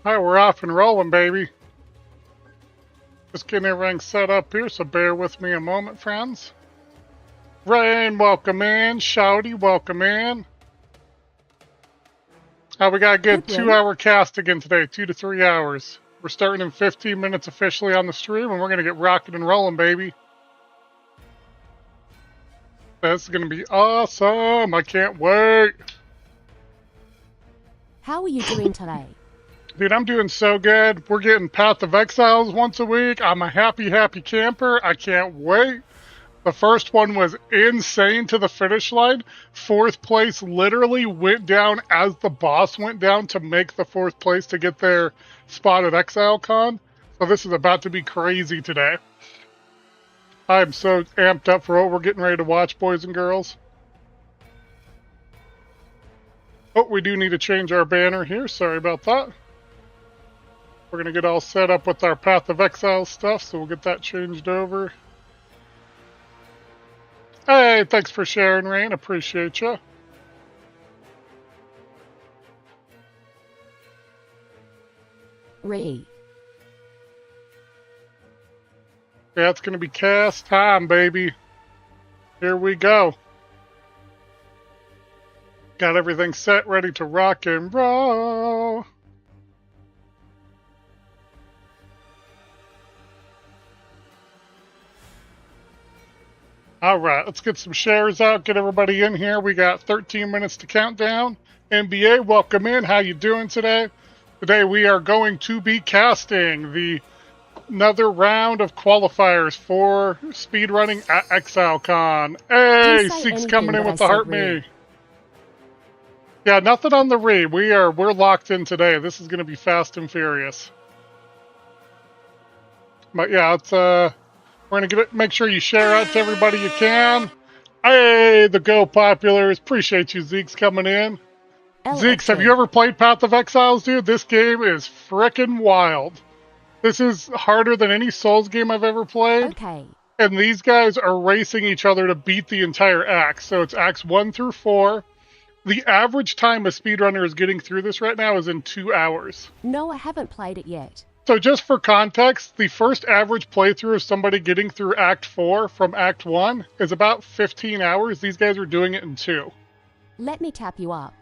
Alright, we're off and rolling, baby. Just getting everything set up here, so bear with me a moment, friends. Rain, welcome in. Shouty, welcome in. We got a good 2-hour cast again today, 2 to 3 hours. We're starting in 15 minutes officially on the stream, and we're going to get rocking and rolling, baby. This is going to be awesome. I can't wait. How are you doing today? Dude, I'm doing so good. We're getting Path of Exiles once a week. I'm a happy, happy camper. I can't wait. The first one was insane to the finish line. 4th place literally went down as the boss went down to make the 4th place to get their spot at ExileCon. So this is about to be crazy today. I'm so amped up for what we're getting ready to watch, boys and girls. Oh, we do need to change our banner here. Sorry about that. We're going to get all set up with our Path of Exile stuff, so we'll get that changed over. Hey, thanks for sharing, Rain. Appreciate you. Re. Yeah, it's going to be cast time, baby. Here we go. Got everything set, ready to rock and roll. All right, let's get some shares out, get everybody in here. We got 13 minutes to count down. NBA, welcome in. How you doing today? Today we are going to be casting another round of qualifiers for speedrunning at ExileCon. Hey, Seek's coming in with the heart me. Yeah, nothing on the re. We're locked in today. This is going to be fast and furious. But yeah, it's we're going to make sure you share out to everybody you can. Hey, the Go Populars. Appreciate you, Zeke's, coming in. Zeke's, have you ever played Path of Exiles, dude? This game is frickin' wild. This is harder than any Souls game I've ever played. Okay. And these guys are racing each other to beat the entire act. So it's acts 1 through 4. The average time a speedrunner is getting through this right now is in 2 hours. No, I haven't played it yet. So just for context, the first average playthrough of somebody getting through Act 4 from Act 1 is about 15 hours. These guys are doing it in 2. Let me tap you up.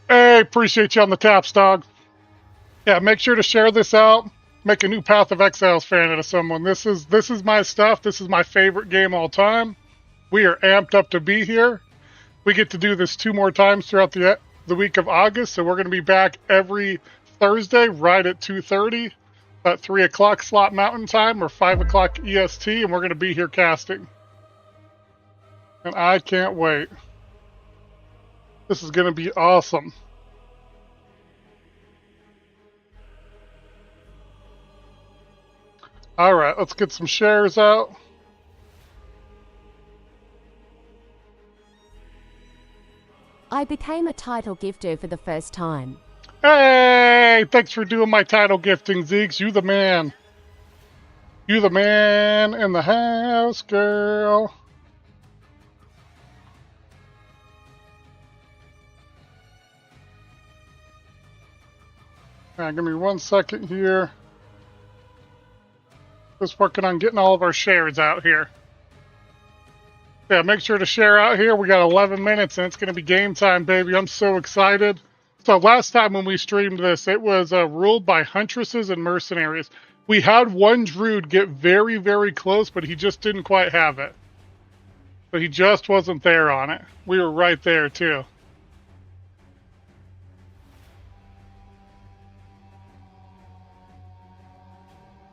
Hey, appreciate you on the taps, dog. Yeah, make sure to share this out. Make a new Path of Exiles fan out of someone. This is my stuff. This is my favorite game all time. We are amped up to be here. We get to do this 2 more times throughout the week of August, so we're going to be back every Thursday right at 2:30. At 3 o'clock slot Mountain Time or 5 o'clock EST, and we're going to be here casting. And I can't wait. This is going to be awesome. Alright, let's get some shares out. I became a title gifter for the first time. Hey, thanks for doing my title gifting, Zeeks. You the man. You the man in the house, girl. Alright, give me 1 second here. Just working on getting all of our shares out here. Yeah, make sure to share out here. We got 11 minutes and it's going to be game time, baby. I'm so excited. So last time when we streamed this, it was ruled by huntresses and mercenaries. We had one druid get very, very close, but he just didn't quite have it. But he just wasn't there on it. We were right there, too.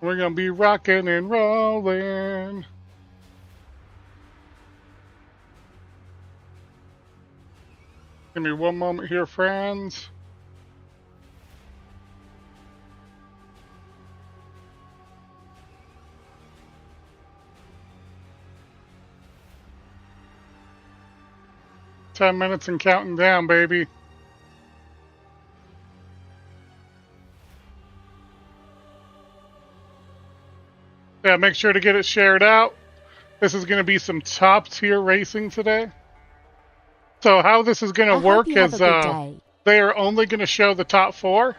We're going to be rocking and rolling. Give me 1 moment here, friends. $10 minutes and counting down, baby. Yeah, make sure to get it shared out. This is going to be some top tier racing today. So how this is going to work is they are only going to show the top 4.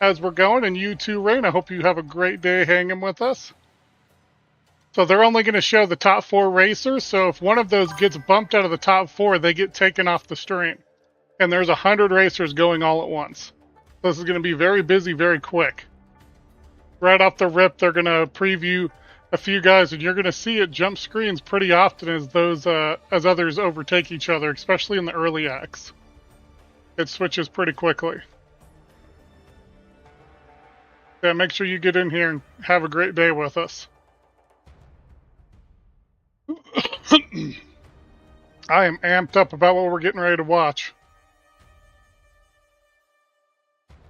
as we're going, and you too, Rain. I hope you have a great day hanging with us. So they're only going to show the top 4 racers, so if one of those gets bumped out of the top 4, they get taken off the stream. And there's 100 racers going all at once. So this is going to be very busy, very quick. Right off the rip, they're going to preview a few guys, and you're going to see it jump screens pretty often as as others overtake each other, especially in the early acts. It switches pretty quickly. Yeah, make sure you get in here and have a great day with us. I am amped up about what we're getting ready to watch.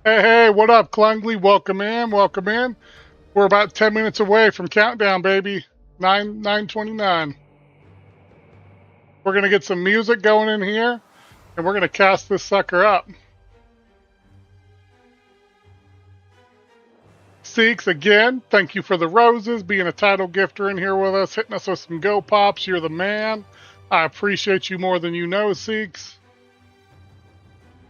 Hey, what up, Klungly? Welcome in, welcome in. We're about 10 minutes away from countdown, baby. 9:29. We're gonna get some music going in here, and we're gonna cast this sucker up. Seeks, again, thank you for the roses, being a title gifter in here with us, hitting us with some go pops. You're the man. I appreciate you more than you know, Seeks.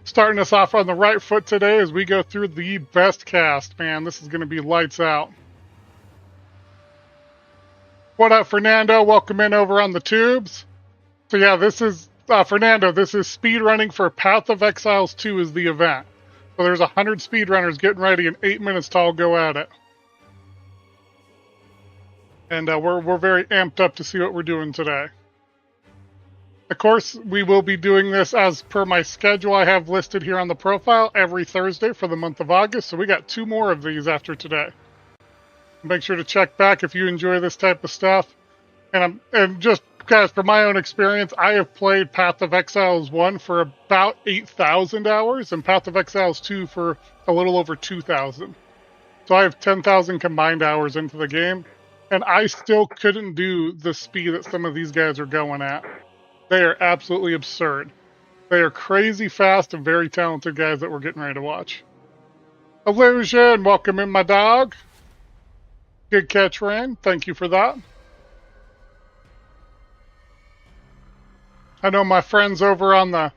Starting us off on the right foot today as we go through the best cast. Man, this is going to be lights out. What up, Fernando? Welcome in over on the tubes. So yeah, this is, Fernando, this is speedrunning for Path of Exiles 2 is the event. So there's 100 speedrunners getting ready in 8 minutes to all go at it. And we're very amped up to see what we're doing today. Of course, we will be doing this as per my schedule I have listed here on the profile every Thursday for the month of August. So we got 2 more of these after today. Make sure to check back if you enjoy this type of stuff. And just guys, from my own experience, I have played Path of Exiles 1 for about 8,000 hours and Path of Exiles 2 for a little over 2,000. So I have 10,000 combined hours into the game, and I still couldn't do the speed that some of these guys are going at. They are absolutely absurd. They are crazy fast and very talented guys that we're getting ready to watch. Illusion, welcome in, my dog. Good catch, Rain. Thank you for that. I know my friends over on the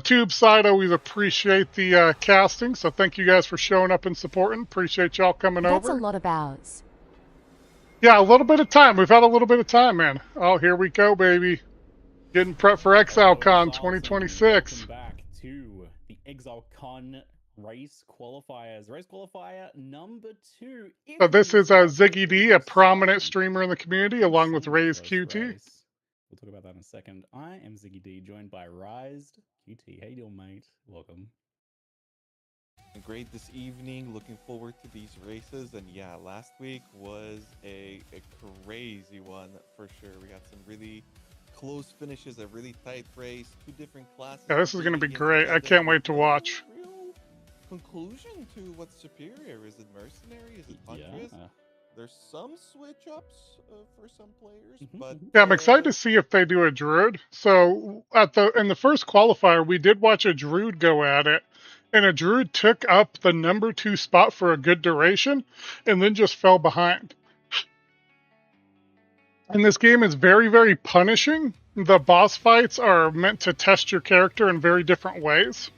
tube side always appreciate the casting, so thank you guys for showing up and supporting. Appreciate y'all coming over. That's a lot of hours. Yeah, a little bit of time. We've had a little bit of time, man. Oh, here we go, baby. Getting prepped for ExileCon 2026. Welcome back to the ExileCon race qualifiers. Race qualifier number 2. So this is Ziggy D, a prominent streamer in the community, along with Raised QT. We'll talk about that in a second. I am Ziggy D, joined by Raised QT. How you doing, mate? Welcome. Great this evening. Looking forward to these races. And yeah, last week was a crazy one for sure. We got some really close finishes, a really tight race, 2 different classes. Yeah, this is going to be great. I can't wait to watch. Real conclusion to what's superior. Is it mercenary? Is it huntress? Yeah. There's some switch ups for some players, but yeah, I'm excited to see if they do a druid. So in the first qualifier, we did watch a druid go at it, and a druid took up the number 2 spot for a good duration, and then just fell behind. And this game is very, very punishing. The boss fights are meant to test your character in very different ways.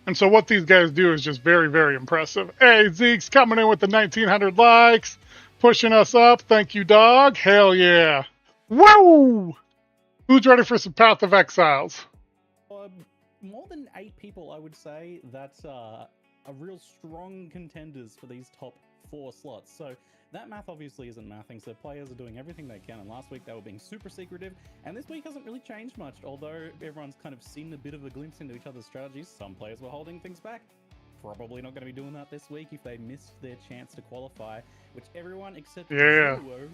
And so what these guys do is just very, very impressive. Hey, Zeke's coming in with the 1,900 likes, pushing us up. Thank you, dog. Hell yeah. Woo! Who's ready for some Path of Exiles? More than 8 people, I would say, that are real strong contenders for these top 4 slots. So that math obviously isn't mathing, so players are doing everything they can, and last week they were being super secretive, and this week hasn't really changed much, although everyone's kind of seen a bit of a glimpse into each other's strategies. Some players were holding things back. Probably not going to be doing that this week if they missed their chance to qualify, which everyone except Duo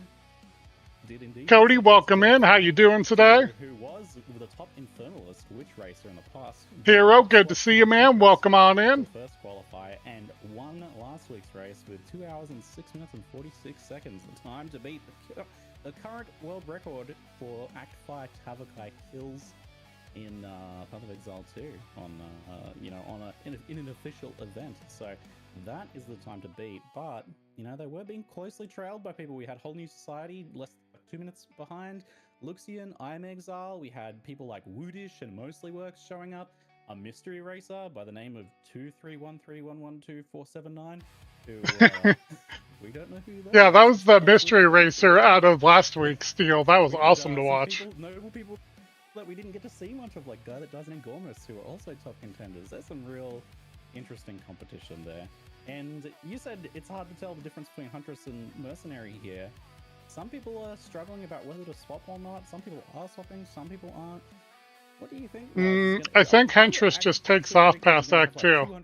did indeed. Cody, welcome in. How you doing today? Who was the top Infernalist witch racer in the past. Hero, good to see you, man. Welcome on in. First qualifier and won last week's race with 2 hours and 6 minutes and 46 seconds. The time to beat the current world record for Act 5 Tavakai kills in Path of Exile 2 in an official event. So that is the time to beat. But they were being closely trailed by people. We had Whole New Society less than 2 minutes behind. Luxian, I Am Exile. We had people like Woodish and Mostly Works showing up. a mystery racer by the name of 231311247 who we don't know who that Yeah, that is. was the But mystery racer out of last week's Steel. That was awesome to some watch. notable people that we didn't get to see much of, like Guy That Dies in Gormus, who are also top contenders. There's some real interesting competition there. And you said it's hard to tell the difference between Huntress and Mercenary here. Some people are struggling about whether to swap or not. Some people are swapping, some people aren't. What do you think? I think Huntress just takes off past Act 2. I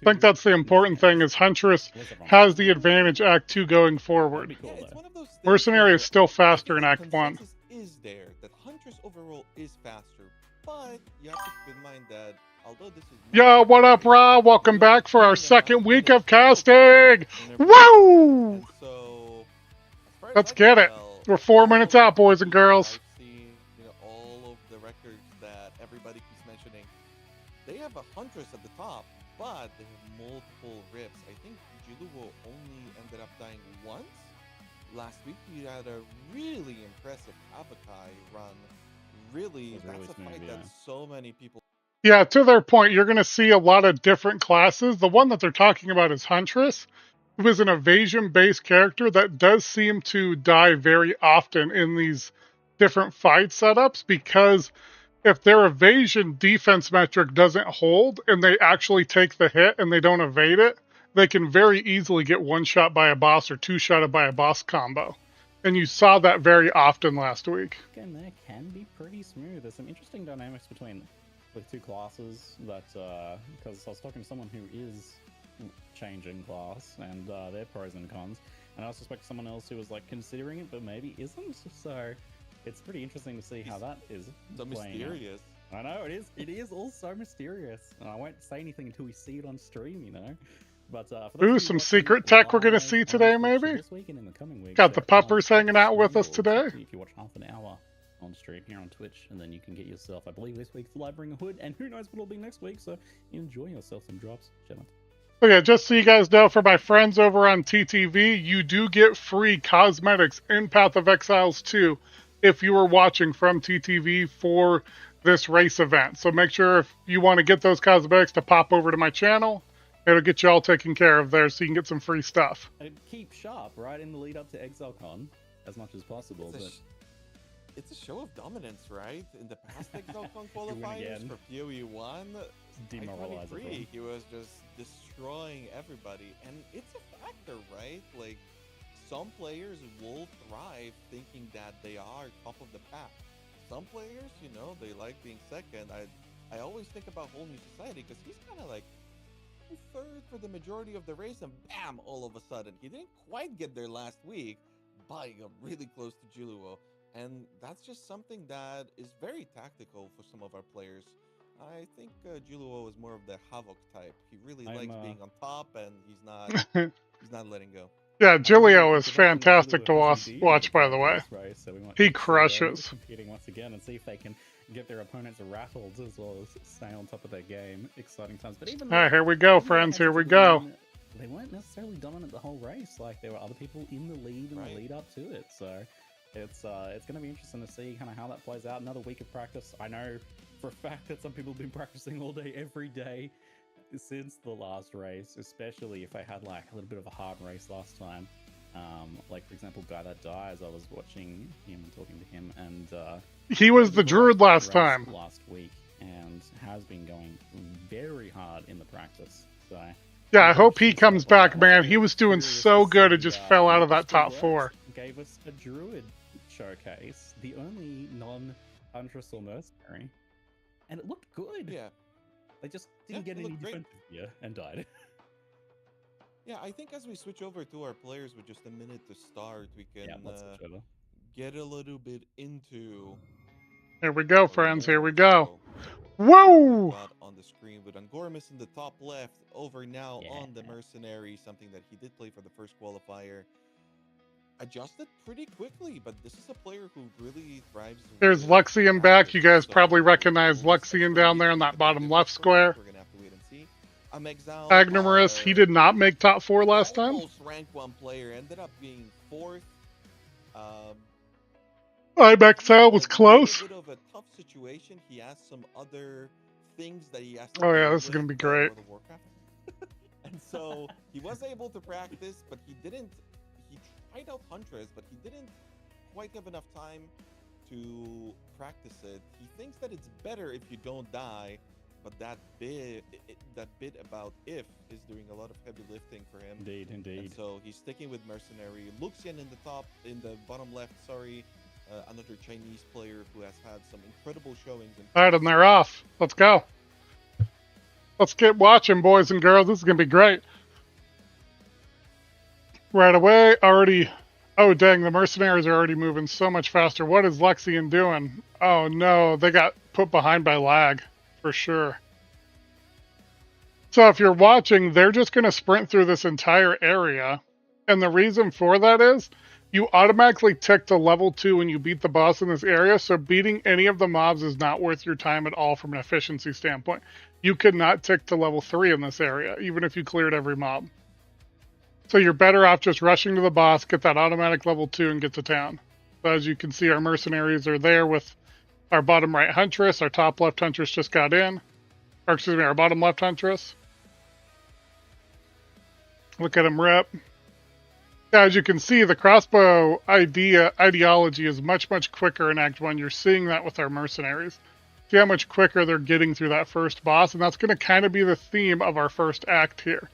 think that's the important thing, is Huntress has the advantage Act 2 going forward. Cool, it's one of those things Mercenary is where still faster in the Act 1. consensus is there that Huntress overall is faster, but you have to keep in mind that although this is Yo, what up, Ra? Welcome back for our second week of casting! Woo! And so, as far as Let's I can get it. tell, We're 4 all minutes of out, boys and the- girls. I've seen, all of the records that everybody keeps mentioning. They have a Huntress at the top, but they have multiple rips. I think Jiluo only ended up dying once. Last week he had a really impressive Avakai run. Really, was really that's a smooth, fight yeah. that so many people. Yeah, to their point, you're going to see a lot of different classes. The one that they're talking about is Huntress, who is an evasion-based character that does seem to die very often in these different fight setups, because if their evasion defense metric doesn't hold and they actually take the hit and they don't evade it, they can very easily get one-shot by a boss or two-shotted by a boss combo. And you saw that very often last week. Again, there can be pretty smooth. There's some interesting dynamics between the two classes that, because I was talking to someone who is changing class and their pros and cons, and I also spoke to someone else who was like considering it but maybe isn't. So it's pretty interesting to see how that is So playing mysterious. out. I know it is. It is all so mysterious, and I won't say anything until we see it on stream. But for those Ooh, of you some watching secret tech we're going to live see on today, Twitch maybe? this week and in the coming weeks, Got the check puppers out hanging out with us Sword, today. If you watch half an hour on stream here on Twitch, and then you can get yourself, I believe this week's Live Ring a Hood, and who knows what it'll be next week, so enjoy yourself some drops. Shut up. Okay, just so you guys know, for my friends over on TTV, you do get free cosmetics in Path of Exiles 2 if you are watching from TTV for this race event. So make sure if you want to get those cosmetics to pop over to my channel. It'll get you all taken care of there so you can get some free stuff. And keep sharp, right, in the lead up to ExileCon as much as possible. It's a show of dominance, right? In the past ExileCon qualifiers again. for PoE1, Demoralizing. 23, he was just destroying everybody. And it's a factor, right? Like, some players will thrive thinking that they are top of the pack. Some players, they like being second. I always think about Whole New Society because he's kind of like third for the majority of the race, and bam, all of a sudden. He didn't quite get there last week, but he got really close to Jiluo. And that's just something that is very tactical for some of our players. I think Jiluo is more of the Havoc type. He really likes being on top, and he's not letting go. Yeah, Julio is fantastic to watch, by the way. He crushes. Competing once again and see if they can get their opponents rattled as well as stay on top of their game. Exciting times. But even all right, here we go, friends. Here we go. They weren't necessarily dominant the whole race. Like, there were other people in the lead in the lead up to it. So it's going to be interesting to see kind of how that plays out. Another week of practice. I know for a fact that some people have been practicing all day, every day since the last race, especially if I had like a little bit of a hard race last time. Like, for example, Guy That Dies, I was watching him and talking to him, and he was the druid last time. Last week, and has been going very hard in the practice. So yeah, I hope he comes back, man. He was doing so good, it just fell out of that top 4. Gave us a druid showcase, the only non-Huntress or Mercenary, and it looked good. Yeah. They just didn't get any defensive gear and died. Yeah, I think as we switch over to our players with just a minute to start, we can get a little bit into... Here we go, friends. Here we go. Whoa! On the screen with Angormus in the top left, over now on the Mercenary, something that he did play for the first qualifier. Adjusted pretty quickly, but this is a player who really thrives. There's Luxian back. You guys probably recognize Luxian down there in that bottom left square. We're gonna have to wait and see. Exile, Agnomerus, he did not make top 4 last time. Almost rank 1 player, ended up being 4th. Exile was close. A bit of a tough situation. He has some other things that he has to Oh yeah, deal this is gonna with be in great. World of Warcraft. And so he was able to practice, but he didn't. He tried out Huntress, but he didn't quite have enough time to practice it. He thinks that it's better if you don't die, but that bit about if is doing a lot of heavy lifting for him. Indeed, indeed. And so he's sticking with Mercenary. Luxian in the bottom left, sorry. Another Chinese player who has had some incredible showings. All right, and they're off. Let's go. Let's get watching, boys and girls. This is going to be great. Right away, already... Oh, dang, the mercenaries are already moving so much faster. What is Luxian doing? Oh, no, they got put behind by lag, for sure. So if you're watching, they're just going to sprint through this entire area. And the reason for that is you automatically tick to level 2 when you beat the boss in this area, so beating any of the mobs is not worth your time at all from an efficiency standpoint. You could not tick to level 3 in this area, even if you cleared every mob. So you're better off just rushing to the boss, get that automatic level 2, and get to town. So as you can see, our mercenaries are there with our bottom right Huntress. Our top left Huntress just got in. Or excuse me, our bottom left Huntress. Look at him rip. As you can see, the crossbow ideology is much, much quicker in Act 1. You're seeing that with our mercenaries. See how much quicker they're getting through that first boss, and that's going to kind of be the theme of our first act here.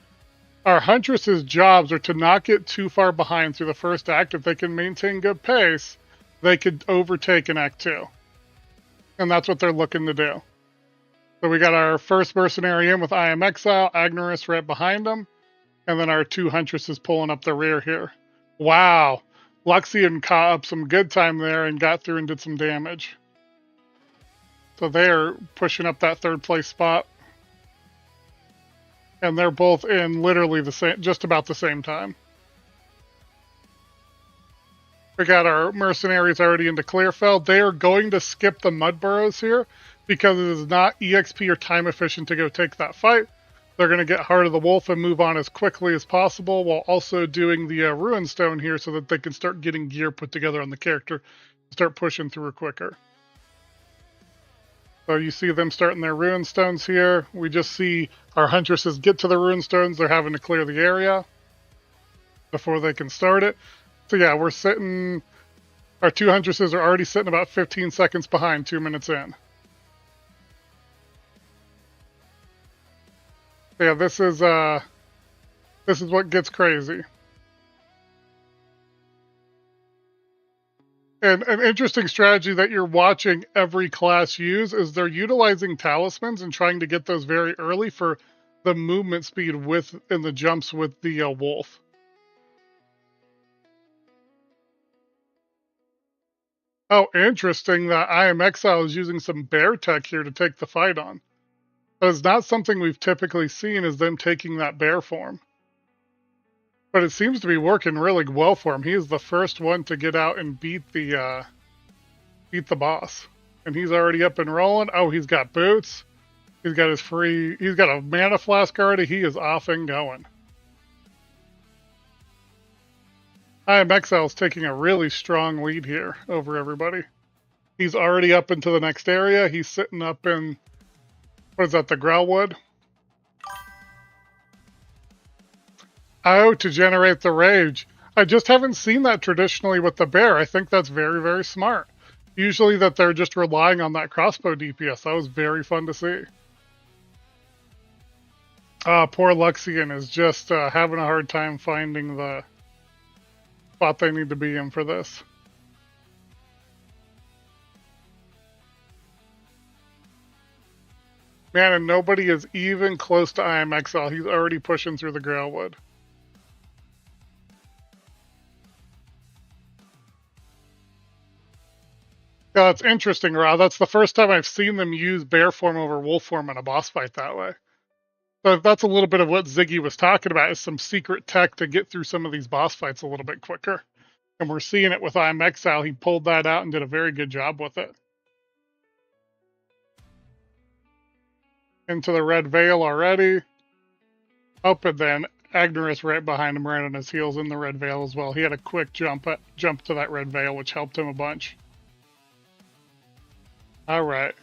Our Huntress's jobs are to not get too far behind through the first act. If they can maintain good pace, they could overtake in Act 2. And that's what they're looking to do. So we got our first mercenary in with I Am Exile, Agnerus right behind him. And then our two Huntresses pulling up the rear here. Wow. Luxian caught up some good time there and got through and did some damage. So they're pushing up that third place spot. And they're both in literally the same, just about the same time. We got our mercenaries already into Clearfell. They are going to skip the mud burrows here because it is not EXP or time efficient to go take that fight. They're going to get Heart of the Wolf and move on as quickly as possible while also doing the Ruin Stone here so that they can start getting gear put together on the character, start pushing through quicker. So you see them starting their Ruin Stones here. We just see our Huntresses get to the Ruin Stones. They're having to clear the area before they can start it. So yeah, we're sitting... Our two Huntresses are already sitting about 15 seconds behind, 2 minutes in. Yeah, this is what gets crazy. And an interesting strategy that you're watching every class use is they're utilizing talismans and trying to get those very early for the movement speed in the jumps with the wolf. Oh, interesting that I Am Exile is using some bear tech here to take the fight on. But it's not something we've typically seen, is them taking that bear form. But it seems to be working really well for him. He is the first one to get out and beat the boss. And he's already up and rolling. Oh, he's got boots. He's got he's got a mana flask already. He is off and going. I Am Exile's taking a really strong lead here over everybody. He's already up into the next area. He's sitting up in... What is that, the Growlwood? Oh, to generate the rage. I just haven't seen that traditionally with the bear. I think that's very, very smart. Usually that they're just relying on that crossbow DPS. That was very fun to see. Poor Luxian is just having a hard time finding the spot they need to be in for this. Man, and nobody is even close to I Am Exile. He's already pushing through the Grailwood. Yeah, that's interesting, Rob. That's the first time I've seen them use bear form over wolf form in a boss fight that way. So that's a little bit of what Ziggy was talking about, is some secret tech to get through some of these boss fights a little bit quicker. And we're seeing it with I Am Exile. He pulled that out and did a very good job with it. Into the red veil already. Oh, and then Agnerus right behind him, right on his heels in the red veil as well. He had a quick jump to that red veil, which helped him a bunch. All right.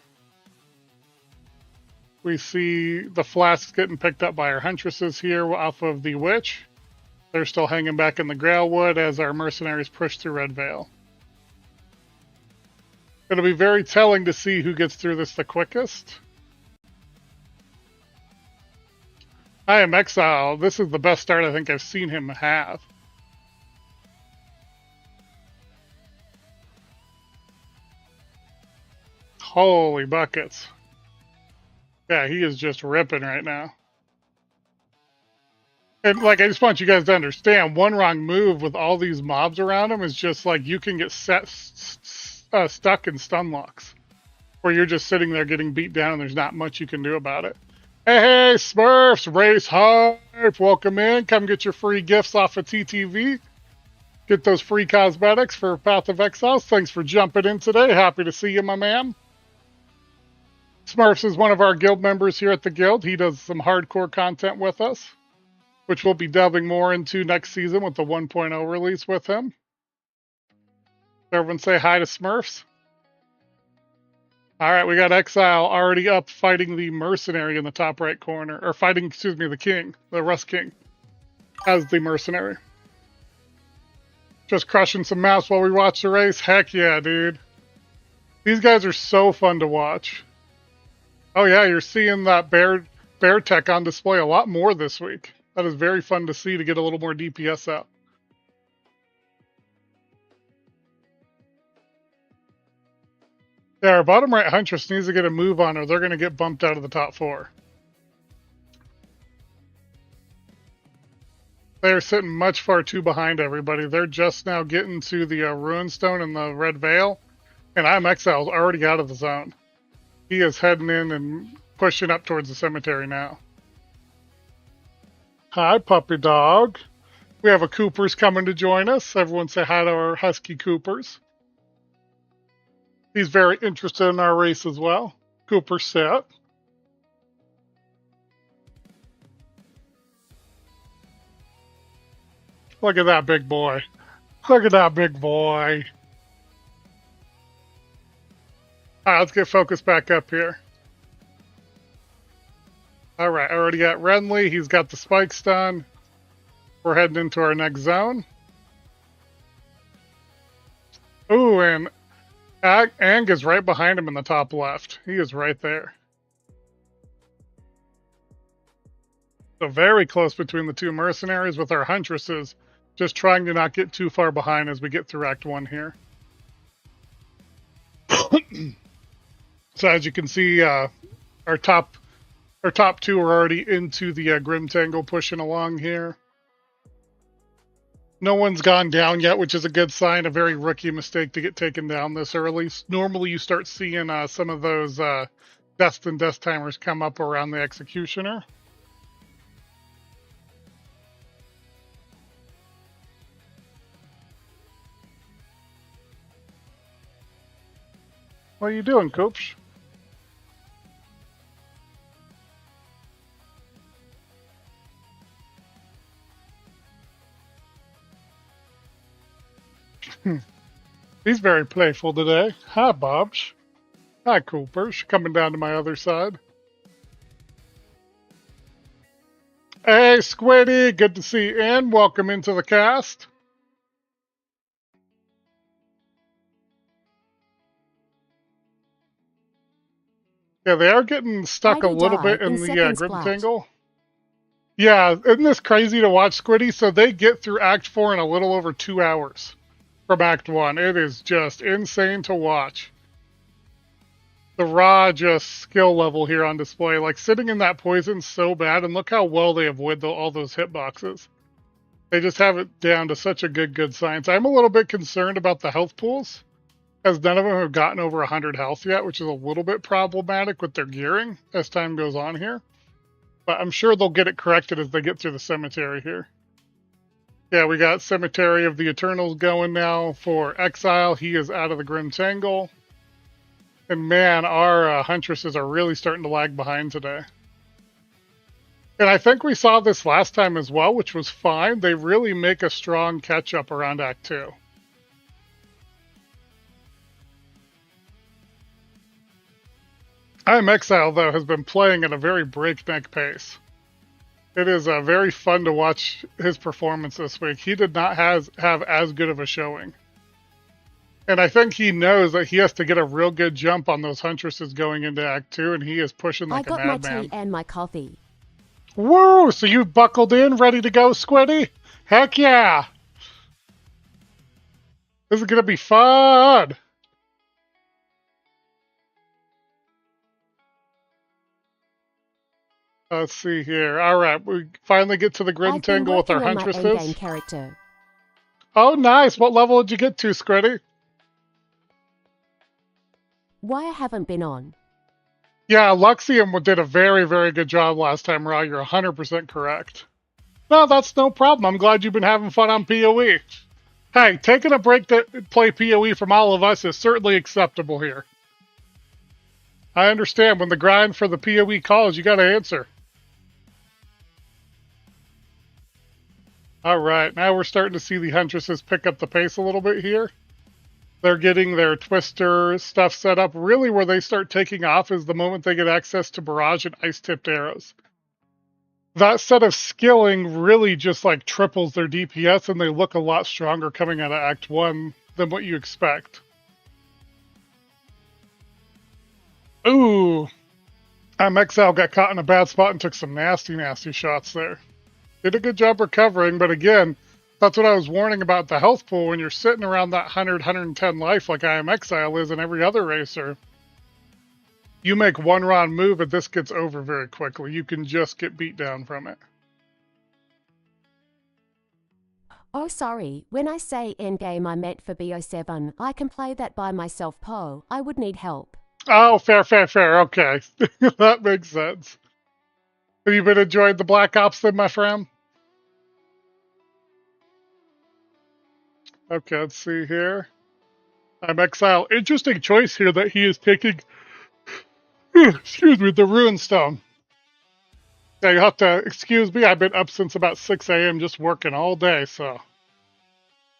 We see the flasks getting picked up by our huntresses here off of the witch. They're still hanging back in the Grailwood as our mercenaries push through Red Veil. It'll be very telling to see who gets through this the quickest. I am Exile. This is the best start I think I've seen him have. Holy buckets. Yeah, he is just ripping right now. And like, I just want you guys to understand, one wrong move with all these mobs around him is just like you can get stuck in stun locks, where you're just sitting there getting beat down and there's not much you can do about it. Hey, Smurfs, Race Hype, welcome in. Come get your free gifts off of TTV. Get those free cosmetics for Path of Exiles. Thanks for jumping in today. Happy to see you, my man. Smurfs is one of our guild members here at the guild. He does some hardcore content with us, which we'll be delving more into next season with the 1.0 release with him. Everyone say hi to Smurfs. All right, we got Exile already up fighting the mercenary in the top right corner. Or fighting, excuse me, the king, the Rust King, as the mercenary. Just crushing some maps while we watch the race. Heck yeah, dude. These guys are so fun to watch. Oh yeah, you're seeing that bear tech on display a lot more this week. That is very fun to see, to get a little more DPS out. Yeah, our bottom right Huntress needs to get a move on, or they're going to get bumped out of the top 4. They're sitting much far too behind everybody. They're just now getting to the Ruinstone and the Red Veil, and I'm Exile's already out of the zone. He is heading in and pushing up towards the cemetery now. Hi, puppy dog. We have a Coopers coming to join us. Everyone say hi to our Husky Coopers. He's very interested in our race as well. Cooper set. Look at that big boy. Look at that big boy. Alright, let's get focused back up here. Alright, I already got Renly. He's got the spike stun. We're heading into our next zone. Ooh, and Ang is right behind him in the top left. He is right there. So very close between the two mercenaries, with our huntresses just trying to not get too far behind as we get through Act 1 here. So as you can see, our top 2 are already into the Grim Tangle, pushing along here. No one's gone down yet, which is a good sign. A very rookie mistake to get taken down this early. Normally you start seeing some of those deaths and death timers come up around the Executioner. What are you doing, Coops? He's very playful today. Hi, Bobs. Hi, Coopers. Coming down to my other side. Hey, Squiddy. Good to see you in. Welcome into the cast. Yeah, they are getting stuck a little bit in the Grim Tangle. Yeah, isn't this crazy to watch, Squiddy? So they get through Act 4 in a little over 2 hours from Act 1. It is just insane to watch. The raw just skill level here on display. Like, sitting in that poison so bad, and look how well they avoid all those hitboxes. They just have it down to such a good science. I'm a little bit concerned about the health pools, as none of them have gotten over 100 health yet, which is a little bit problematic with their gearing as time goes on here. But I'm sure they'll get it corrected as they get through the cemetery here. Yeah, we got Cemetery of the Eternals going now for Exile. He is out of the Grim Tangle. And man, our Huntresses are really starting to lag behind today. And I think we saw this last time as well, which was fine. They really make a strong catch-up around Act 2. I'm Exile, though, has been playing at a very breakneck pace. It is very fun to watch his performance this week. He did not have as good of a showing. And I think he knows that he has to get a real good jump on those Huntresses going into Act 2, and he is pushing like a madman. I got my tea and my coffee. Woo! So you buckled in, ready to go, Squiddy? Heck yeah! This is going to be fun! Let's see here. All right, we finally get to the Grim Tangle with our Huntresses. My endgame character. Oh, nice. What level did you get to, Squiddy? Why I haven't been on? Yeah, Luxium did a very, very good job last time, Ra. You're 100% correct. No, that's no problem. I'm glad you've been having fun on PoE. Hey, taking a break to play PoE from all of us is certainly acceptable here. I understand when the grind for the PoE calls, you got to answer. All right, now we're starting to see the Huntresses pick up the pace a little bit here. They're getting their Twister stuff set up. Really, where they start taking off is the moment they get access to Barrage and Ice-Tipped Arrows. That set of skilling really just like triples their DPS, and they look a lot stronger coming out of Act 1 than what you expect. Ooh, Exile got caught in a bad spot and took some nasty, nasty shots there. Did a good job recovering, but again, that's what I was warning about the health pool. When you're sitting around that 100, 110 life like Exile is and every other racer, you make one round move and this gets over very quickly. You can just get beat down from it. Oh, sorry. When I say endgame, I meant for BO7. I can play that by myself, Po. I would need help. Oh, fair. Okay. That makes sense. Have you been enjoying the Black Ops then, my friend? Okay, let's see here. Exile. Interesting choice here that he is taking, excuse me, the Ruin Stone. Yeah, you have to excuse me. I've been up since about 6 a.m. just working all day, so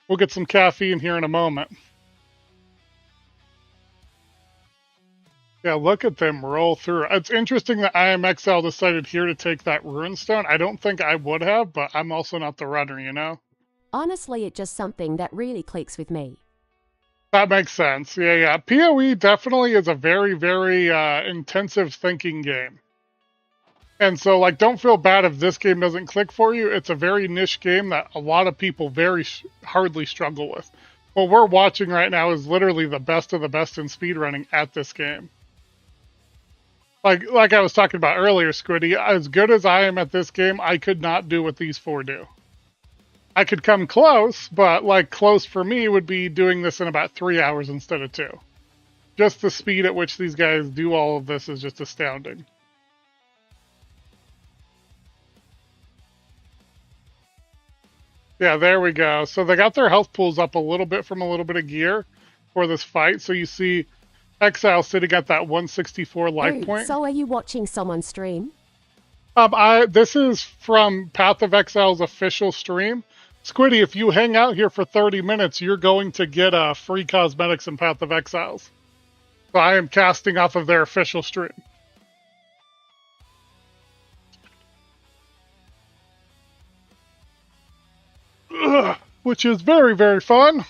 we'll get some caffeine here in a moment. Yeah, look at them roll through. It's interesting that Exile decided here to take that Ruin Stone. I don't think I would have, but I'm also not the runner, you know? Honestly, it's just something that really clicks with me. That makes sense. Yeah. PoE definitely is a very, very intensive thinking game. And so, like, don't feel bad if this game doesn't click for you. It's a very niche game that a lot of people very hardly struggle with. What we're watching right now is literally the best of the best in speedrunning at this game. Like I was talking about earlier, Squiddy, as good as I am at this game, I could not do what these four do. I could come close, but like close for me would be doing this in about 3 hours instead of 2. Just the speed at which these guys do all of this is just astounding. Yeah, there we go. So they got their health pools up a little bit from a little bit of gear for this fight. So you see Exile sitting at that 164 life point. So are you watching someone stream? This is from Path of Exile's official stream. Squiddy, if you hang out here for 30 minutes, you're going to get free cosmetics in Path of Exiles. So I am casting off of their official stream. Ugh, which is very, very fun.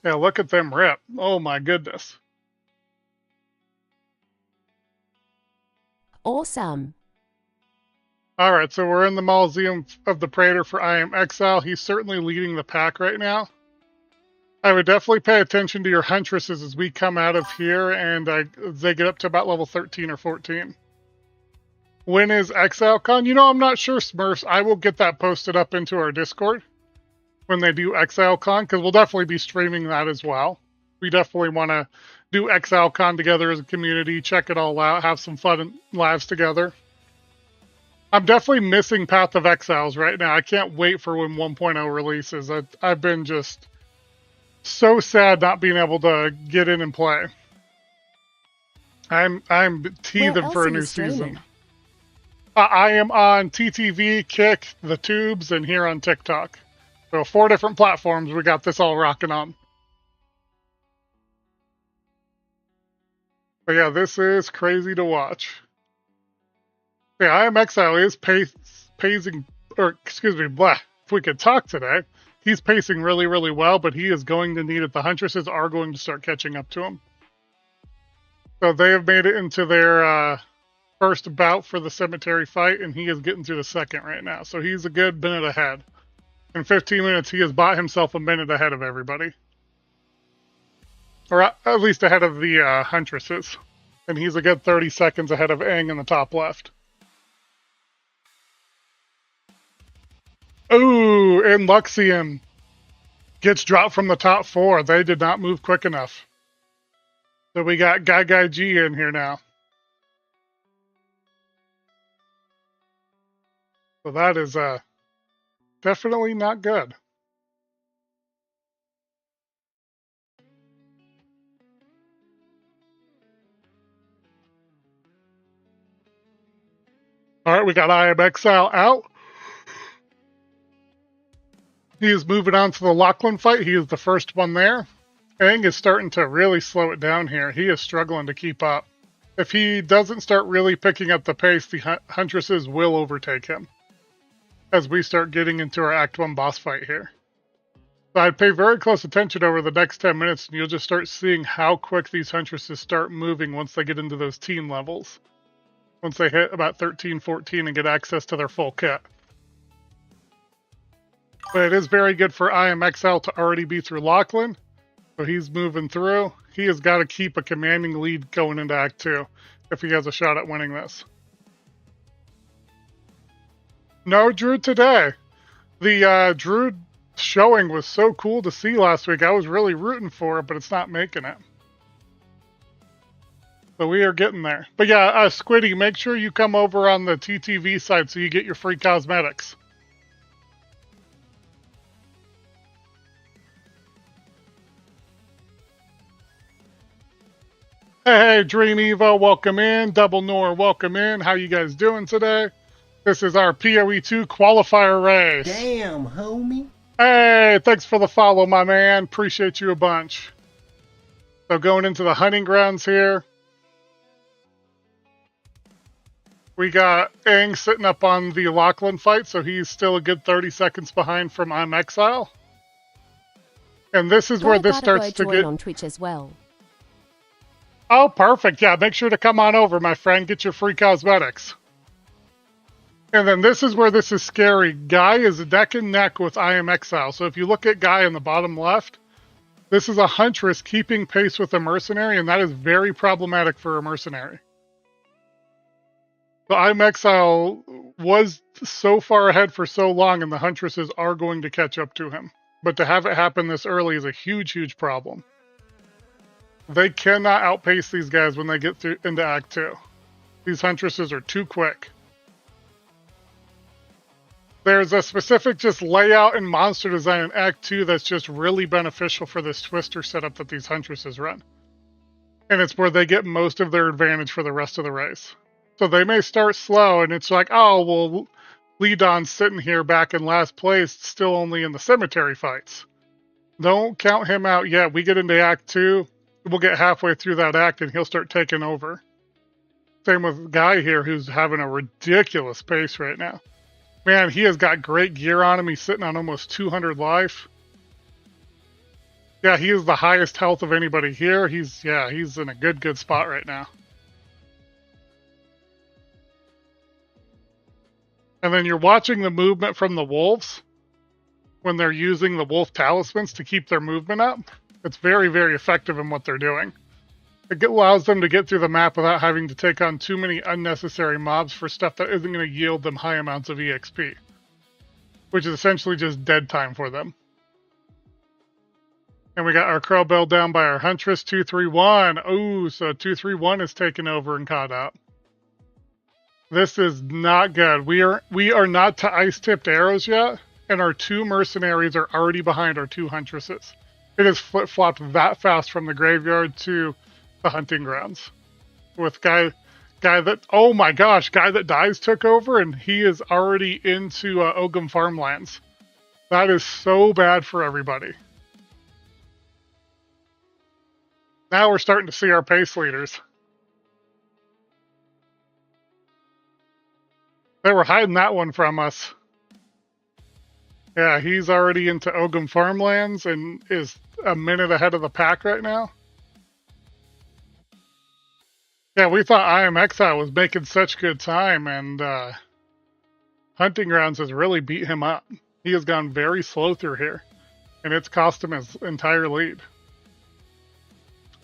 Yeah, look at them rip. Oh my goodness. Awesome. Alright, so we're in the Mausoleum of the Praetor for Exile. He's certainly leading the pack right now. I would definitely pay attention to your Huntresses as we come out of here and they get up to about level 13 or 14. When is ExileCon? You know, I'm not sure, Smurfs. I will get that posted up into our Discord when they do ExileCon, because we'll definitely be streaming that as well. We definitely want to do ExileCon together as a community, check it all out, have some fun lives together. I'm definitely missing Path of Exiles right now. I can't wait for when 1.0 releases. I've been just so sad not being able to get in and play. I'm teething for a new season. I am on TTV, Kick, the Tubes, and here on TikTok. So 4 different platforms. We got this all rocking on. But yeah, this is crazy to watch. Yeah, I Am Exile is pacing, or excuse me, blah. If we could talk today, he's pacing really, really well, but he is going to need it. The Huntresses are going to start catching up to him. So they have made it into their first bout for the cemetery fight, and he is getting to the second right now. So he's a good minute ahead. In 15 minutes, he has bought himself a minute ahead of everybody. Or at least ahead of the Huntresses. And he's a good 30 seconds ahead of Aang in the top left. Ooh, and Luxian gets dropped from the top 4. They did not move quick enough. So we got Gai G in here now. So that is definitely not good. All right, we got I Am Exile out. He is moving on to the Lachlan fight. He is the first one there. Aang is starting to really slow it down here. He is struggling to keep up. If he doesn't start really picking up the pace, the Huntresses will overtake him as we start getting into our Act 1 boss fight here. So I'd pay very close attention over the next 10 minutes, and you'll just start seeing how quick these Huntresses start moving once they get into those team levels. Once they hit about 13, 14 and get access to their full kit. But it is very good for I Am Exile to already be through Lachlan. So he's moving through. He has got to keep a commanding lead going into Act 2 if he has a shot at winning this. No Druid today. The Druid showing was so cool to see last week. I was really rooting for it, but it's not making it. So we are getting there. But yeah, Squiddy, make sure you come over on the TTV side so you get your free cosmetics. Hey, Dream Evo, welcome in. Double Nor, welcome in. How you guys doing today? This is our PoE2 qualifier race. Damn, homie. Hey, thanks for the follow, my man. Appreciate you a bunch. So going into the hunting grounds here. We got Aang sitting up on the Lachlan fight, so he's still a good 30 seconds behind from I'm Exile. And this is where this starts to get on Twitch as well. Oh, perfect. Yeah, make sure to come on over, my friend. Get your free cosmetics. And then this is where this is scary. Guy is neck and neck with I Am Exile. So if you look at Guy in the bottom left, this is a Huntress keeping pace with a Mercenary, and that is very problematic for a Mercenary. So I Am Exile was so far ahead for so long, and the Huntresses are going to catch up to him. But to have it happen this early is a huge, huge problem. They cannot outpace these guys when they get through into Act 2. These Huntresses are too quick. There's a specific just layout and monster design in Act 2 that's just really beneficial for this twister setup that these Huntresses run. And it's where they get most of their advantage for the rest of the race. So they may start slow, and it's like, oh, well, Lidon's sitting here back in last place, still only in the cemetery fights. Don't count him out yet. We get into Act 2. We'll get halfway through that act and he'll start taking over. Same with Guy here, who's having a ridiculous pace right now. Man, he has got great gear on him. He's sitting on almost 200 life. Yeah, he is the highest health of anybody here. He's in a good spot right now. And then you're watching the movement from the wolves when they're using the wolf talismans to keep their movement up. It's very, very effective in what they're doing. It allows them to get through the map without having to take on too many unnecessary mobs for stuff that isn't going to yield them high amounts of EXP. Which is essentially just dead time for them. And we got our Crow Bell down by our Huntress, 231. Ooh, so 231 is taken over and caught up. This is not good. We are not to ice-tipped arrows yet, and our 2 mercenaries are already behind our 2 Huntresses. It has flip-flopped that fast from the graveyard to the hunting grounds. With guy that, oh my gosh, Guy That Dies took over, and he is already into Ogum farmlands. That is so bad for everybody. Now we're starting to see our pace leaders. They were hiding that one from us. Yeah, he's already into Ogum Farmlands and is a minute ahead of the pack right now. Yeah, we thought I Am Exile was making such good time, and Hunting Grounds has really beat him up. He has gone very slow through here, and it's cost him his entire lead.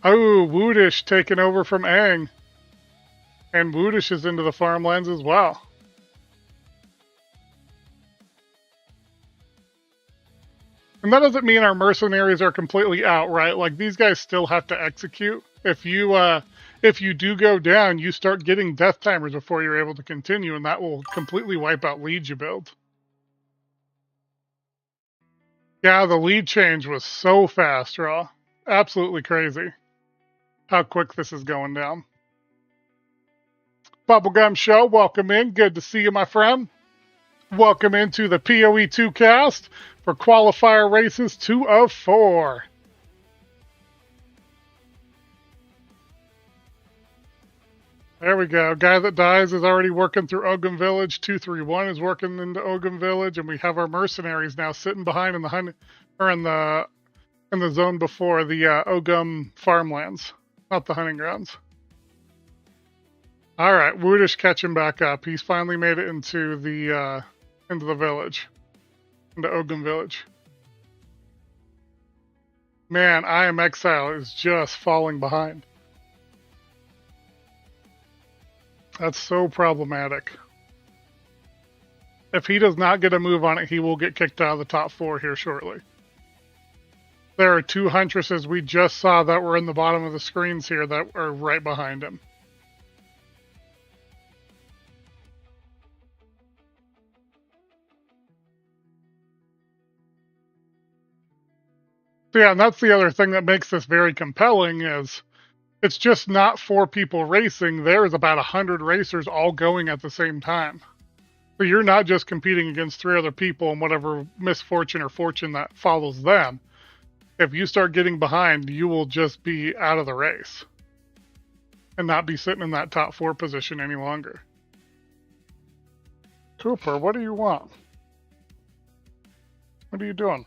Oh, Woodish taking over from Aang. And Woodish is into the farmlands as well. And that doesn't mean our mercenaries are completely out, right? Like, these guys still have to execute. If you do go down, you start getting death timers before you're able to continue, and that will completely wipe out leads you build. Yeah, the lead change was so fast, Raw. Absolutely crazy how quick this is going down. Bubblegum Show, welcome in. Good to see you, my friend. Welcome into the PoE2 cast for qualifier races 2 of 4. There we go. Guy that dies is already working through Ogum Village. 231 is working into Ogum Village, and we have our mercenaries now sitting behind in the in the zone before the Ogum farmlands, not the hunting grounds. All right, Woodish catching back up. He's finally made it into the village, into Ogum Village. Man, I Am Exile is just falling behind. That's so problematic. If he does not get a move on it, he will get kicked out of the top 4 here shortly. There are 2 Huntresses we just saw that were in the bottom of the screens here that are right behind him. So yeah, and that's the other thing that makes this very compelling is it's just not 4 people racing. There's about 100 racers all going at the same time. So you're not just competing against 3 other people and whatever misfortune or fortune that follows them. If you start getting behind, you will just be out of the race and not be sitting in that top 4 position any longer. Cooper, what do you want? What are you doing?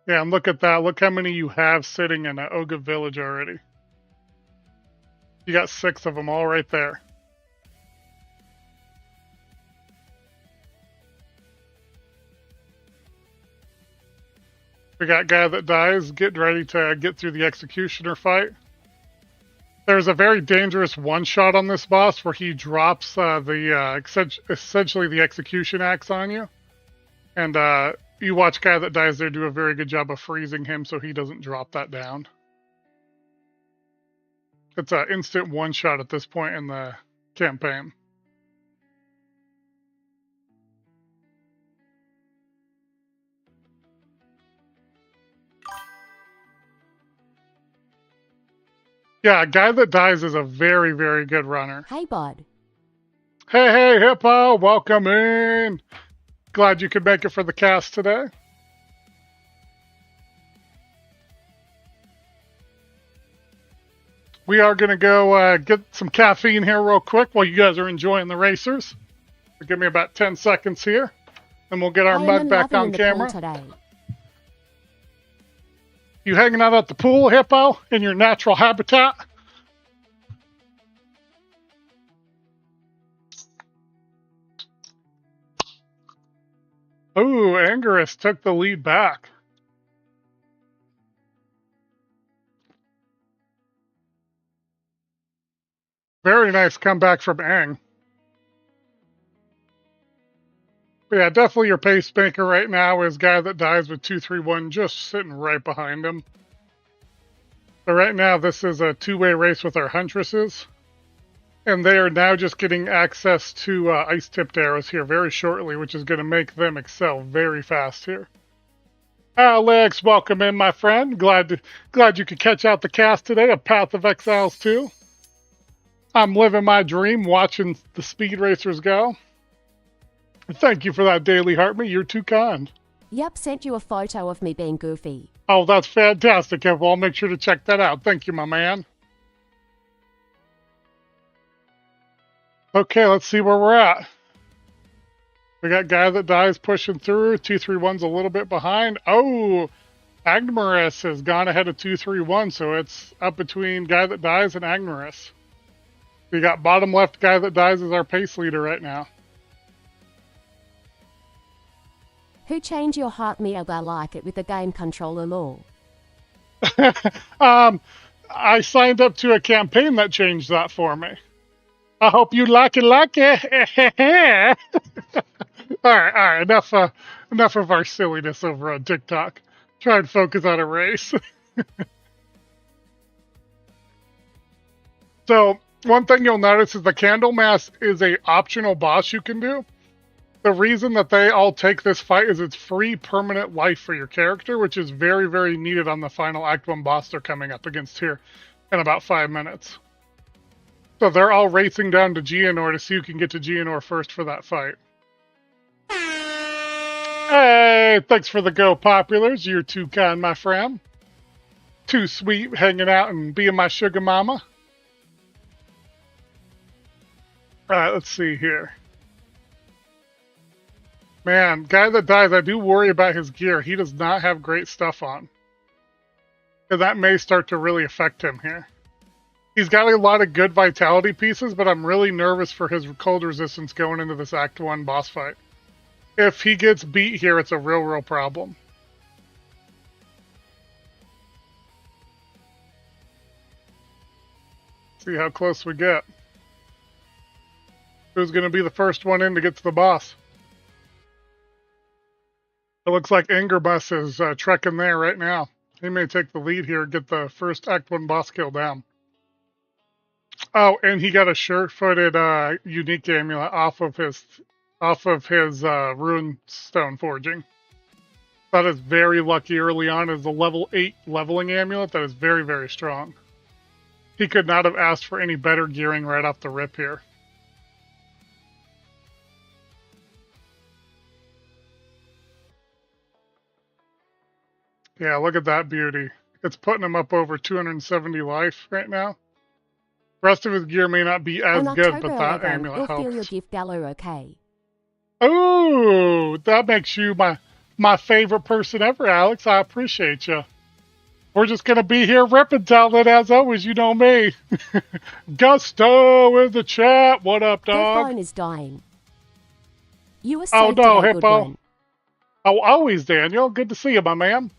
Yeah, and look at that. Look how many you have sitting in Ogum Village already. You got 6 of them all right there. We got guy that dies, getting ready to get through the executioner fight. There's a very dangerous one-shot on this boss where he drops essentially the execution axe on you. And you watch guy that dies there do a very good job of freezing him so he doesn't drop that down. It's an instant one-shot at this point in the campaign. Yeah, a guy that dies is a very, very good runner. Hey, bud. Hey, Hippo, welcome in. Glad you could make it for the cast today. We are going to go get some caffeine here real quick while you guys are enjoying the racers. Give me about 10 seconds here, and we'll get our mug back on camera. Today. You hanging out at the pool, Hippo, in your natural habitat? Ooh, Angerus took the lead back. Very nice comeback from Aang. But yeah, definitely your pacemaker right now is guy that dies with 231 just sitting right behind him. So right now this is a 2-way race with our Huntresses. And they are now just getting access to ice-tipped arrows here very shortly, which is going to make them excel very fast here. Alex, welcome in, my friend. Glad you could catch out the cast today of Path of Exiles 2. I'm living my dream watching the speed racers go. Thank you for that, Daily Heartme. You're too kind. Yep, sent you a photo of me being goofy. Oh, that's fantastic, Hippo. I'll make sure to check that out. Thank you, my man. Okay, let's see where we're at. We got Guy That Dies pushing through. 231's a little bit behind. Oh, Agmarus has gone ahead of 231, so it's up between Guy That Dies and Agmarus. We got bottom left Guy That Dies as our pace leader right now. Who changed your heart me I like it with the game controller law? I signed up to a campaign that changed that for me. I hope you like it. All right. Enough of our silliness over on TikTok. Try and focus on a race. So one thing you'll notice is the Candlemass is a optional boss you can do. The reason that they all take this fight is it's free permanent life for your character, which is very, very needed on the final Act 1 boss they're coming up against here in about 5 minutes. So they're all racing down to Geonor to see who can get to Geonor first for that fight. Hey, thanks for the go, Populars. You're too kind, my friend. Too sweet hanging out and being my sugar mama. Alright, let's see here. Man, Guy That Dies, I do worry about his gear. He does not have great stuff on. And that may start to really affect him here. He's got a lot of good vitality pieces, but I'm really nervous for his cold resistance going into this Act 1 boss fight. If he gets beat here, it's a real problem. See how close we get. Who's going to be the first one in to get to the boss? It looks like Angerbus is trekking there right now. He may take the lead here and get the first Act 1 boss kill down. Oh, and he got a sure-footed unique amulet off of his rune stone forging. That is very lucky early on as a level 8 leveling amulet that is very, very strong. He could not have asked for any better gearing right off the rip here. Yeah, look at that beauty. It's putting him up over 270 life right now. The rest of his gear may not be as good, but that amulet helps. You'll feel your gift gallo okay. Oh, that makes you my favorite person ever, Alex. I appreciate you. We're just going to be here ripping talent as always, you know me. Gusto in the chat. What up, dog? Your phone is dying. You were Oh, saved no, today, Hippo. good one. Oh, always, Daniel. Good to see you, my man.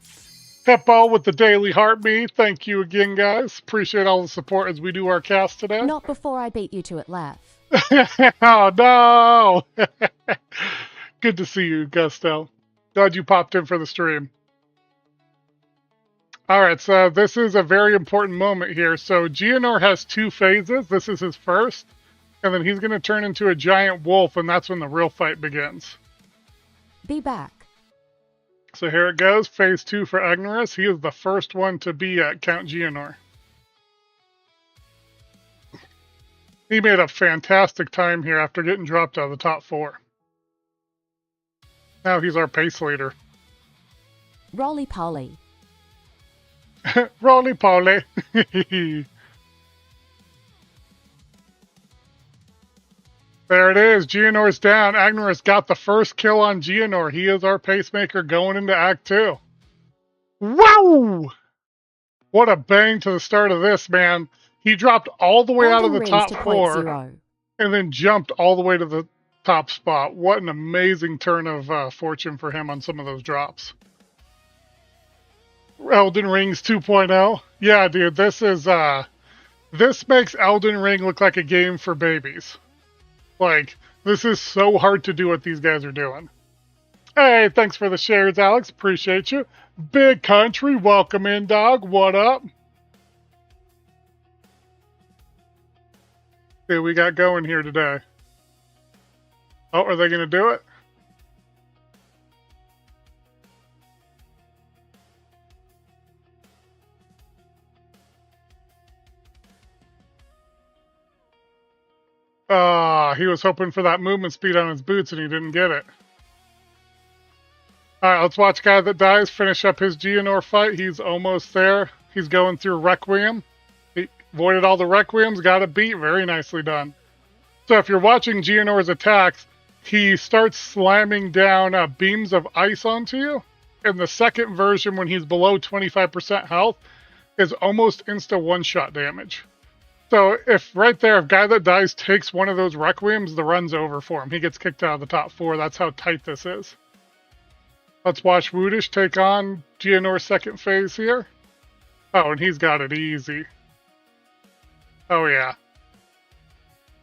Hippo with the daily heartbeat. Thank you again, guys. Appreciate all the support as we do our cast today. Not before I beat you to it, laugh. Oh, no. Good to see you, Gusto. Glad you popped in for the stream. All right, so this is a very important moment here. So Geonor has 2 phases. This is his first. And then he's going to turn into a giant wolf, and that's when the real fight begins. Be back. So here it goes, phase 2 for Agmarus. He is the first one to be at Count Geonor. He made a fantastic time here after getting dropped out of the top 4. Now he's our pace leader. Roly-poly. Roly-poly. There it is. Geonor's down. Agmarus got the first kill on Geonor. He is our pacemaker going into Act 2. Wow! What a bang to the start of this, man. He dropped all the way out of the top 4 and then jumped all the way to the top spot. What an amazing turn of fortune for him on some of those drops. Elden Rings 2.0. Yeah, dude, this makes Elden Ring look like a game for babies. Like, this is so hard to do what these guys are doing. Hey, thanks for the shares, Alex. Appreciate you. Big Country, welcome in, dog. What up? See what we got going here today. Oh, are they going to do it? He was hoping for that movement speed on his boots and he didn't get it. All right, let's watch Guy That Dies finish up his Geonor fight. He's almost there. He's going through Requiem. He avoided all the Requiems, got a beat. Very nicely done. So if you're watching Geonor's attacks, he starts slamming down beams of ice onto you. In the second version, when he's below 25% health, is almost insta one-shot damage. So if right there, if Guy That Dies takes one of those Requiems, the run's over for him. He gets kicked out of the top 4. That's how tight this is. Let's watch Woodish take on Geonor's second phase here. Oh, and he's got it easy. Oh, yeah.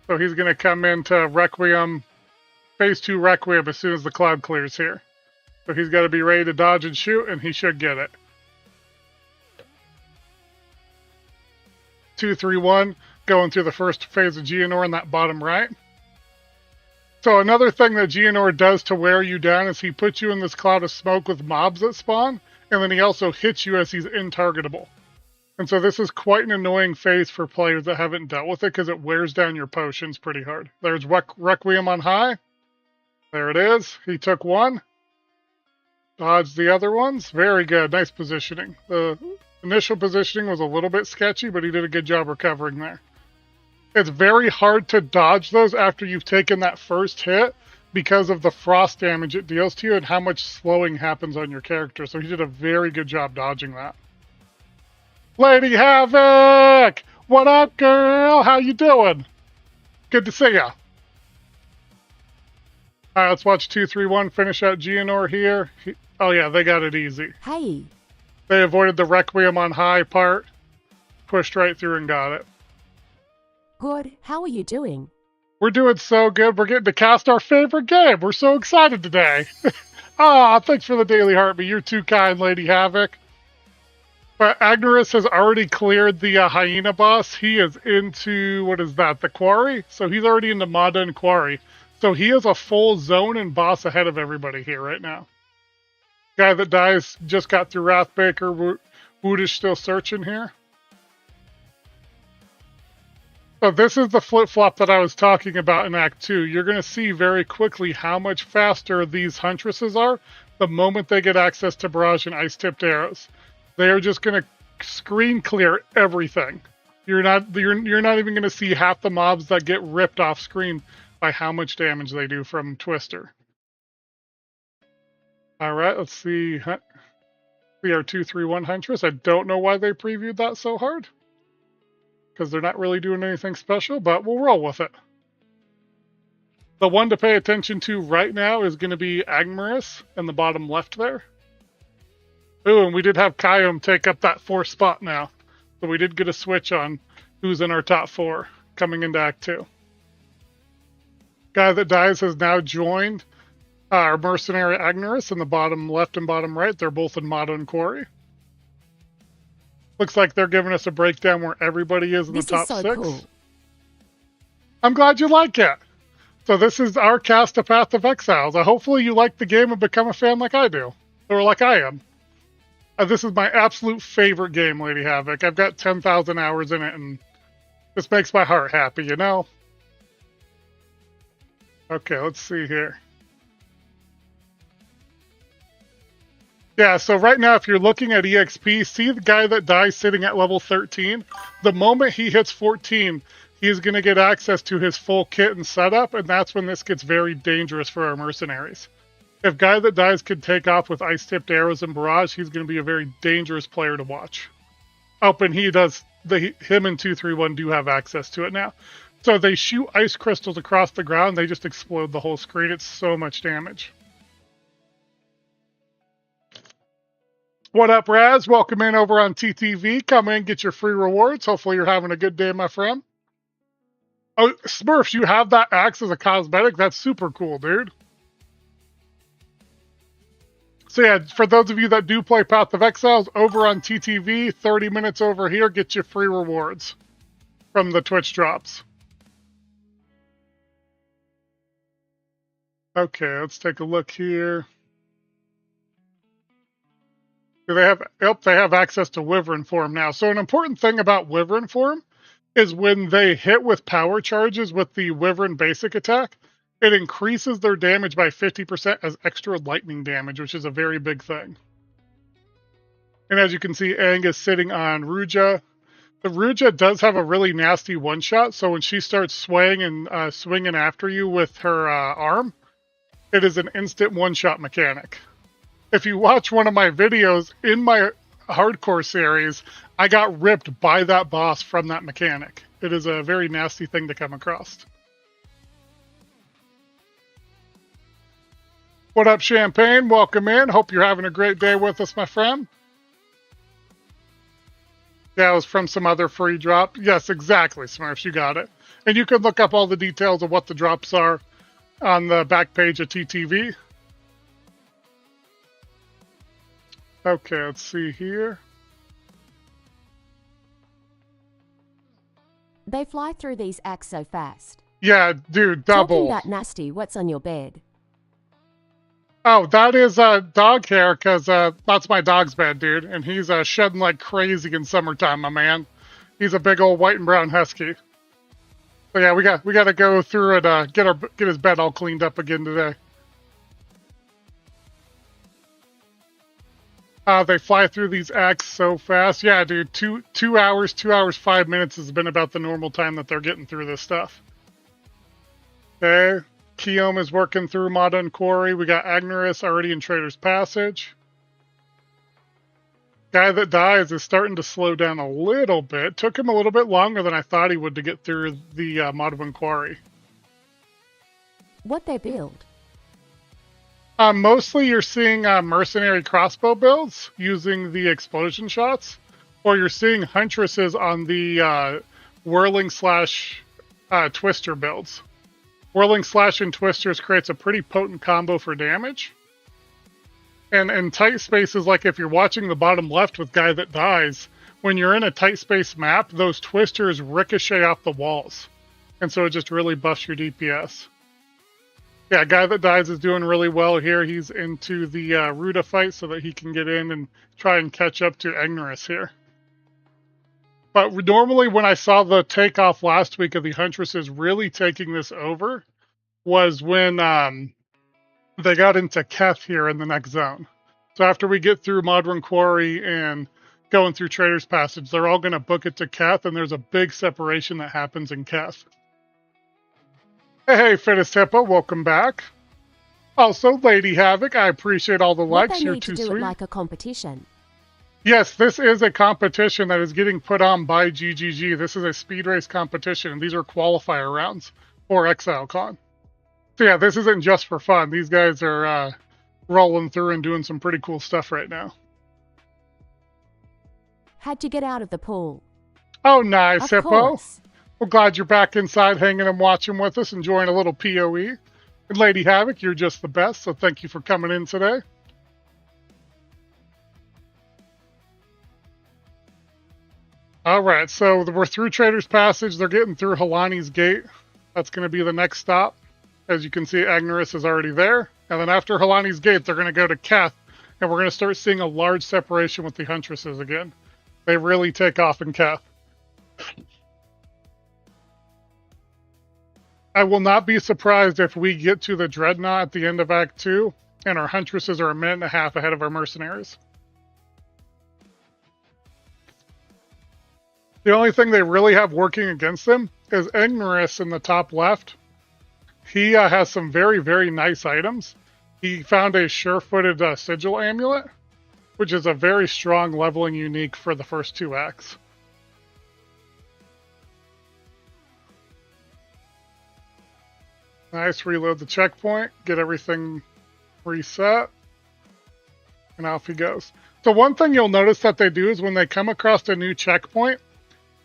So he's going to come into Requiem, phase 2 Requiem as soon as the cloud clears here. So he's got to be ready to dodge and shoot, and he should get it. 2, 3, 1, going through the first phase of Geonor in that bottom right. So another thing that Geonor does to wear you down is he puts you in this cloud of smoke with mobs that spawn, and then he also hits you as he's intargetable. And so this is quite an annoying phase for players that haven't dealt with it because it wears down your potions pretty hard. There's Requiem on high. There it is. He took one. Dodged the other ones. Very good. Nice positioning. The initial positioning was a little bit sketchy, but he did a good job recovering there. It's very hard to dodge those after you've taken that first hit because of the frost damage it deals to you and how much slowing happens on your character. So he did a very good job dodging that. Lady Havoc! What up, girl? How you doing? Good to see ya. Alright, let's watch 2, 3, 1 finish out Geonor here. Oh yeah, they got it easy. Hey. They avoided the Requiem on high part, pushed right through and got it. Good. How are you doing? We're doing so good. We're getting to cast our favorite game. We're so excited today. Ah, thanks for the daily heartbeat. You're too kind, Lady Havoc. But Agnerus has already cleared the Hyena boss. He is into, what is that, the Quarry? So he's already into Mada and Quarry. So he has a full zone and boss ahead of everybody here right now. Guy That Dies just got through Wrathbaker. Woodish still searching here. So this is the flip-flop that I was talking about in Act 2. You're going to see very quickly how much faster these Huntresses are the moment they get access to Barrage and Ice-Tipped Arrows. They are just going to screen clear everything. You're not even going to see half the mobs that get ripped off screen by how much damage they do from Twister. All right, let's see. We are 2, 3, 1 Huntress. I don't know why they previewed that so hard, because they're not really doing anything special, but we'll roll with it. The one to pay attention to right now is going to be Agnerus in the bottom left there. Ooh, and we did have Kyom take up that 4th spot now. So we did get a switch on who's in our top 4 coming into Act 2. Guy That Dies has now joined our mercenary Agnerus in the bottom left and bottom right. They're both in Mada and Quarry. Looks like they're giving us a breakdown where everybody is in the top 6. Cool. I'm glad you like it. So this is our cast of Path of Exiles. Hopefully you like the game and become a fan like I do. Or like I am. This is my absolute favorite game, Lady Havoc. I've got 10,000 hours in it, and this makes my heart happy, you know? Okay, let's see here. Yeah, so right now, if you're looking at EXP, see the Guy That Dies sitting at level 13? The moment he hits 14, he's going to get access to his full kit and setup, and that's when this gets very dangerous for our mercenaries. If Guy That Dies could take off with Ice-Tipped Arrows and Barrage, he's going to be a very dangerous player to watch. Oh, and he does, him and 2, 3, 1 do have access to it now. So they shoot ice crystals across the ground, they just explode the whole screen. It's so much damage. What up, Raz? Welcome in over on TTV. Come in, get your free rewards. Hopefully you're having a good day, my friend. Oh, Smurfs, you have that axe as a cosmetic? That's super cool, dude. So yeah, for those of you that do play Path of Exiles, over on TTV, 30 minutes over here, get you free rewards from the Twitch drops. Okay, let's take a look here. Do they have? Yep, they have access to Wyvern Form now. So an important thing about Wyvern Form is when they hit with power charges with the Wyvern basic attack, it increases their damage by 50% as extra lightning damage, which is a very big thing. And as you can see, Aang is sitting on Ruja. The Ruja does have a really nasty one-shot, so when she starts swaying and swinging after you with her arm, it is an instant one-shot mechanic. If you watch one of my videos in my hardcore series, I got ripped by that boss from that mechanic. It is a very nasty thing to come across. What up, Champagne? Welcome in. Hope you're having a great day with us, my friend. Yeah, it was from some other free drop. Yes, exactly, Smurfs. You got it. And you can look up all the details of what the drops are on the back page of TTV. Okay, let's see here. They fly through these acts so fast. Yeah, dude, double. Talking about nasty, what's on your bed? Oh, that is dog hair, because that's my dog's bed, dude. And he's shedding like crazy in summertime, my man. He's a big old white and brown husky. So yeah, we got to go through and get his bed all cleaned up again today. They fly through these acts so fast. Yeah, dude, 2 hours, 2 hours, 5 minutes has been about the normal time that they're getting through this stuff. Okay. Kiom is working through Mada and Quarry. We got Agnerus already in Trader's Passage. Guy that dies is starting to slow down a little bit. Took him a little bit longer than I thought he would to get through the Mada and Quarry. What they build? Mostly you're seeing mercenary crossbow builds using the explosion shots, or you're seeing huntresses on the whirling slash twister builds. Whirling slash and twisters creates a pretty potent combo for damage. And in tight spaces, like if you're watching the bottom left with Guy That Dies, when you're in a tight space map, those twisters ricochet off the walls. And so it just really buffs your DPS. Yeah, Guy That Dies is doing really well here. He's into the Ruda fight so that he can get in and try and catch up to Agnerus here. But normally when I saw the takeoff last week of the Huntresses really taking this over was when they got into Keth here in the next zone. So after we get through Modern Quarry and going through Trader's Passage, they're all going to book it to Keth, and there's a big separation that happens in Keth. Hey, Fittest Hippo, welcome back. Also, Lady Havoc, I appreciate all the likes. You're too sweet. What they need to do it like a competition. Yes, this is a competition that is getting put on by GGG. This is a speed race competition, and these are qualifier rounds for ExileCon. So yeah, this isn't just for fun. These guys are rolling through and doing some pretty cool stuff right now. How'd you get out of the pool? Oh, nice, Of Hippo. course. We're glad you're back inside hanging and watching with us, enjoying a little PoE. And Lady Havoc, you're just the best, so thank you for coming in today. Alright, so we're through Trader's Passage. They're getting through Halani's Gate. That's going to be the next stop. As you can see, Agnerus is already there. And then after Halani's Gate, they're going to go to Keth. And we're going to start seeing a large separation with the Huntresses again. They really take off in Keth. I will not be surprised if we get to the Dreadnought at the end of Act 2, and our Huntresses are a minute and a half ahead of our mercenaries. The only thing they really have working against them is Agnerus in the top left. He has some very, very nice items. He found a sure-footed sigil amulet, which is a very strong leveling unique for the first 2 acts. Nice, reload the checkpoint, get everything reset, and off he goes. So one thing you'll notice that they do is when they come across a new checkpoint,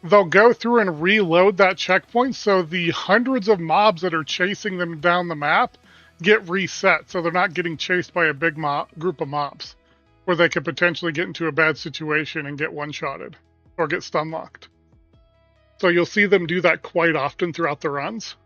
they'll go through and reload that checkpoint so the hundreds of mobs that are chasing them down the map get reset, so they're not getting chased by a big group of mobs, where they could potentially get into a bad situation and get one-shotted, or get stun-locked. So you'll see them do that quite often throughout the runs.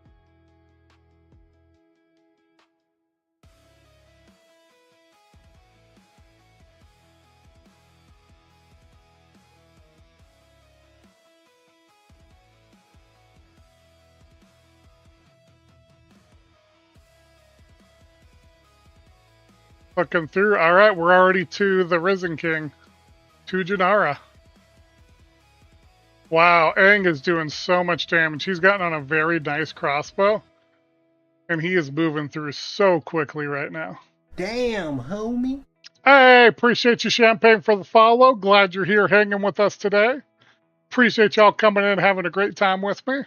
Looking through. All right, we're already to the Risen King, to Janara. Wow, Aang is doing so much damage. He's gotten on a very nice crossbow, and he is moving through so quickly right now. Damn, homie. Hey, appreciate you, Champagne, for the follow. Glad you're here hanging with us today. Appreciate y'all coming in, having a great time with me.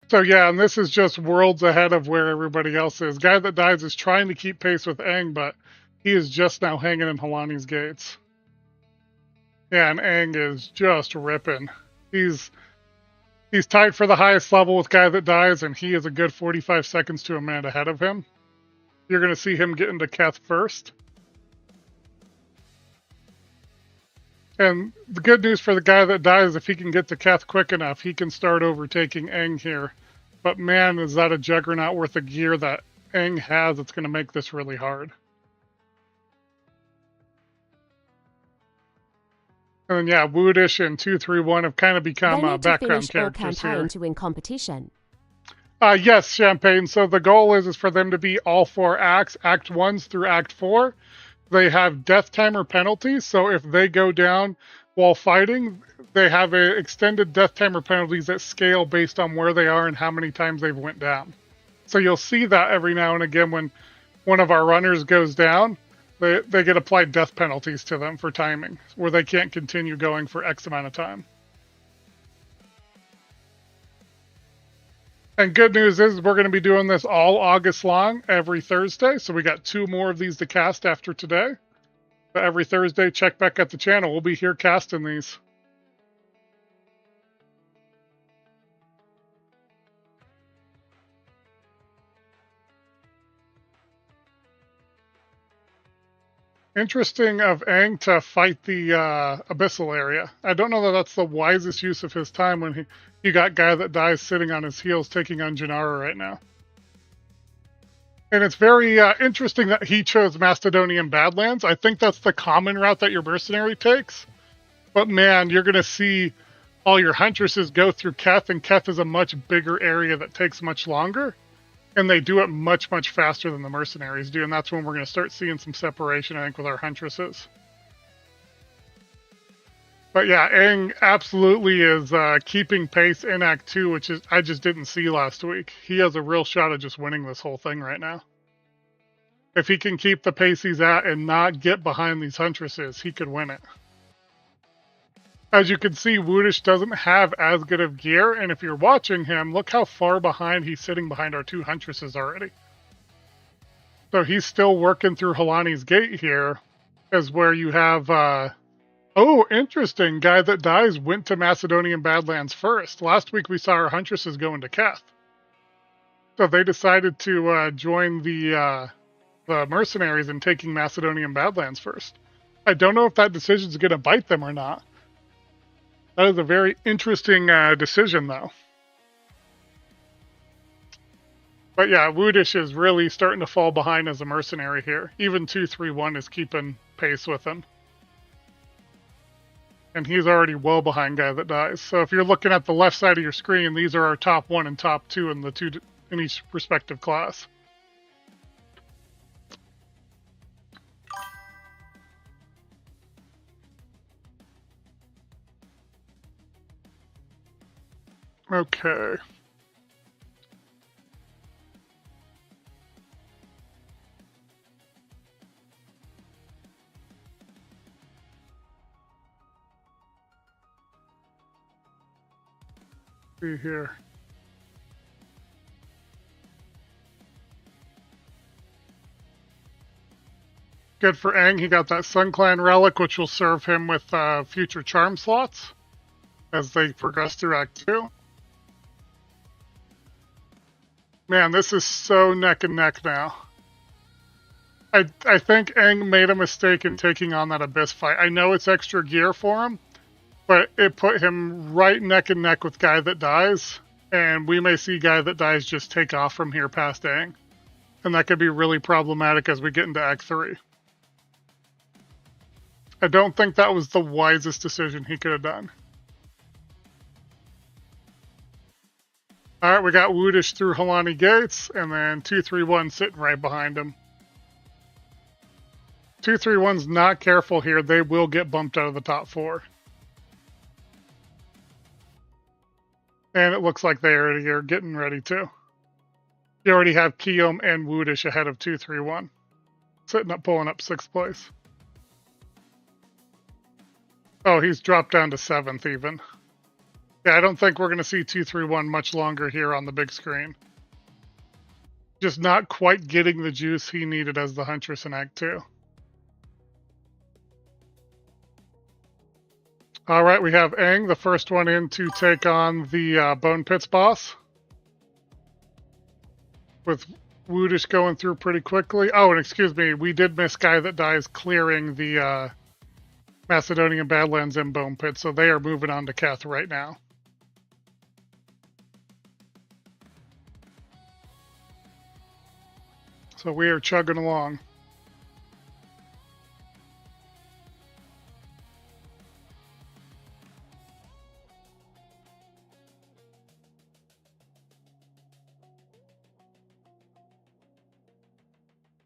So yeah, and this is just worlds ahead of where everybody else is. Guy that dies is trying to keep pace with Aang, but he is just now hanging in Halani's gates. Yeah, and Aang is just ripping. He's tied for the highest level with Guy that dies, and he is a good 45 seconds to a minute ahead of him. You're going to see him get into Keth first. And the good news for the Guy that dies, if he can get to Keth quick enough, he can start overtaking Aang here. But man, is that a juggernaut worth of gear that Aang has that's going to make this really hard. And then yeah, Woodish and 231 have kind of become background characters here. To win competition. Yes, Champagne. So the goal is for them to be all 4 acts, Act 1s through Act 4. They have death timer penalties, so if they go down while fighting, they have extended death timer penalties that scale based on where they are and how many times they've went down. So you'll see that every now and again when one of our runners goes down, they get applied death penalties to them for timing, where they can't continue going for X amount of time. And good news is we're going to be doing this all August long, every Thursday. So we got 2 more of these to cast after today. But every Thursday, check back at the channel. We'll be here casting these. Interesting of Aang to fight the Abyssal area. I don't know that that's the wisest use of his time when you got Guy that dies sitting on his heels taking on Janara right now. And it's very interesting that he chose Macedonian Badlands. I think that's the common route that your mercenary takes. But man, you're going to see all your huntresses go through Keth, and Keth is a much bigger area that takes much longer. And they do it much, much faster than the mercenaries do, and that's when we're going to start seeing some separation, I think, with our huntresses. But yeah, Aang absolutely is keeping pace in Act 2, which is I just didn't see last week. He has a real shot at just winning this whole thing right now. If he can keep the pace he's at and not get behind these huntresses, he could win it. As you can see, Woodish doesn't have as good of gear, and if you're watching him, look how far behind he's sitting behind our 2 huntresses already. So he's still working through Halani's gate here, as where you have, oh, interesting, Guy that dies went to Macedonian Badlands first. Last week we saw our huntresses go into Keth. So they decided to join the mercenaries in taking Macedonian Badlands first. I don't know if that decision's going to bite them or not. That is a very interesting decision, though. But yeah, Woodish is really starting to fall behind as a mercenary here. Even 231 is keeping pace with him. And he's already well behind Guy that dies. So if you're looking at the left side of your screen, these are our top 1 and top 2 in the 2 in each respective class. Okay. See here. Good for Aang. He got that Sun Clan relic, which will serve him with future charm slots as they progress through Act 2. Man, this is so neck and neck now. I think Aang made a mistake in taking on that Abyss fight. I know it's extra gear for him, but it put him right neck and neck with Guy that dies, and we may see Guy that dies just take off from here past Aang. And that could be really problematic as we get into Act 3. I don't think that was the wisest decision he could have done. Alright, we got Woodish through Halani Gates, and then 231 sitting right behind him. 2-3-1's not careful here, they will get bumped out of the top 4. And it looks like they already are getting ready to. You already have Keom and Woodish ahead of 2-3-1. Sitting up, pulling up 6th place. Oh, he's dropped down to 7th even. Yeah, I don't think we're going to see 2-3-1 much longer here on the big screen. Just not quite getting the juice he needed as the Huntress in Act 2. All right, we have Aang, the first one in to take on the Bone Pits boss. With Woodish going through pretty quickly. Oh, and excuse me, we did miss Guy That Dies clearing the Macedonian Badlands and Bone Pit, so they are moving on to Keth right now. So we are chugging along.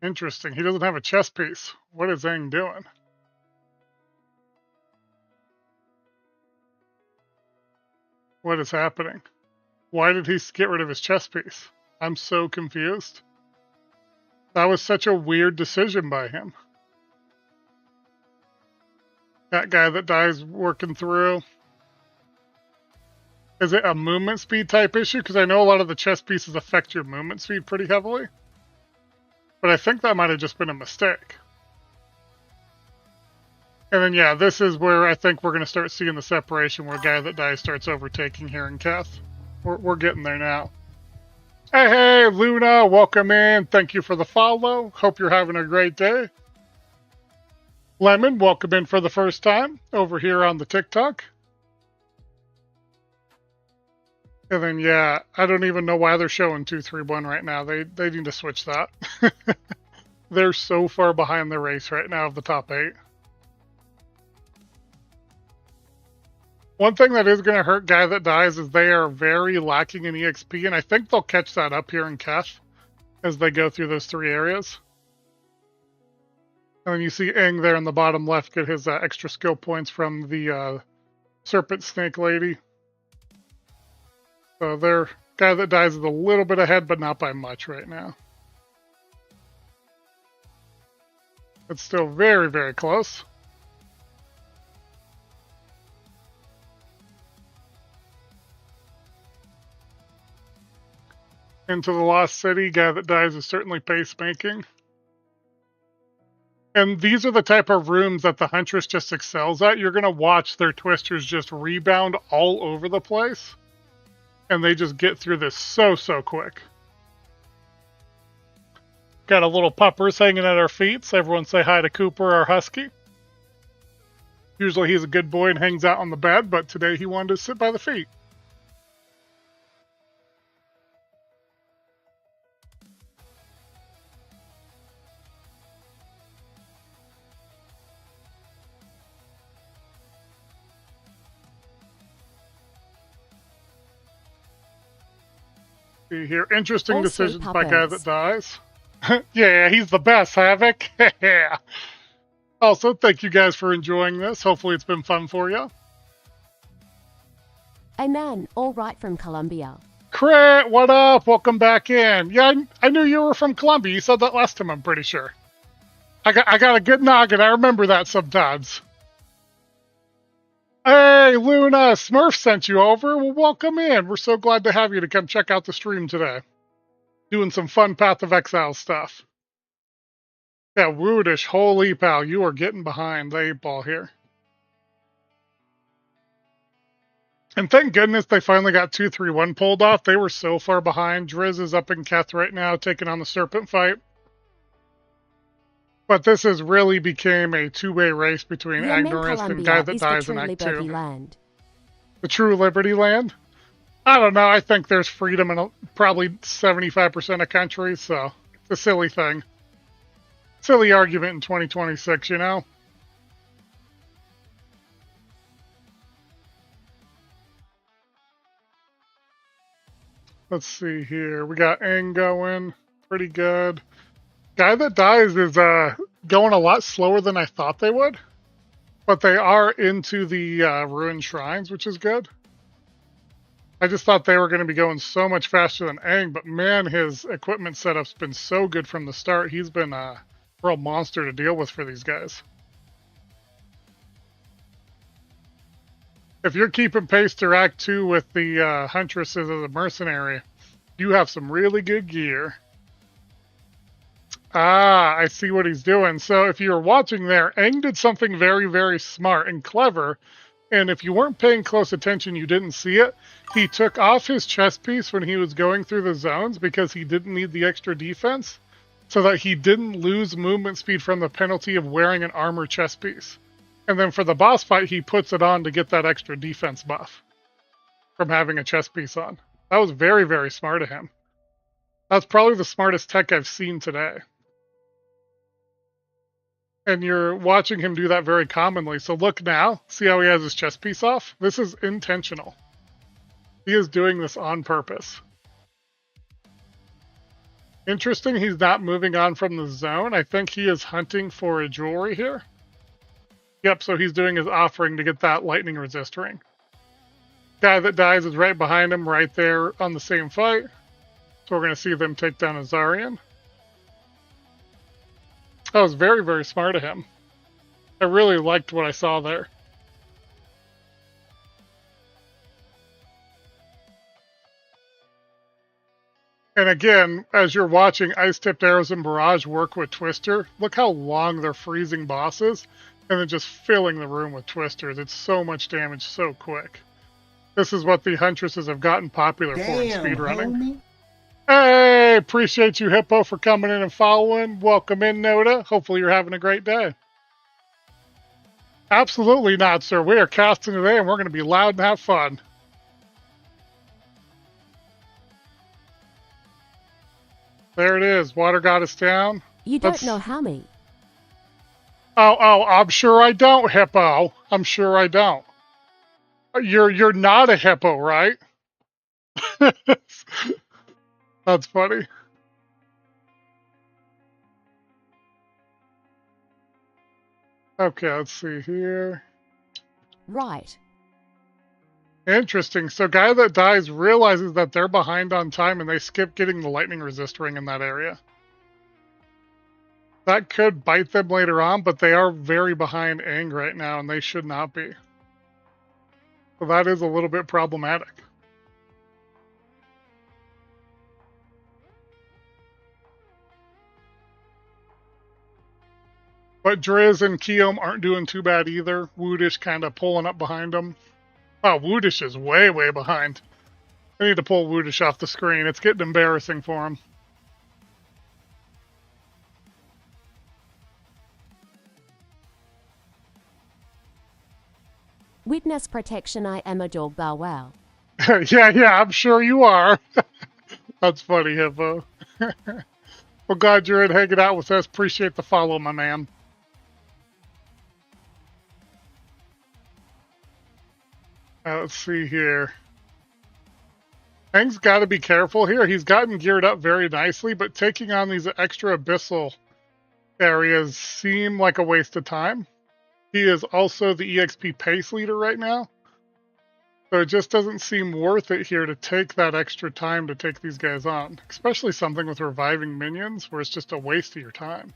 Interesting. He doesn't have a chess piece. What is Aang doing? What is happening? Why did he get rid of his chess piece? I'm so confused. That was such a weird decision by him. That Guy That Dies working through. Is it a movement speed type issue? Because I know a lot of the chess pieces affect your movement speed pretty heavily. But I think that might have just been a mistake. And then, yeah, this is where I think we're going to start seeing the separation where Guy That Dies starts overtaking here in Keth. We're getting there now. Hey, hey, Luna, welcome in. Thank you for the follow. Hope you're having a great day. Lemon, welcome in for the first time over here on the TikTok. And then, yeah, I don't even know why they're showing 2-3-1 right now. They need to switch that. They're so far behind the race right now of the top 8. One thing that is going to hurt Guy That Dies is they are very lacking in EXP, and I think they'll catch that up here in Keth as they go through those 3 areas. And then you see Aang there in the bottom left get his extra skill points from the Serpent Snake Lady. So their Guy That Dies is a little bit ahead, but not by much right now. It's still very, very close. Into the Lost City, Guy That Dies is certainly pacemaking. And these are the type of rooms that the Huntress just excels at. You're going to watch their twisters just rebound all over the place. And they just get through this so quick. Got a little puppers hanging at our feet, so everyone say hi to Cooper, our husky. Usually he's a good boy and hangs out on the bed, but today he wanted to sit by the feet. See here, interesting decisions by Guy That Dies. Yeah, he's the best, Havoc. Yeah. Also, thank you guys for enjoying this. Hopefully it's been fun for you. Hey man, all right from Colombia. Crit, what up? Welcome back in. Yeah, I knew you were from Colombia. You said that last time, I'm pretty sure. I got a good noggin. I remember that sometimes. Hey, Luna, Smurf sent you over. Well, welcome in. We're so glad to have you to come check out the stream today. Doing some fun Path of Exile stuff. Yeah, Woodish, holy pal, you are getting behind the 8-ball here. And thank goodness they finally got 2-3-1 pulled off. They were so far behind. Driz is up in Keth right now, taking on the Serpent fight. But this has really became a two-way race between Ignorance and Guy That Dies in Act 2. Land. The true Liberty Land? I don't know. I think there's freedom in probably 75% of countries, so it's a silly thing. Silly argument in 2026, you know? Let's see here. We got Aang going. Pretty good. Guy That Dies is going a lot slower than I thought they would. But they are into the ruined shrines, which is good. I just thought they were going to be going so much faster than Aang, but man, his equipment setup's been so good from the start. He's been a real monster to deal with for these guys. If you're keeping pace to Act 2 with the Huntresses as a mercenary, you have some really good gear. Ah, I see what he's doing. So if you were watching there, Aang did something very, very smart and clever. And if you weren't paying close attention, you didn't see it. He took off his chest piece when he was going through the zones because he didn't need the extra defense, so that he didn't lose movement speed from the penalty of wearing an armor chest piece. And then for the boss fight, he puts it on to get that extra defense buff from having a chest piece on. That was very, very smart of him. That's probably the smartest tech I've seen today. And you're watching him do that very commonly. So look now. See how he has his chest piece off? This is intentional. He is doing this on purpose. Interesting, he's not moving on from the zone. I think he is hunting for a jewelry here. Yep, so he's doing his offering to get that lightning resist ring. Guy that dies is right behind him, right there on the same fight. So we're going to see them take down Azarian. That was very, very smart of him. I really liked what I saw there. And again, as you're watching Ice-Tipped Arrows and Barrage work with Twister, look how long they're freezing bosses, and then just filling the room with Twisters. It's so much damage so quick. This is what the Huntresses have gotten popular for in speedrunning. Homie. Hey, appreciate you, Hippo, for coming in and following. Welcome in, Noda. Hopefully you're having a great day. Absolutely not, sir. We are casting today, and we're going to be loud and have fun. There it is. Water Goddess down. You don't know how me. Oh, I'm sure I don't, Hippo. I'm sure I don't. You're not a hippo, right? That's funny. Okay, let's see here. Right. Interesting. So guy that dies realizes that they're behind on time and they skip getting the lightning resist ring in that area. That could bite them later on, but they are very behind Aang right now and they should not be. So that is a little bit problematic. But Driz and Kiyomi aren't doing too bad either. Woodish kind of pulling up behind them. Oh, Woodish is way, way behind. I need to pull Woodish off the screen. It's getting embarrassing for him. Witness protection, I am a dog, bow wow. yeah, I'm sure you are. That's funny, Hippo. Well, glad you're in hanging out with us. Appreciate the follow, my man. Let's see here. Aang's got to be careful here. He's gotten geared up very nicely, but taking on these extra abyssal areas seem like a waste of time. He is also the EXP pace leader right now. So it just doesn't seem worth it here to take that extra time to take these guys on. Especially something with reviving minions where it's just a waste of your time.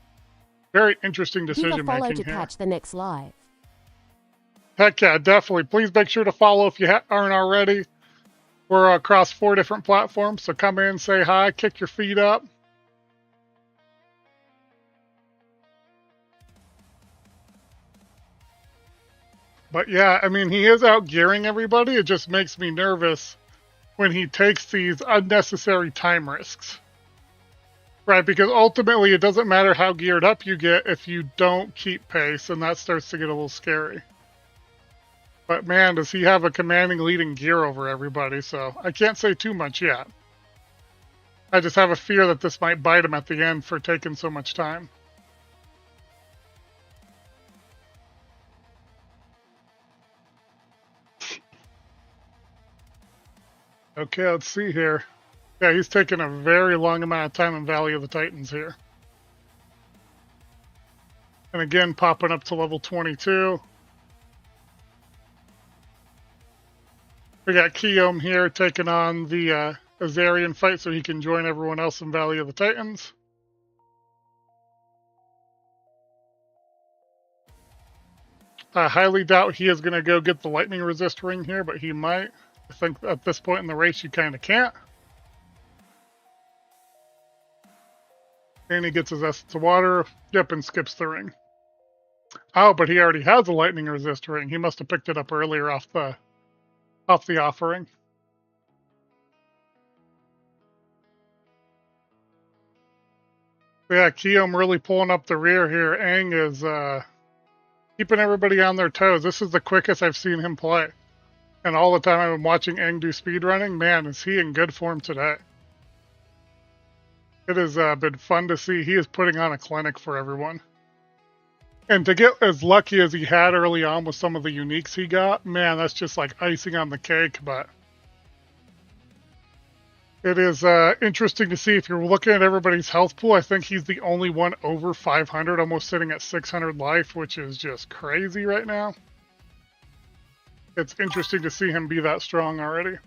Very interesting decision Give a follow making to here. catch the next live. Heck yeah, definitely. Please make sure to follow if you aren't already. We're across 4 different platforms, so come in, say hi, kick your feet up. But yeah, I mean, he is out gearing everybody. It just makes me nervous when he takes these unnecessary time risks. Right, because ultimately it doesn't matter how geared up you get if you don't keep pace, and that starts to get a little scary. But man, does he have a commanding lead in gear over everybody, so I can't say too much yet. I just have a fear that this might bite him at the end for taking so much time. Okay, let's see here. Yeah, he's taking a very long amount of time in Valley of the Titans here. And again, popping up to level 22. We got Keom here taking on the Azarian fight so he can join everyone else in Valley of the Titans. I highly doubt he is going to go get the lightning resist ring here, but he might. I think at this point in the race you kind of can't. And he gets his essence of water, yep, and skips the ring. Oh, but he already has a lightning resist ring. He must have picked it up earlier off the offering. Yeah, Keom really pulling up the rear here. Aang is keeping everybody on their toes. This is the quickest I've seen him play. And all the time I've been watching Aang do speedrunning, man, is he in good form today. It has been fun to see. He is putting on a clinic for everyone. And to get as lucky as he had early on with some of the uniques he got, man, that's just like icing on the cake. But it is interesting to see if you're looking at everybody's health pool. I think he's the only one over 500, almost sitting at 600 life, which is just crazy right now. It's interesting to see him be that strong already.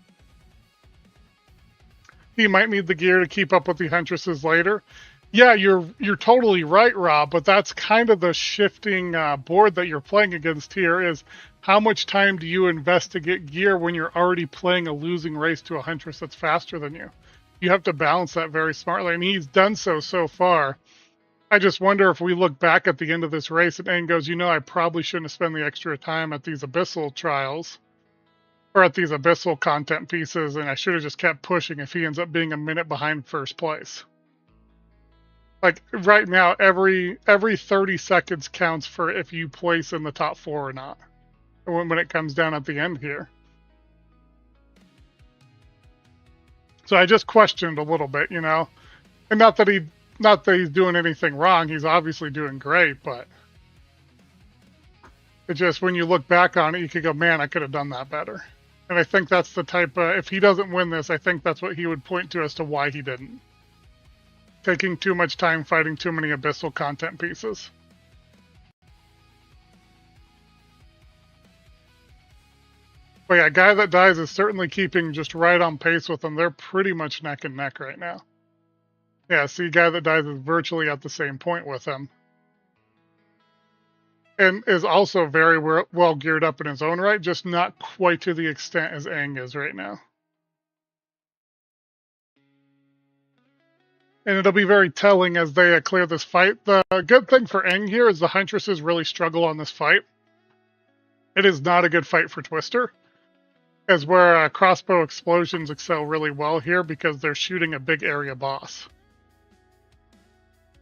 He might need the gear to keep up with the Huntresses later. Yeah, you're totally right, Rob, but that's kind of the shifting board that you're playing against here is how much time do you invest to get gear when you're already playing a losing race to a Huntress that's faster than you? You have to balance that very smartly, and he's done so far. I just wonder if we look back at the end of this race and Aang goes, I probably shouldn't have spent the extra time at these Abyssal trials. Or at these Abyssal content pieces, and I should have just kept pushing if he ends up being a minute behind first place. Like, right now, every 30 seconds counts for if you place in the top 4 or not. When it comes down at the end here. So I just questioned a little bit, And not that he's doing anything wrong, he's obviously doing great, but it just, when you look back on it, you could go, man, I could have done that better. And I think that's the type if he doesn't win this, I think that's what he would point to as to why he didn't. Taking too much time fighting too many Abyssal content pieces. But yeah, Guy That Dies is certainly keeping just right on pace with them. They're pretty much neck and neck right now. Yeah, see, Guy That Dies is virtually at the same point with him. And is also very well geared up in his own right, just not quite to the extent as Aang is right now. And it'll be very telling as they clear this fight. The good thing for Aang here is the Huntresses really struggle on this fight. It is not a good fight for Twister, as where crossbow explosions excel really well here because they're shooting a big area boss.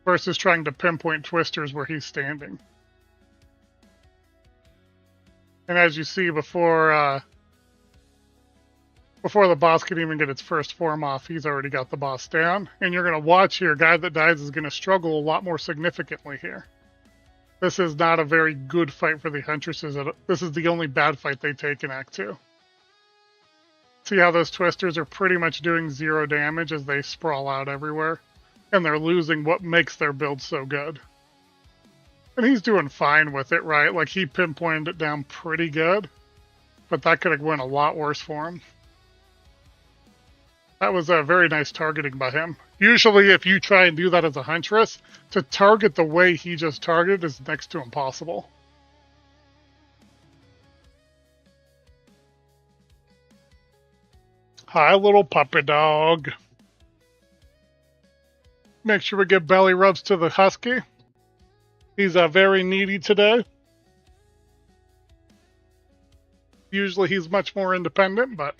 Versus trying to pinpoint Twisters where he's standing. And as you see, before the boss can even get its first form off, he's already got the boss down. And you're going to watch here, Guy That Dies is going to struggle a lot more significantly here. This is not a very good fight for the Huntresses. This is the only bad fight they take in Act 2. See how those Twisters are pretty much doing 0 damage as they sprawl out everywhere. And they're losing what makes their build so good. And he's doing fine with it, right? Like, he pinpointed it down pretty good. But that could have went a lot worse for him. That was a very nice targeting by him. Usually, if you try and do that as a Huntress, to target the way he just targeted is next to impossible. Hi, little puppy dog. Make sure we give belly rubs to the husky. He's very needy today. Usually he's much more independent, but...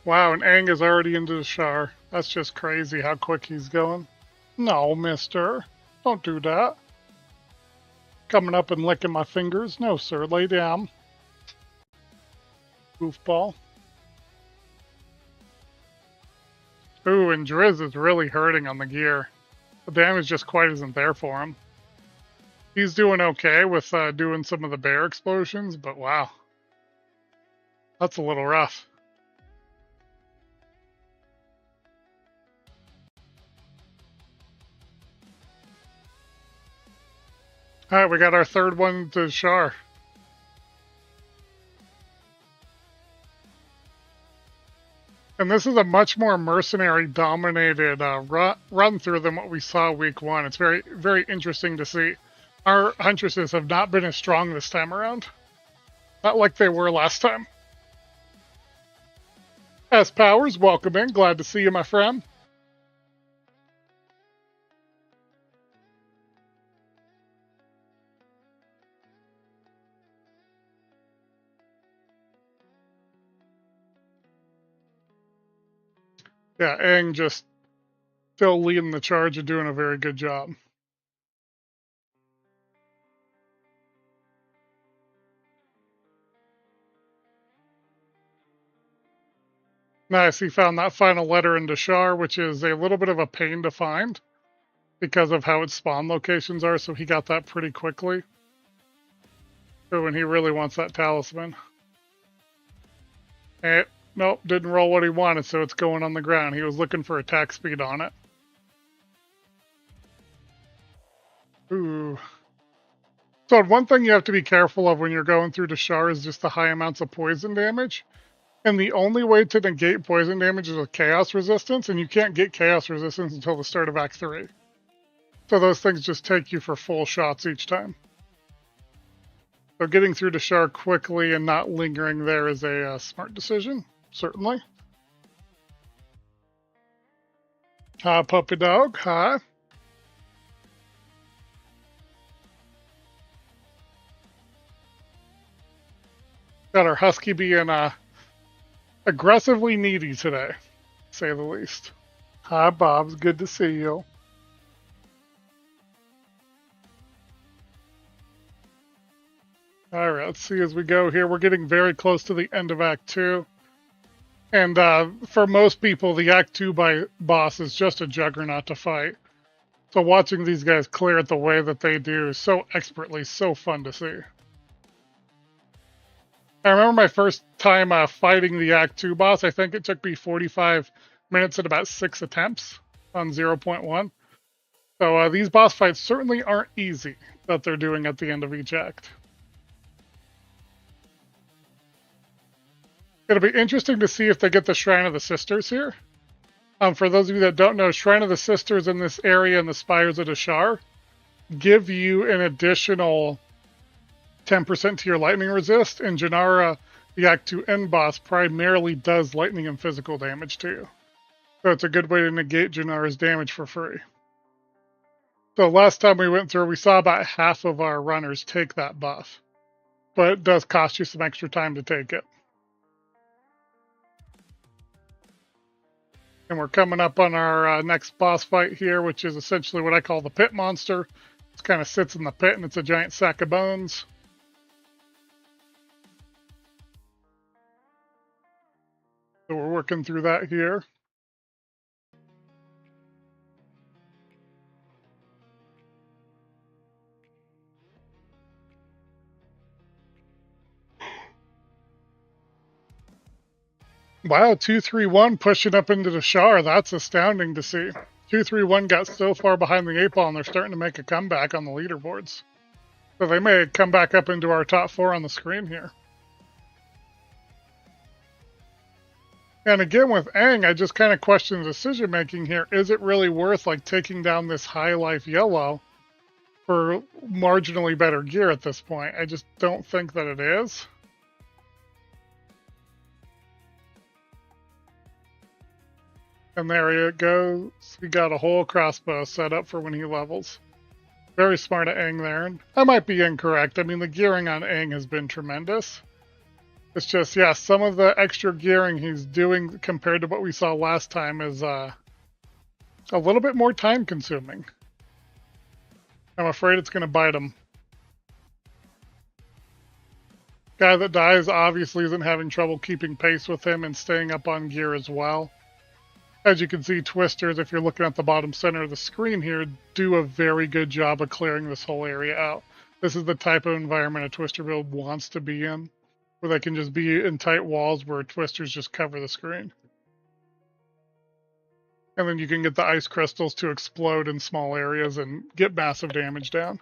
Wow, and Aang is already into the shower. That's just crazy how quick he's going. No, mister. Don't do that. Coming up and licking my fingers. No, sir. Lay down. Goofball. Ooh, and Driz is really hurting on the gear. The damage just quite isn't there for him. He's doing okay with doing some of the bear explosions, but wow. That's a little rough. All right, we got our third one to Shar. And this is a much more mercenary-dominated run through than what we saw week one. It's very, very interesting to see. Our huntresses have not been as strong this time around. Not like they were last time. S. Powers, welcome in. Glad to see you, my friend. Yeah, Aang just still leading the charge and doing a very good job. Nice, he found that final letter in Dashar, which is a little bit of a pain to find because of how its spawn locations are, so he got that pretty quickly. So when he really wants that talisman. Nope, didn't roll what he wanted, so it's going on the ground. He was looking for attack speed on it. Ooh. So one thing you have to be careful of when you're going through Dashar is just the high amounts of poison damage. And the only way to negate poison damage is with Chaos Resistance, and you can't get Chaos Resistance until the start of Act 3. So those things just take you for full shots each time. So getting through Dashar quickly and not lingering there is a smart decision, certainly. Hi, puppy dog. Hi. Got our husky being aggressively needy today, to say the least. Hi, Bob's. Good to see you. All right, let's see as we go here. We're getting very close to the end of Act 2. And for most people, the Act 2 boss is just a juggernaut to fight. So watching these guys clear it the way that they do so expertly, so fun to see. I remember my first time fighting the Act 2 boss. I think it took me 45 minutes and about 6 attempts on 0.1. So these boss fights certainly aren't easy that they're doing at the end of each act. It'll be interesting to see if they get the Shrine of the Sisters here. For those of you that don't know, Shrine of the Sisters in this area in the Spires of Dashar give you an additional 10% to your lightning resist, and Janara, the Act 2 end boss, primarily does lightning and physical damage to you. So it's a good way to negate Janara's damage for free. So last time we went through, we saw about half of our runners take that buff. But it does cost you some extra time to take it. And we're coming up on our next boss fight here, which is essentially what I call the pit monster. It kind of sits in the pit and it's a giant sack of bones. So we're working through that here. Wow, 231 pushing up into the Shar. That's astounding to see. 231 got so far behind the 8 ball and they're starting to make a comeback on the leaderboards. So they may come back up into our top 4 on the screen here. And again with Aang, I just kind of question the decision making here. Is it really worth like taking down this high life yellow for marginally better gear at this point? I just don't think that it is. And there it goes. He got a whole crossbow set up for when he levels. Very smart of Aang there. And I might be incorrect. I mean, the gearing on Aang has been tremendous. It's just, yeah, some of the extra gearing he's doing compared to what we saw last time is a little bit more time consuming. I'm afraid it's going to bite him. Guy that dies obviously isn't having trouble keeping pace with him and staying up on gear as well. As you can see, Twisters, if you're looking at the bottom center of the screen here, do a very good job of clearing this whole area out. This is the type of environment a Twister build wants to be in. where they can just be in tight walls where twisters just cover the screen. And then you can get the ice crystals to explode in small areas and get massive damage down.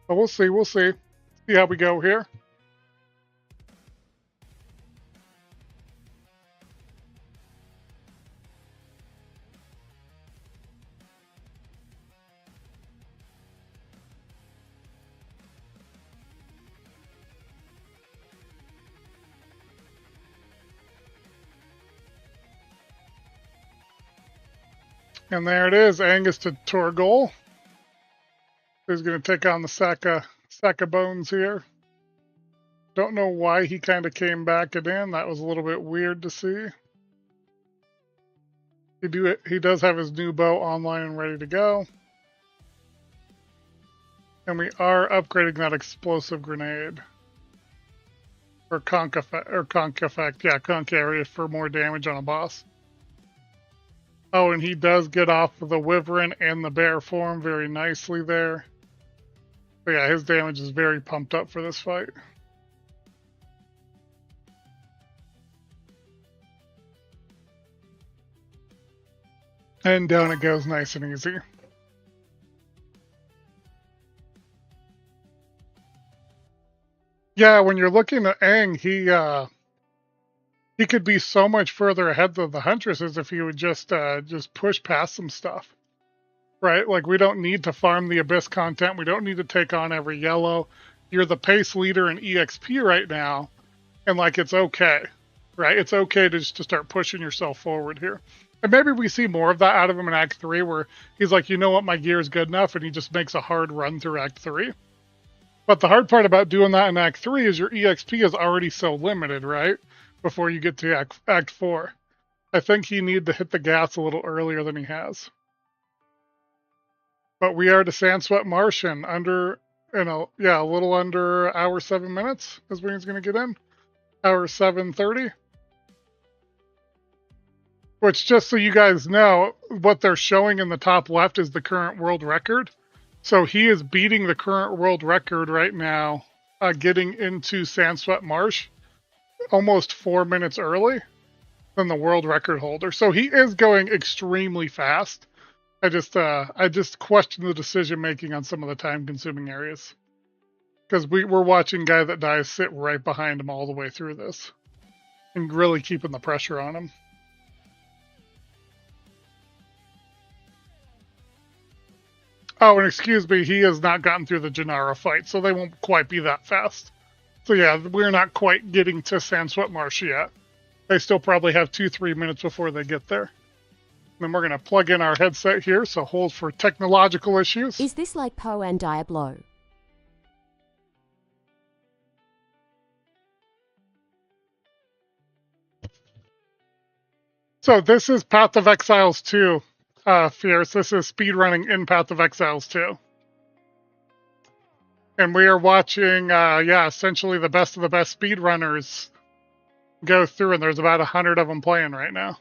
But we'll see, we'll see. See how we go here. And there it is, Angus to Torgol. Who's going to take on the sack of bones here. Don't know why he kind of came back in. That was a little bit weird to see. He does have his new bow online and ready to go. And we are upgrading that explosive grenade. Or conk effect. Yeah, conk area for more damage on a boss. Oh, and he does get off of the wyvern and the bear form very nicely there. But yeah, his damage is very pumped up for this fight. And down it goes nice and easy. Yeah, when you're looking at Aang, he could be so much further ahead of the Huntresses if he would just push past some stuff, right? Like, we don't need to farm the Abyss content. We don't need to take on every yellow. You're the pace leader in EXP right now, and like, it's okay, right? It's okay to just to start pushing yourself forward here. And maybe we see more of that out of him in Act 3, where he's like, you know what, my gear is good enough, and he just makes a hard run through Act 3. But the hard part about doing that in Act 3 is your EXP is already so limited, right? Before you get to Act 4. I think he needed to hit the gas a little earlier than he has. But we are to Sandswept Marsh in under, a little under hour 7 minutes is when he's going to get in. Hour 7:30. Which, just so you guys know, what they're showing in the top left is the current world record. So he is beating the current world record right now, getting into Sandswept Marsh almost 4 minutes early than the world record holder. So he is going extremely fast. I just question the decision making on some of the time consuming areas. Because we're watching Guy That Dies sit right behind him all the way through this. And really keeping the pressure on him. Oh, and excuse me, he has not gotten through the Gennaro fight, so they won't quite be that fast. So yeah, we're not quite getting to Sandswept Marsh yet. They still probably have 2-3 minutes before they get there. And then we're going to plug in our headset here, so hold for technological issues. Is this like Poe and Diablo? So this is Path of Exiles 2, Fierce. This is speedrunning in Path of Exiles 2. And we are watching, essentially the best of the best speedrunners go through, and there's about 100 of them playing right now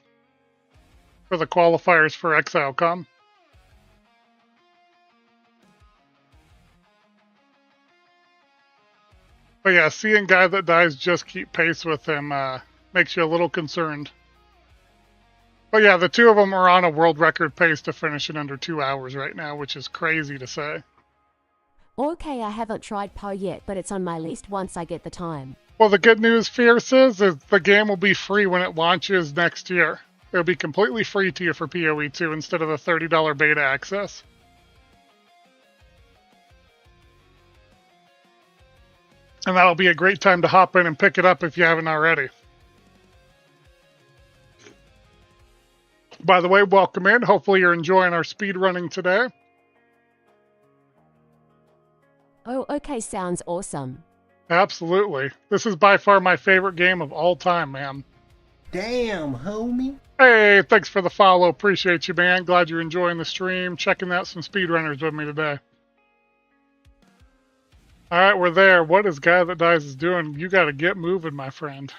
for the qualifiers for ExileCon. But yeah, seeing Guy That Dies just keep pace with him makes you a little concerned. But yeah, the two of them are on a world record pace to finish in under 2 hours right now, which is crazy to say. Okay, I haven't tried Poe yet, but it's on my list once I get the time. Well, the good news, Fierce, is the game will be free when it launches next year. It'll be completely free to you for PoE2 instead of the $30 beta access. And that'll be a great time to hop in and pick it up if you haven't already. By the way, welcome in. Hopefully you're enjoying our speed running today. Oh, okay, sounds awesome. Absolutely. This is by far my favorite game of all time, man. Damn, homie. Hey, thanks for the follow. Appreciate you, man. Glad you're enjoying the stream, checking out some speedrunners with me today. All right, we're there. What is Guy That Dies is doing? You got to get moving, my friend.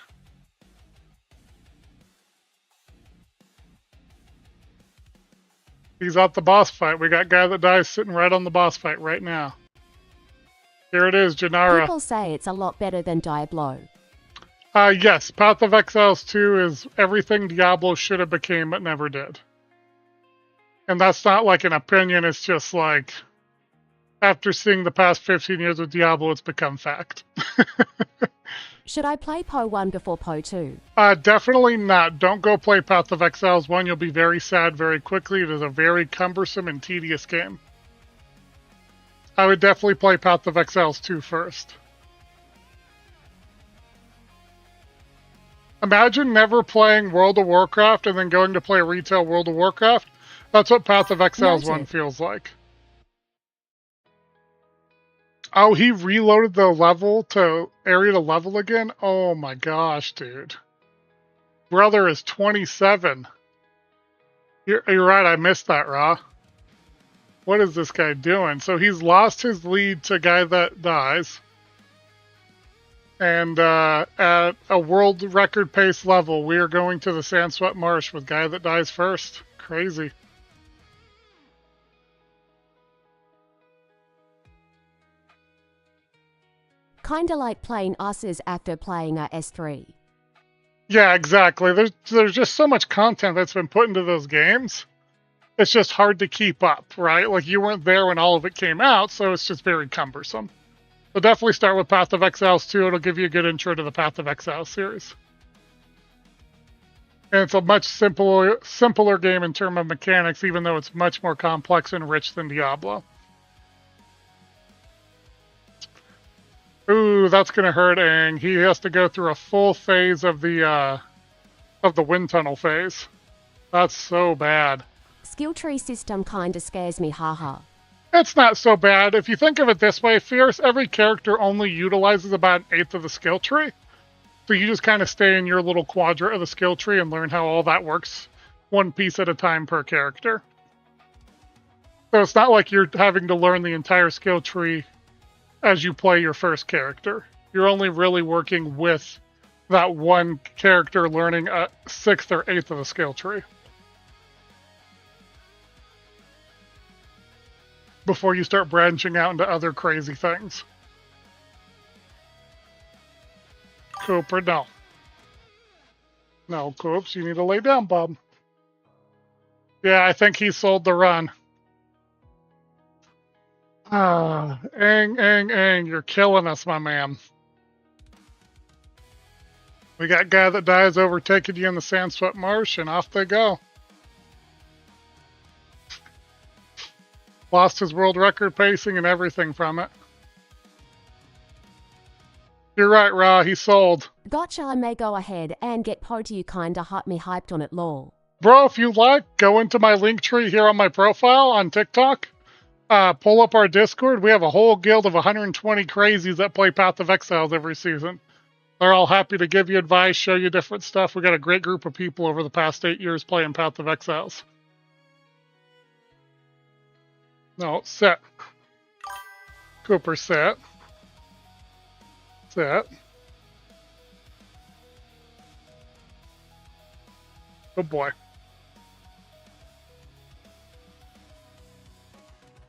He's at the boss fight. We got Guy That Dies sitting right on the boss fight right now. Here it is, Janara. People say it's a lot better than Diablo. Yes, Path of Exiles 2 is everything Diablo should have became but never did. And that's not like an opinion, it's just like, after seeing the past 15 years of Diablo, it's become fact. Should I play PoE1 before PoE2? Definitely not. Don't go play Path of Exiles 1. You'll be very sad very quickly. It is a very cumbersome and tedious game. I would definitely play Path of Exiles 2 first. Imagine never playing World of Warcraft and then going to play retail World of Warcraft. That's what Path of Exiles 1 feels like. Oh, he reloaded the level to area to level again? Oh my gosh, dude. Brother is 27. You're right, I missed that, Ra. What is this guy doing? So he's lost his lead to Guy That Dies. And at a world record pace level, we are going to the Sandswept Marsh with Guy That Dies first. Crazy. Kinda like playing Us's after playing a S3. Yeah, exactly. There's just so much content that's been put into those games. It's just hard to keep up, right? Like, you weren't there when all of it came out, so it's just very cumbersome. So definitely start with Path of Exiles 2. It'll give you a good intro to the Path of Exiles series. And it's a much simpler game in terms of mechanics, even though it's much more complex and rich than Diablo. Ooh, that's gonna hurt Aang. He has to go through a full phase of the wind tunnel phase. That's so bad. Skill tree system kinda scares me, haha. It's not so bad. If you think of it this way, Fierce, every character only utilizes about 1/8 of the skill tree. So you just kind of stay in your little quadrant of the skill tree and learn how all that works, one piece at a time per character. So it's not like you're having to learn the entire skill tree as you play your first character. You're only really working with that one character learning a 1/6 or 1/8 of the skill tree. Before you start branching out into other crazy things. Cooper, no. No, Coops, you need to lay down, bub. Yeah, I think he sold the run. Aang, you're killing us, my man. We got Guy That Dies overtaking you in the Sandswept Marsh, and off they go. Lost his world record pacing and everything from it. You're right, Ra, he sold. Gotcha, I may go ahead and get PoE2 kinda hot me hyped on it lol. Bro, if you like, go into my link tree here on my profile on TikTok. Pull up our Discord. We have a whole guild of 120 crazies that play Path of Exiles every season. They're all happy to give you advice, show you different stuff. We got a great group of people over the past 8 years playing Path of Exiles. No, set. Cooper, set. Set. Good boy.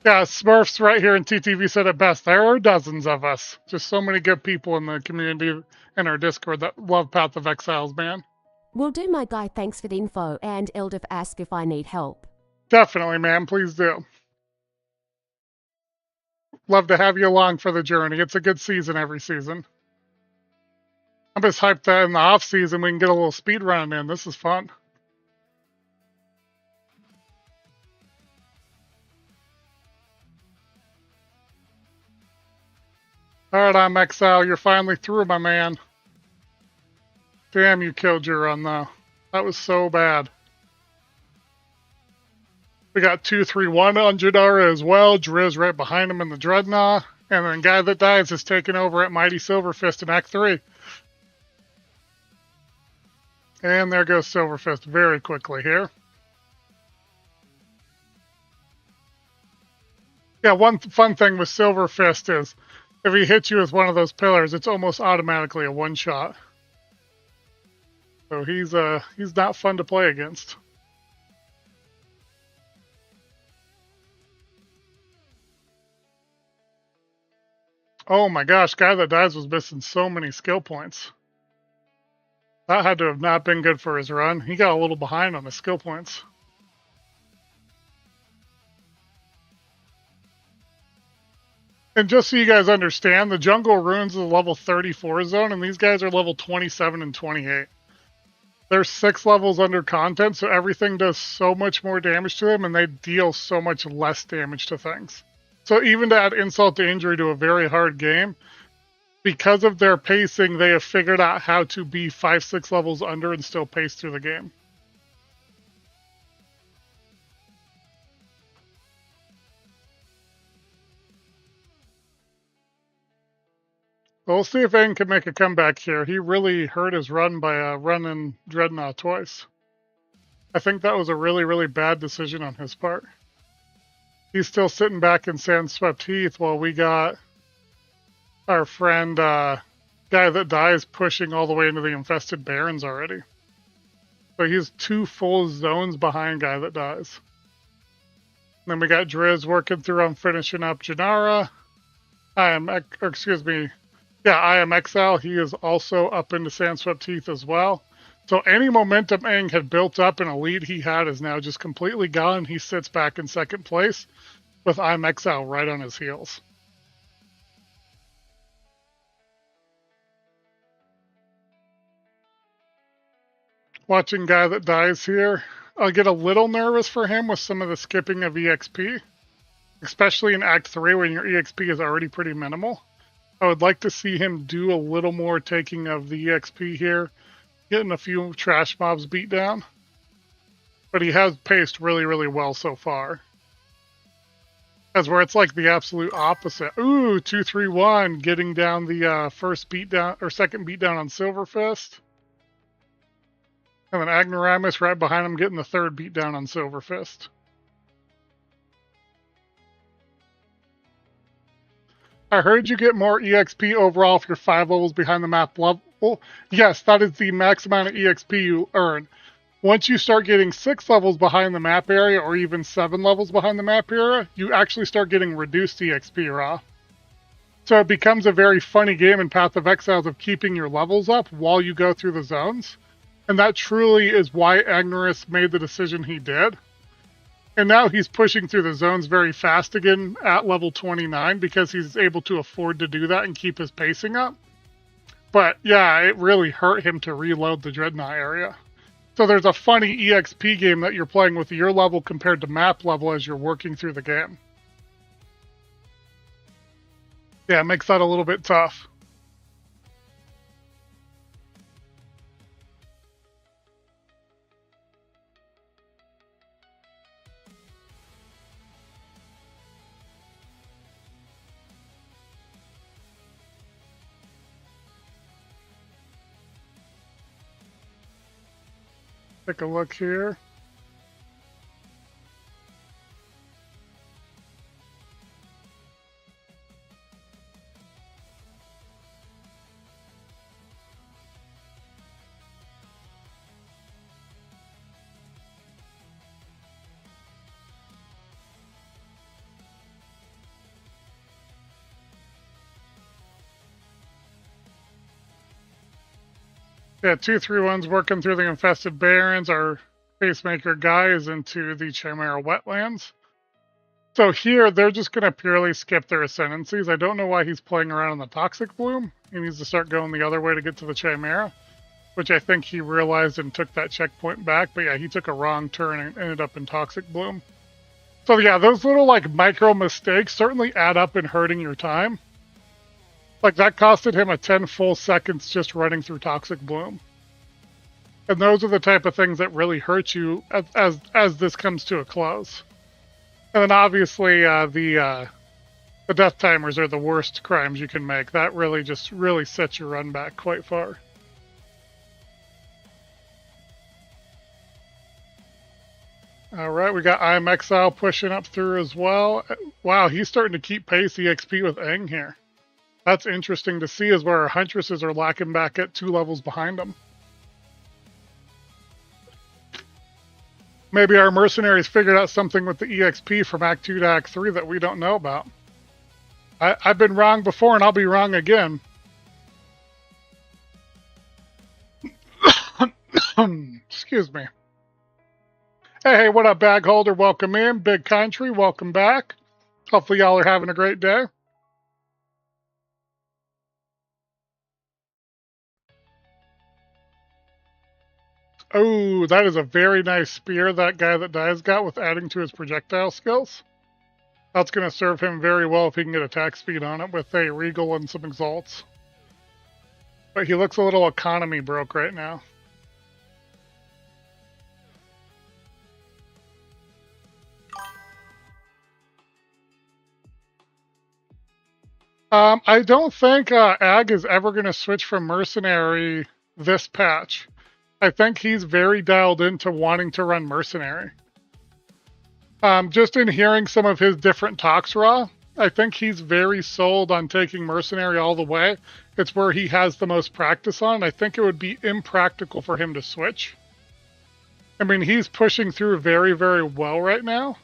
Yeah, Smurfs right here in TTV said it best. There are dozens of us. Just so many good people in the community in our Discord that love Path of Exiles, man. Will do, my guy. Thanks for the info, and Eldif asked if I need help. Definitely, man. Please do. Love to have you along for the journey. It's a good season every season. I'm just hyped that in the off season we can get a little speed running in. This is fun. Alright, I'm Exile. You're finally through, my man. Damn, you killed your run, though. That was so bad. We got 2-3-1 on Jadara as well. Driz right behind him in the Dreadnought. And then Guy That Dies is taking over at Mighty Silverfist in Act 3. And there goes Silverfist very quickly here. Yeah, one fun thing with Silverfist is if he hits you with one of those pillars, it's almost automatically a one-shot. So he's not fun to play against. Oh my gosh, Guy That Dies was missing so many skill points. That had to have not been good for his run. He got a little behind on the skill points. And just so you guys understand, the Jungle Ruins is a level 34 zone, and these guys are level 27 and 28. They're 6 levels under content, so everything does so much more damage to them, and they deal so much less damage to things. So even to add insult to injury to a very hard game, because of their pacing, they have figured out how to be 5-6 levels under and still pace through the game. We'll see if Aang can make a comeback here. He really hurt his run by running Dreadnought twice. I think that was a really, really bad decision on his part. He's still sitting back in Sandswept Heath while we got our friend Guy That Dies pushing all the way into the Infested Barrens already. So he's 2 full zones behind Guy That Dies. And then we got Driz working through on finishing up Janara. I am Exile. He is also up into Sandswept Heath as well. So any momentum Aang had built up and a lead he had is now just completely gone. He sits back in second place with I'm Exile right on his heels. Watching Guy That Dies here, I'll get a little nervous for him with some of the skipping of EXP, especially in Act 3 when your EXP is already pretty minimal. I would like to see him do a little more taking of the EXP here, getting a few trash mobs beat down. But he has paced really, really well so far. As where it's like the absolute opposite. Ooh, 2-3-1, getting down the first beatdown or second beatdown on Silverfist. And then Agnoramus right behind him getting the third beatdown on Silverfist. I heard you get more EXP overall if you're 5 levels behind the map level. Yes, that is the max amount of EXP you earn. Once you start getting 6 levels behind the map area, or even 7 levels behind the map area, you actually start getting reduced EXP raw. So it becomes a very funny game in Path of Exiles of keeping your levels up while you go through the zones. And that truly is why Agnorus made the decision he did. And now he's pushing through the zones very fast again at level 29 because he's able to afford to do that and keep his pacing up. But yeah, it really hurt him to reload the Dreadnought area. So there's a funny EXP game that you're playing with your level compared to map level as you're working through the game. Yeah, it makes that a little bit tough. Take a look here. Yeah, 2-3-1's working through the Infested Barrens. Our Pacemaker guy is into the Chimera Wetlands. So here, they're just going to purely skip their Ascendancies. I don't know why he's playing around on the Toxic Bloom. He needs to start going the other way to get to the Chimera, which I think he realized and took that checkpoint back. But yeah, he took a wrong turn and ended up in Toxic Bloom. So yeah, those little like micro mistakes certainly add up in hurting your time. Like, that costed him a 10 full seconds just running through Toxic Bloom. And those are the type of things that really hurt you as this comes to a close. And then obviously the death timers are the worst crimes you can make. That really sets your run back quite far. Alright, we got I Am Exile pushing up through as well. Wow, he's starting to keep pace EXP with Aang here. That's interesting to see, is where our Huntresses are lacking back at 2 levels behind them. Maybe our mercenaries figured out something with the EXP from Act 2 to Act 3 that we don't know about. I've been wrong before and I'll be wrong again. Excuse me. Hey, what up, bag holder? Welcome in. Big Country, welcome back. Hopefully y'all are having a great day. Oh, that is a very nice spear that guy that dies got with adding to his projectile skills. That's going to serve him very well if he can get attack speed on it with a Regal and some Exalts. But he looks a little economy broke right now. I don't think Ag is ever going to switch from Mercenary this patch. I think he's very dialed into wanting to run Mercenary. Just in hearing some of his different talks, Raw, I think he's very sold on taking Mercenary all the way. It's where he has the most practice on. I think it would be impractical for him to switch. I mean, he's pushing through very, very well right now.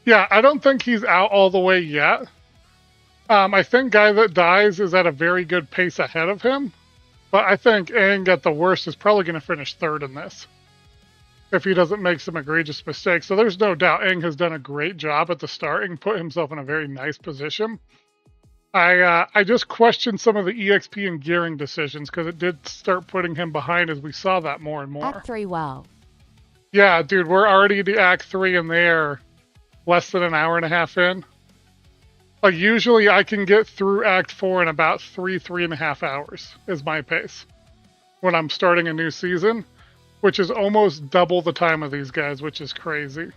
Yeah, I don't think he's out all the way yet. I think Guy That Dies is at a very good pace ahead of him. But I think Aang at the worst is probably going to finish third in this, if he doesn't make some egregious mistakes. So there's no doubt Aang has done a great job at the start and put himself in a very nice position. I just questioned some of the EXP and gearing decisions because it did start putting him behind as we saw that more and more. Act 3, wow. Yeah, dude, we're already to Act 3 and they're less than an hour and a half in. Like, usually I can get through Act 4 in about 3.5 hours is my pace when I'm starting a new season, which is almost double the time of these guys, which is crazy.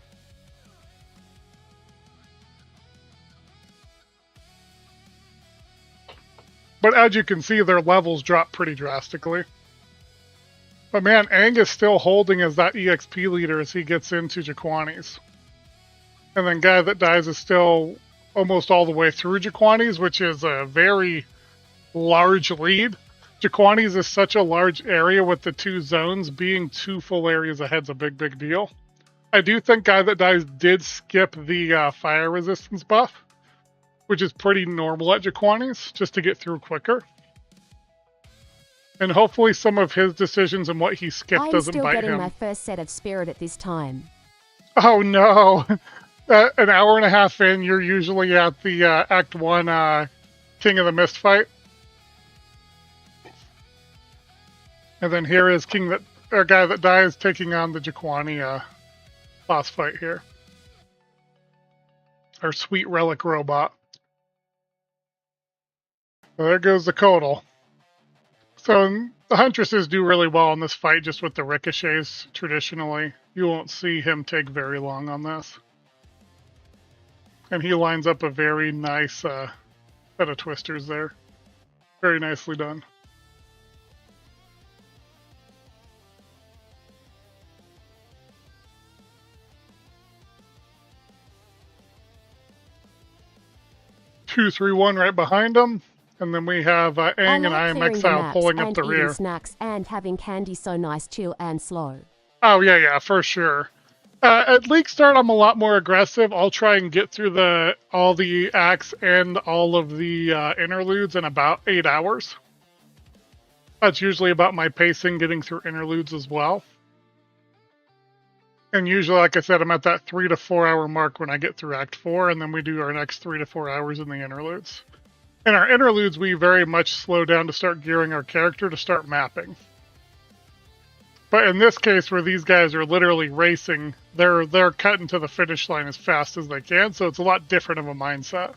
But as you can see, their levels drop pretty drastically. But man, Aang is still holding as that EXP leader as he gets into Jaquani's. And then Guy That Dies is still almost all the way through Jaquani's, which is a very large lead. Jaquani's is such a large area with the two zones. Being two full areas ahead is a big, big deal. I do think Guy That Dies did skip the fire resistance buff, which is pretty normal at Jaquani's, just to get through quicker. And hopefully some of his decisions and what he skipped doesn't bite him. I'm still getting my first set of spirit at this time. Oh no! An hour and a half in, you're usually at the Act 1 King of the Mist fight. And then here is Guy That Dies taking on the Jaquani boss fight here. Our sweet relic robot. So there goes the Kodal. So the Huntresses do really well in this fight just with the ricochets traditionally. You won't see him take very long on this. And he lines up a very nice set of twisters there. Very nicely done. Two, 3, 1 right behind him. And then we have Aang and I Am Exile pulling up the rear. Snacks and having candy so nice, chill and slow. Oh, yeah, for sure. At League Start, I'm a lot more aggressive. I'll try and get through all the acts and all of the interludes in about 8 hours. That's usually about my pacing, getting through interludes as well. And usually, like I said, I'm at that 3 to 4 hour mark when I get through Act 4, and then we do our next 3 to 4 hours in the interludes. In our interludes, we very much slow down to start gearing our character to start mapping. But in this case, where these guys are literally racing, they're cutting to the finish line as fast as they can, so it's a lot different of a mindset.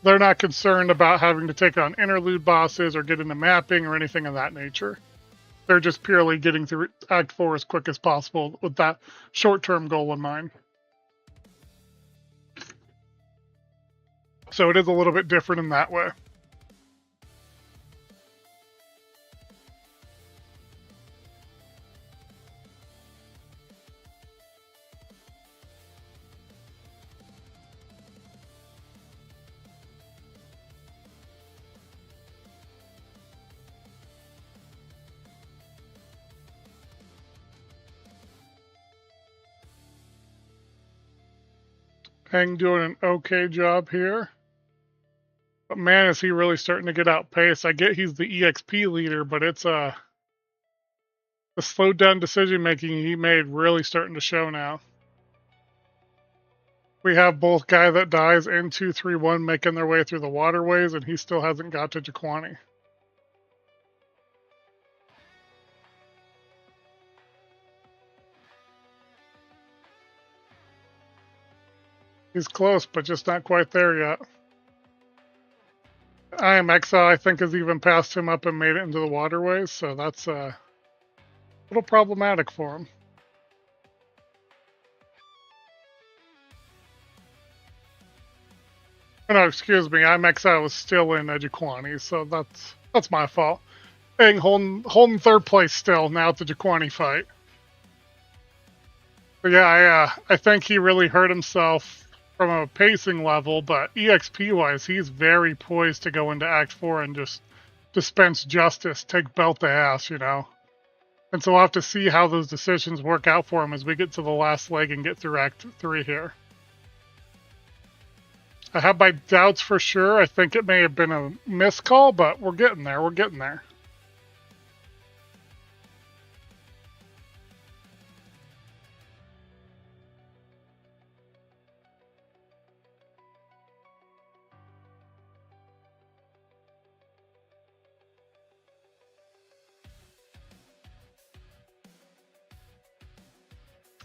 They're not concerned about having to take on interlude bosses or get into mapping or anything of that nature. They're just purely getting through Act 4 as quick as possible with that short-term goal in mind. So it is a little bit different in that way. Hang doing an okay job here. But man, is he really starting to get outpaced. I get he's the EXP leader, but it's the slowed down decision making he made really starting to show now. We have both Guy That Dies and 231 making their way through the waterways, and he still hasn't got to Jaquani. He's close, but just not quite there yet. I Am Exile, I think, has even passed him up and made it into the waterways, so that's a little problematic for him. Oh, no, excuse me, I'm Exile was still in Jaquani, so that's my fault. Dang, holding third place still, now at the Jaquani fight. But yeah, I think he really hurt himself from a pacing level, but EXP-wise, he's very poised to go into Act 4 and just dispense justice, take belt to ass, you know? And so we'll have to see how those decisions work out for him as we get to the last leg and get through Act 3 here. I have my doubts for sure. I think it may have been a miscall, but we're getting there. We're getting there.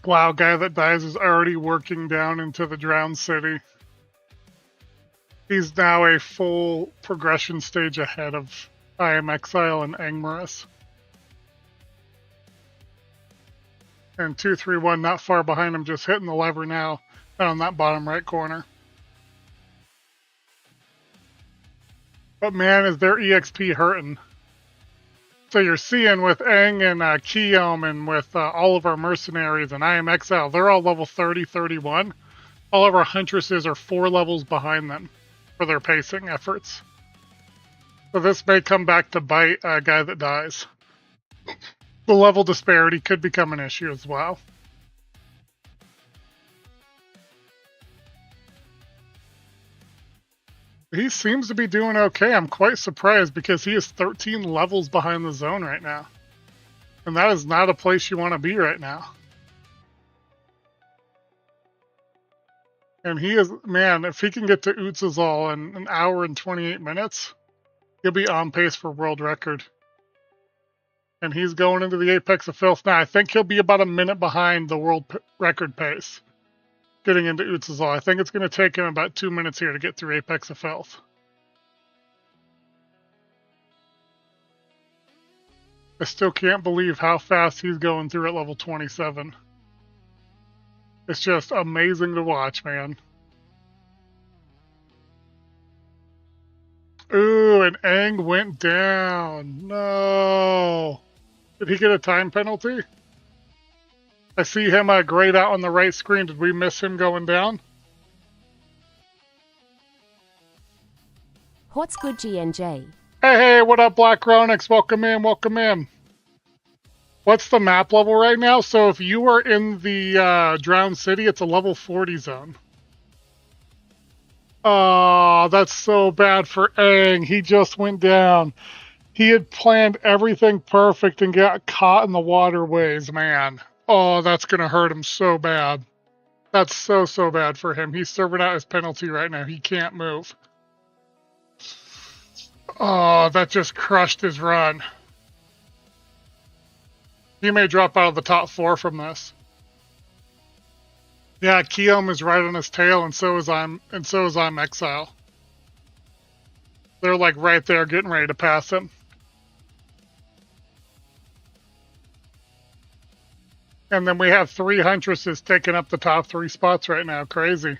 Wow, Guy That Dies is already working down into the Drowned City. He's now a full progression stage ahead of I Am Exile and Angmaris. And 231 not far behind him, just hitting the lever now down on that bottom right corner. But man, is their EXP hurting. So you're seeing with Aang and Kiyomi and with all of our mercenaries and I Am Exile, they're all level 30, 31. All of our huntresses are 4 levels behind them for their pacing efforts. So this may come back to bite a Guy That Dies. The level disparity could become an issue as well. He seems to be doing okay. I'm quite surprised because he is 13 levels behind the zone right now. And that is not a place you want to be right now. And he is, man, if he can get to Utsuzal in an hour and 28 minutes, he'll be on pace for world record. And he's going into the Apex of Filth now. I think he'll be about a minute behind the world record pace getting into Utsuzal. I think it's going to take him about 2 minutes here to get through Apex of Filth. I still can't believe how fast he's going through at level 27. It's just amazing to watch, man. Ooh, and Aang went down. No. Did he get a time penalty? I see him grayed out on the right screen. Did we miss him going down? What's good, GNJ? Hey, what up, Black Chronix? Welcome in, welcome in. What's the map level right now? So if you are in the Drowned City, it's a level 40 zone. Oh, that's so bad for Aang. He just went down. He had planned everything perfect and got caught in the waterways, man. Oh, that's going to hurt him so bad. That's so bad for him. He's serving out his penalty right now. He can't move. Oh, that just crushed his run. He may drop out of the top 4 from this. Yeah, Kiyomi is right on his tail, and so is I'm Exile. They're like right there getting ready to pass him. And then we have 3 Huntresses taking up the top 3 spots right now. Crazy.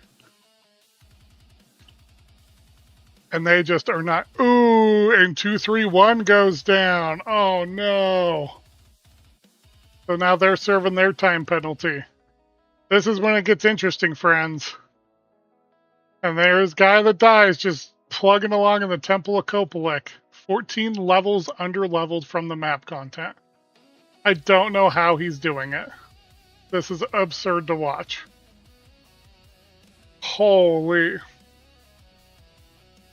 And they just are not... Ooh, and 231 goes down. Oh, no. So now they're serving their time penalty. This is when it gets interesting, friends. And there's Guy That Dies just plugging along in the Temple of Kopalik. 14 levels under-leveled from the map content. I don't know how he's doing it. This is absurd to watch. Holy.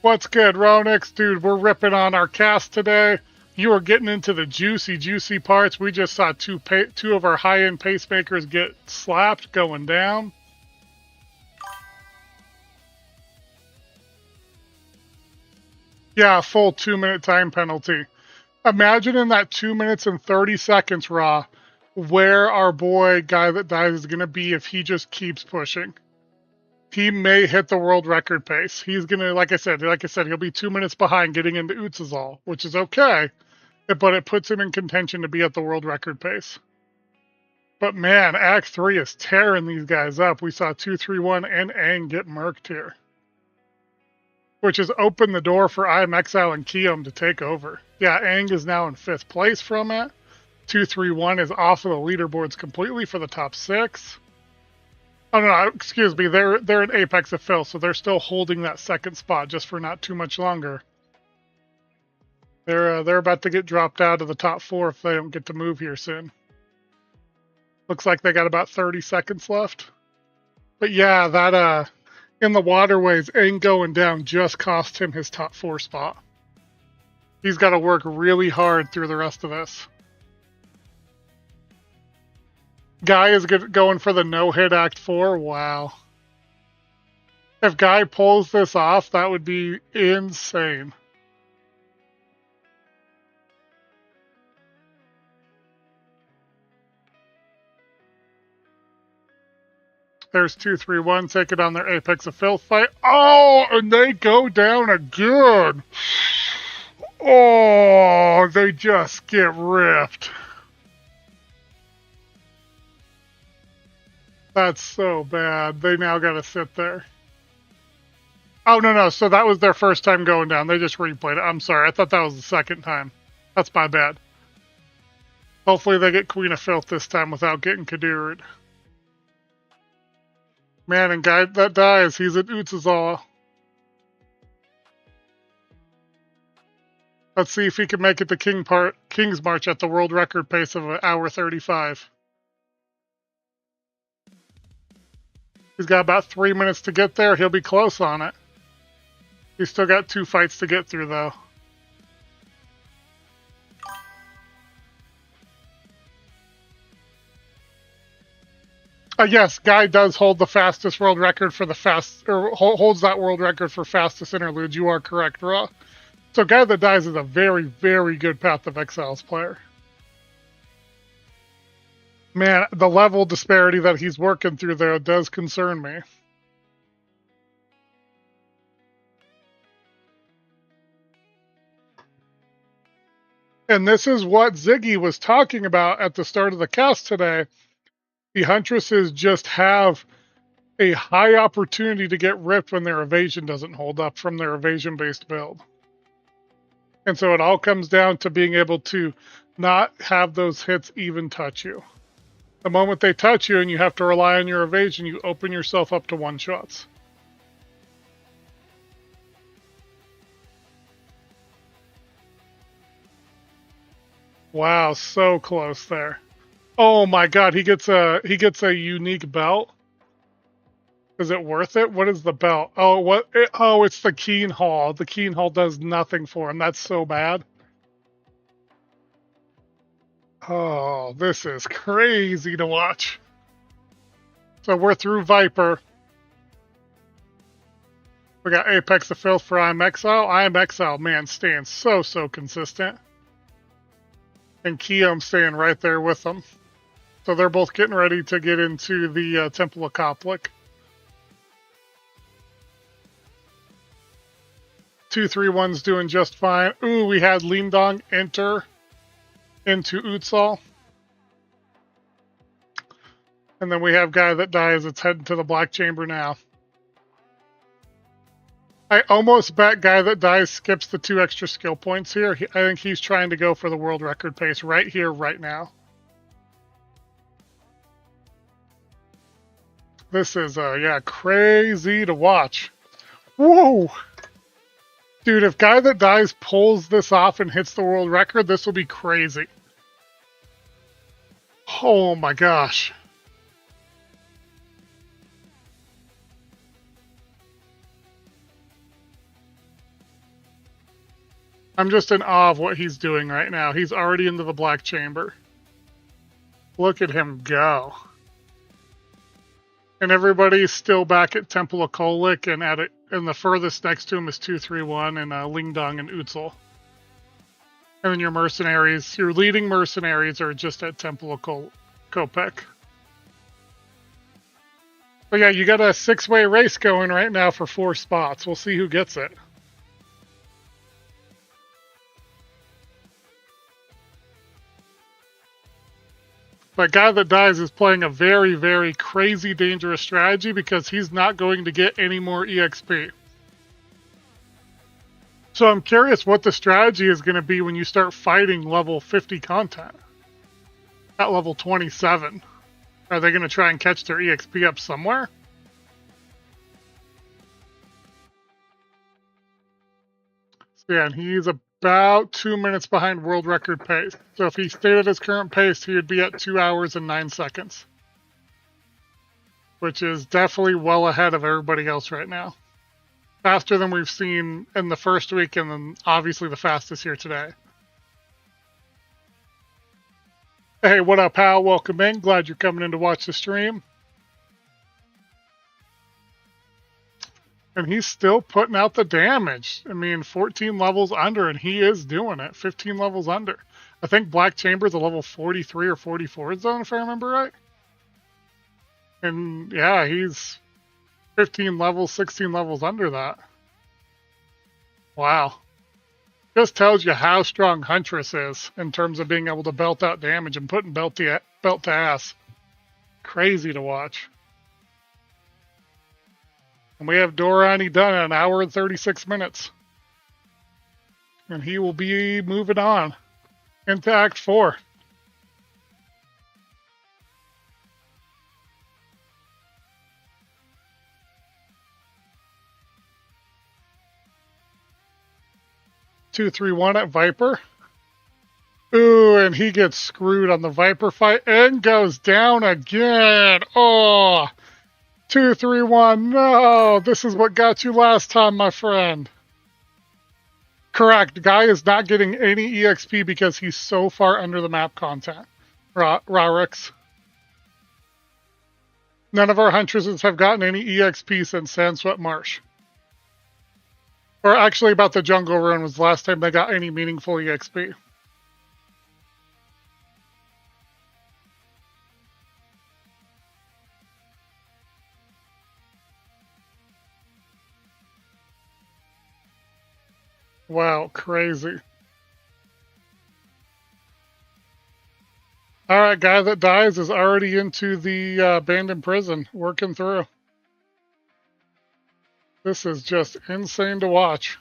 What's good, Ronix? Dude, we're ripping on our cast today. You are getting into the juicy parts. We just saw two of our high-end pacemakers get slapped going down. Yeah, full 2-minute time penalty. Imagine in that 2 minutes and 30 seconds, Raw, where our boy Guy That Dies is going to be if he just keeps pushing. He may hit the world record pace. He's going to, like I said, he'll be 2 minutes behind getting into ExileCon, which is okay, but it puts him in contention to be at the world record pace. But man, Act 3 is tearing these guys up. We saw 231 and Aang get murked here, which has opened the door for I Am Exile and Kiyoum to take over. Yeah, Aang is now in 5th place from it. 231 is off of the leaderboards completely for the top 6. Oh no, excuse me. They're in Apex of Phil, so they're still holding that 2nd spot just for not too much longer. They're about to get dropped out of the top 4 if they don't get to move here soon. Looks like they got about 30 seconds left. But yeah, that in the waterways, Aang going down just cost him his top 4 spot. He's got to work really hard through the rest of this. Guy is going for the no-hit Act 4. Wow. If Guy pulls this off, that would be insane. There's 231 taking on their Apex of Filth fight. Oh, and they go down again. Oh, they just get ripped. That's so bad. They now got to sit there. Oh, no. So that was their first time going down. They just replayed it. I'm sorry. I thought that was the second time. That's my bad. Hopefully they get Queen of Filth this time without getting Kadured. Man, and Guy That Dies, he's at ExileCon. Let's see if he can make it to King's March at the world record pace of 1:35. He's got about 3 minutes to get there. He'll be close on it. He's still got 2 fights to get through, though. Yes, Guy does hold the fastest world record for holds that world record for fastest interlude. You are correct, Raw. So Guy That Dies is a very, very good Path of Exiles player. Man, the level disparity that he's working through there does concern me. And this is what Ziggy was talking about at the start of the cast today. The Huntresses just have a high opportunity to get ripped when their evasion doesn't hold up from their evasion-based build. And so it all comes down to being able to not have those hits even touch you. The moment they touch you and you have to rely on your evasion, you open yourself up to one-shots. Wow, so close there. Oh my god, he gets a unique belt. Is it worth it? What is the belt? Oh, it's the Keen Hall. The Keen Hall does nothing for him. That's so bad. Oh, this is crazy to watch. So we're through Viper. We got Apex of Filth for I Am Exile. I Am Exile, man, staying so consistent. And Kiyoum staying right there with them. So they're both getting ready to get into the Temple of Koplik. 231's doing just fine. Ooh, we had Lindong enter into ExileCon. And then we have Guy That Dies. It's heading to the Black Chamber now. I almost bet Guy That Dies skips the 2 extra skill points here. I think he's trying to go for the world record pace right here, right now. This is, crazy to watch. Whoa! Dude, if Guy That Dies pulls this off and hits the world record, this will be crazy. Oh my gosh. I'm just in awe of what he's doing right now. He's already into the black chamber. Look at him go. And everybody's still back at Temple of Kolik, and the furthest next to him is 231 and Lingdong and Utzel. And then your mercenaries, your leading mercenaries are just at Temple of Kopek. But yeah, you got a 6-way race going right now for 4 spots. We'll see who gets it. But Guy That Dies is playing a very, very crazy, dangerous strategy because he's not going to get any more EXP. So I'm curious what the strategy is going to be when you start fighting level 50 content. At level 27. Are they going to try and catch their EXP up somewhere? So yeah, and he's about 2 minutes behind world record pace. So if he stayed at his current pace, he would be at 2 hours and 9 seconds. Which is definitely well ahead of everybody else right now. Faster than we've seen in the first week, and then obviously the fastest here today. Hey, what up, pal? Welcome in. Glad you're coming in to watch the stream. And he's still putting out the damage. I mean, 14 levels under, and he is doing it. 15 levels under. I think Black Chamber's a level 43 or 44 zone, if I remember right. And yeah, he's 15 levels, 16 levels under that. Wow. Just tells you how strong Huntress is in terms of being able to belt out damage and putting belt to ass. Crazy to watch. And we have Dorani done in 1 hour and 36 minutes. And he will be moving on into Act 4. Two, 3-1 at Viper. Ooh, and he gets screwed on the Viper fight and goes down again. Oh, 2-3-1. No, this is what got you last time, my friend. Correct. Guy is not getting any EXP because he's so far under the map content. Rarix. None of our Huntresses have gotten any EXP since Sandswept Marsh. Or actually, about the Jungle Run was the last time they got any meaningful EXP. Wow, crazy. Alright, Guy That Dies is already into the abandoned prison, working through. This is just insane to watch.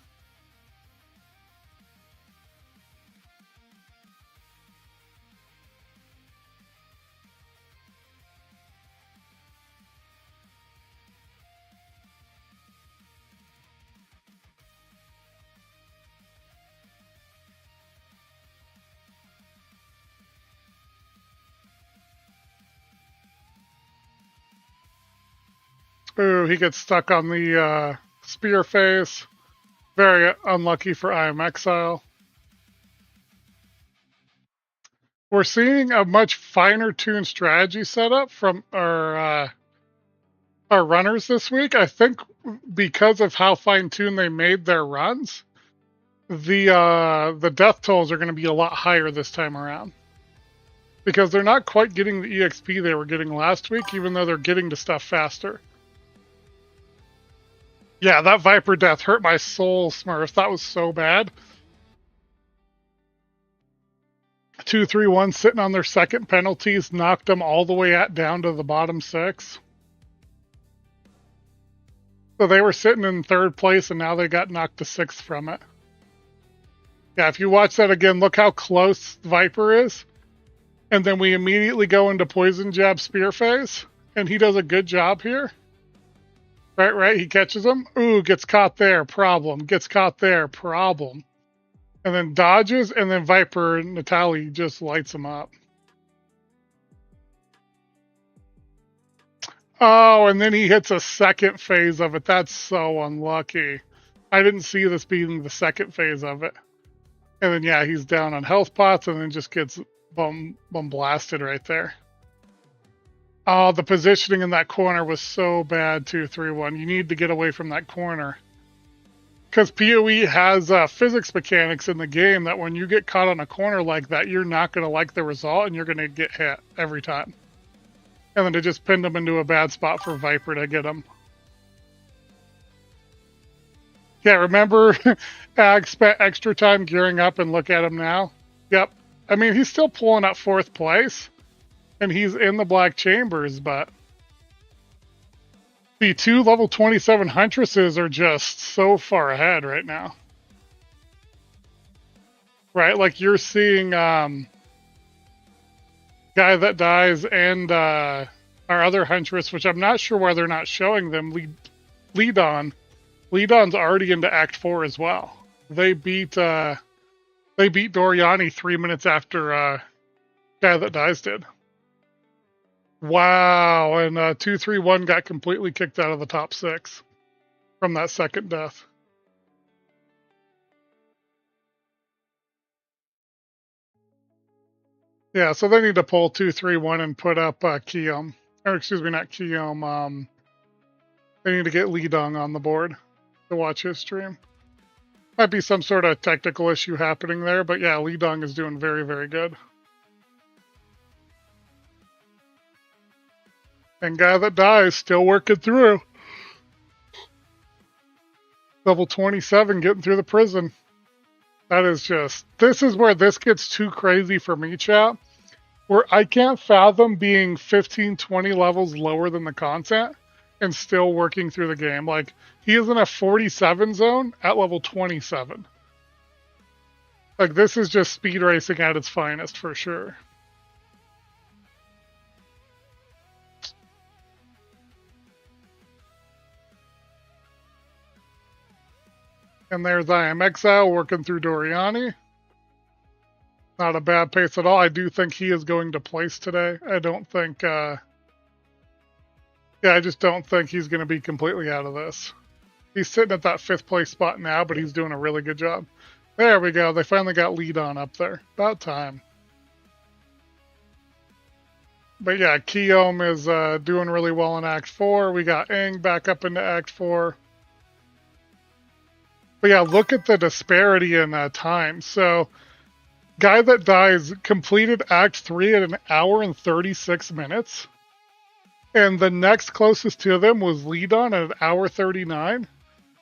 Ooh, he gets stuck on the spear face. Very unlucky for I Am Exile. We're seeing a much finer tuned strategy setup from our runners this week. I think because of how fine tuned they made their runs, the death tolls are going to be a lot higher this time around. Because they're not quite getting the EXP they were getting last week, even though they're getting to stuff faster. Yeah, that Viper death hurt my soul, Smurf. That was so bad. 2-3-1 sitting on their second penalties, knocked them all the way down to the bottom 6. So they were sitting in 3rd place, and now they got knocked to 6th from it. Yeah, if you watch that again, look how close Viper is. And then we immediately go into Poison Jab Spear phase, and he does a good job here. Right, he catches him. Ooh, gets caught there, problem. Gets caught there, problem. And then dodges, and then Viper Natalie just lights him up. Oh, and then he hits a second phase of it. That's so unlucky. I didn't see this being the second phase of it. And then, yeah, he's down on health pots and then just gets bum blasted right there. Oh, the positioning in that corner was so bad, 2-3-1. You need to get away from that corner. Because PoE has physics mechanics in the game that when you get caught on a corner like that, you're not going to like the result and you're going to get hit every time. And then it just pinned him into a bad spot for Viper to get him. Yeah, remember Ag spent extra time gearing up and look at him now? Yep. I mean, he's still pulling up 4th place. And he's in the Black Chambers, but the 2 level 27 Huntresses are just so far ahead right now. Right? Like you're seeing Guy That Dies and our other Huntress, which I'm not sure why they're not showing them, Lead-On. Lead-On's already into Act 4 as well. They beat Doriani 3 minutes after Guy That Dies did. Wow, and 2-3-1 got completely kicked out of the top 6 from that second death. Yeah, so they need to pull 2-3-1 and put up Keom. Or excuse me, not Keom. They need to get Lee Dong on the board to watch his stream. Might be some sort of technical issue happening there, but yeah, Lee Dong is doing very, very good. And Guy That Dies still working through. Level 27 getting through the prison. That is just... This is where this gets too crazy for me, chat. Where I can't fathom being 15, 20 levels lower than the content and still working through the game. Like, he is in a 47 zone at level 27. Like, this is just speed racing at its finest for sure. And there's I Am Exile working through Doriani. Not a bad pace at all. I do think he is going to place today. I don't think... yeah, I just don't think he's going to be completely out of this. He's sitting at that 5th place spot now, but he's doing a really good job. There we go. They finally got Lead On up there. About time. But yeah, Keom is doing really well in Act 4. We got Aang back up into Act 4. But yeah, look at the disparity in time. So, Guy That Dies completed Act 3 at 1 hour and 36 minutes. And the next closest to them was Lead On at 1 hour 39.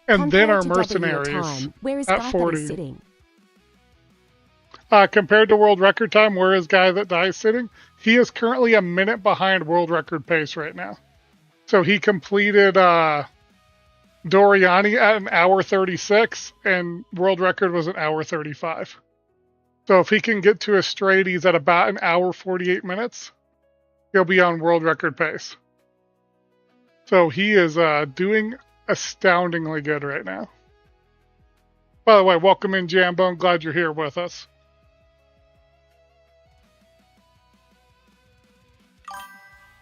And then our mercenaries where is at Guy 40. sitting? Compared to world record time, where is Guy That Dies sitting? He is currently a minute behind world record pace right now. So he completed... Doriani at 1 hour 36, and world record was 1 hour 35. So if he can get to a straight, he's at about 1 hour 48 minutes. He'll be on world record pace. So he is doing astoundingly good right now. By the way, welcome in, Jambo. I'm glad you're here with us.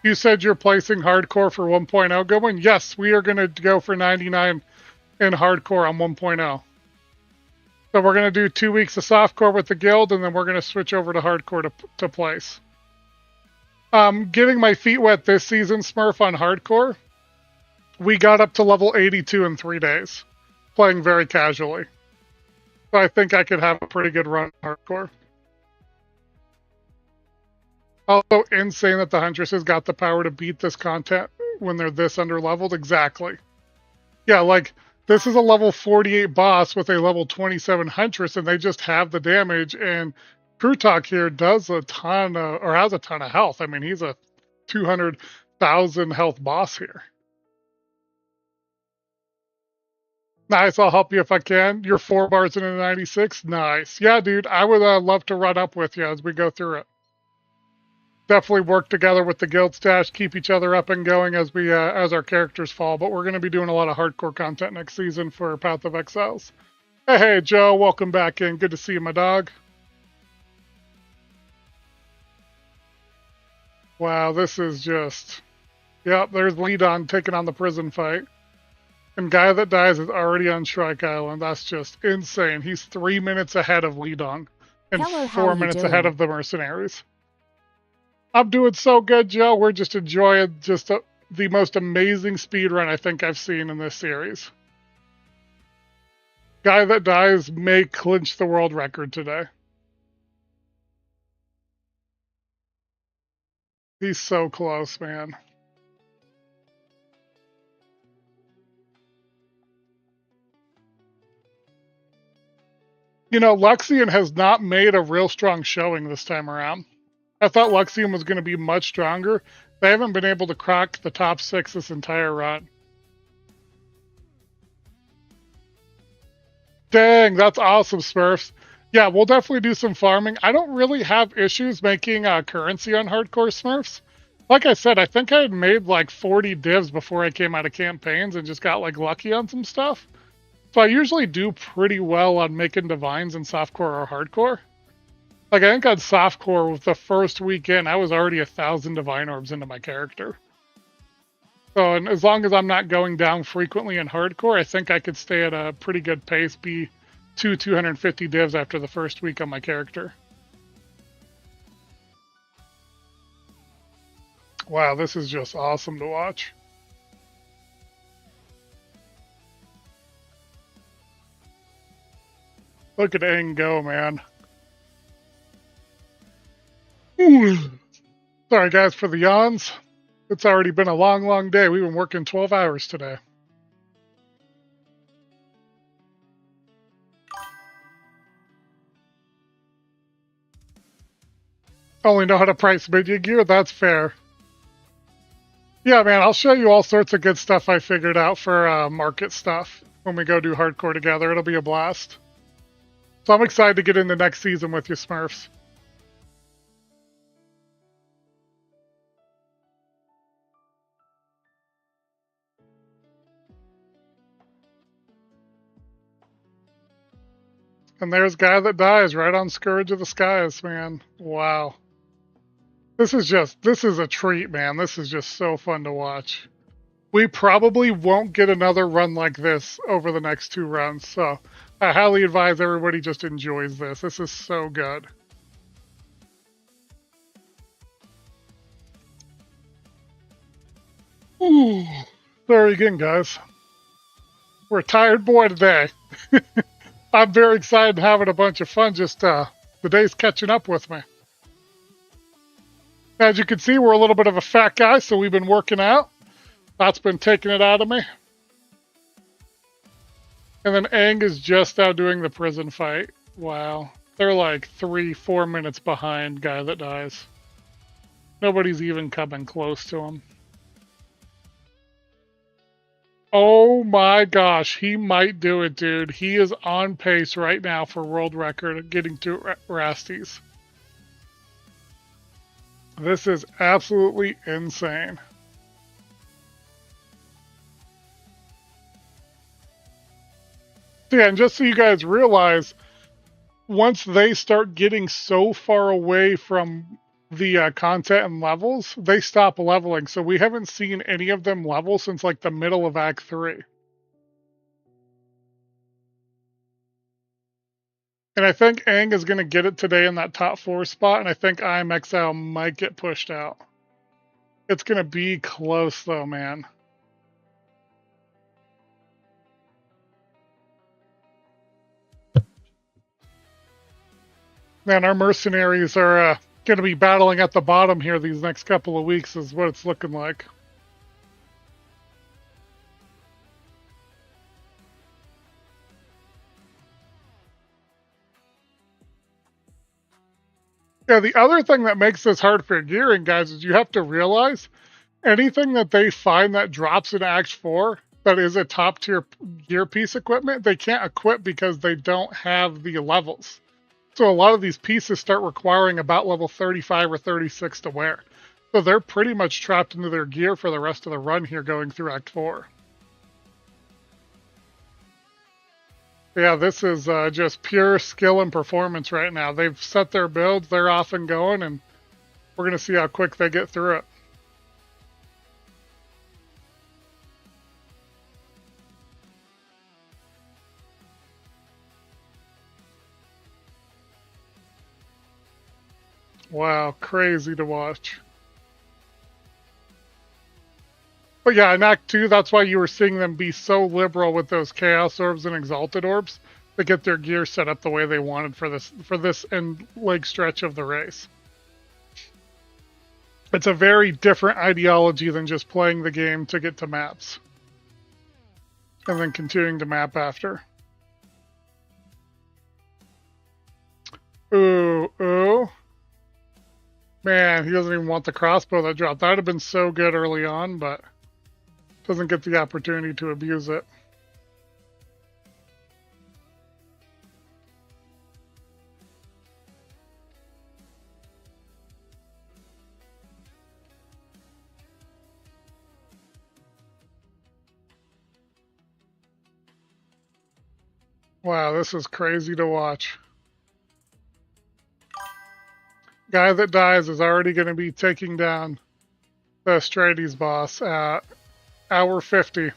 You said you're placing hardcore for 1.0 going? Yes, we are going to go for 99 in hardcore on 1.0. So we're going to do 2 weeks of softcore with the guild, and then we're going to switch over to hardcore to place. Getting my feet wet this season, Smurf, on hardcore. We got up to level 82 in 3 days, playing very casually. So I think I could have a pretty good run in hardcore. Also insane that the Huntresses got the power to beat this content when they're this underleveled. Exactly. Yeah, like, this is a level 48 boss with a level 27 Huntress, and they just have the damage, and Krutok here does a ton of, or has a ton of health. I mean, he's a 200,000 health boss here. Nice, I'll help you if I can. You're 4 bars in a 96? Nice. Yeah, dude, I would love to run up with you as we go through it. Definitely work together with the guild stash, keep each other up and going as we as our characters fall. But we're going to be doing a lot of hardcore content next season for Path of Exiles. Hey, Joe, welcome back in. Good to see you, my dog. Wow, this is just... Yep, there's Lead On taking on the prison fight. And Guy That Dies is already on Shrike Island. That's just insane. He's 3 minutes ahead of Lidong and Hello, how 4 are you minutes ahead doing? of the Mercenaries. I'm doing so good, Joe. We're just enjoying the most amazing speed run I think I've seen in this series. Guy That Dies may clinch the world record today. He's so close, man. You know, Luxian has not made a real strong showing this time around. I thought Luxian was going to be much stronger. They haven't been able to crack the top 6 this entire run. Dang, that's awesome, Smurfs. Yeah, we'll definitely do some farming. I don't really have issues making currency on hardcore Smurfs. Like I said, I think I had made like 40 divs before I came out of campaigns and just got like lucky on some stuff. So I usually do pretty well on making divines in softcore or hardcore. Like I think on softcore with the first weekend, I was already 1,000 divine orbs into my character. So and as long as I'm not going down frequently in hardcore, I think I could stay at a pretty good pace, be 250 divs after the first week on my character. Wow, this is just awesome to watch. Look at Aang go, man. Sorry, guys, for the yawns. It's already been a long, long day. We've been working 12 hours today. Only know how to price mid gear? That's fair. Yeah, man, I'll show you all sorts of good stuff I figured out for market stuff when we go do hardcore together. It'll be a blast. So I'm excited to get into next season with you, Smurfs. And there's Guy That Dies right on Scourge of the Skies, man. Wow. This is a treat, man. This is just so fun to watch. We probably won't get another run like this over the next 2 runs, so I highly advise everybody just enjoys this. This is so good. Ooh, there again, guys. We're a tired boy today. I'm very excited and having a bunch of fun. Just the day's catching up with me. As you can see, we're a little bit of a fat guy, so we've been working out. That's been taking it out of me. And then Aang is just out doing the prison fight. Wow. They're like 3-4 minutes behind Guy That Dies. Nobody's even coming close to him. Oh my gosh, he might do it, dude. He is on pace right now for world record getting to Rasties. This is absolutely insane. Yeah, and just so you guys realize, once they start getting so far away from the content and levels, they stop leveling. So we haven't seen any of them level since like the middle of Act 3. And I think Aang is going to get it today in that top 4 spot, and I think I Am Exile might get pushed out. It's going to be close though, man. Man, our mercenaries are going to be battling at the bottom here these next couple of weeks is what it's looking like. Yeah, the other thing that makes this hard for gearing, guys, is you have to realize anything that they find that drops in Act 4 that is a top tier gear piece equipment, they can't equip because they don't have the levels. So a lot of these pieces start requiring about level 35 or 36 to wear. So they're pretty much trapped into their gear for the rest of the run here going through Act 4. Yeah, this is just pure skill and performance right now. They've set their builds, they're off and going, and we're going to see how quick they get through it. Wow, crazy to watch. But yeah, in Act 2, that's why you were seeing them be so liberal with those Chaos Orbs and Exalted Orbs to get their gear set up the way they wanted for this end leg stretch of the race. It's a very different ideology than just playing the game to get to maps. And then continuing to map after. Ooh, ooh. Man, he doesn't even want the crossbow that dropped. That would have been so good early on, but doesn't get the opportunity to abuse it. Wow, this is crazy to watch. Guy that dies is already going to be taking down the Astrades boss at hour 50.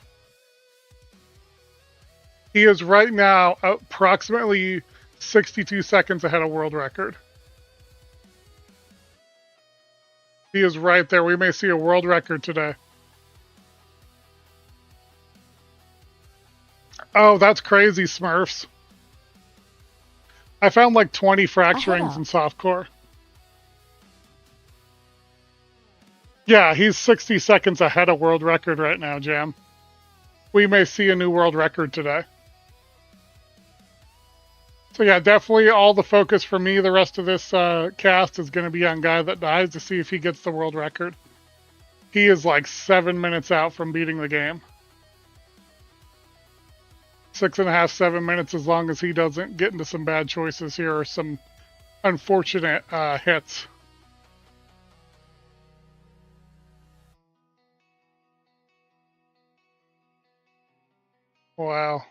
He is right now approximately 62 seconds ahead of world record. He is right there. We may see a world record today. Oh, that's crazy, Smurfs. I found like 20 fracturings in softcore. Yeah, he's 60 seconds ahead of world record right now, Jam. We may see a new world record today. So yeah, definitely all the focus for me the rest of this cast is going to be on Guy That Dies to see if he gets the world record. He is like 7 minutes out from beating the game. 6.5, 7 minutes, as long as he doesn't get into some bad choices here or some unfortunate hits. Wow.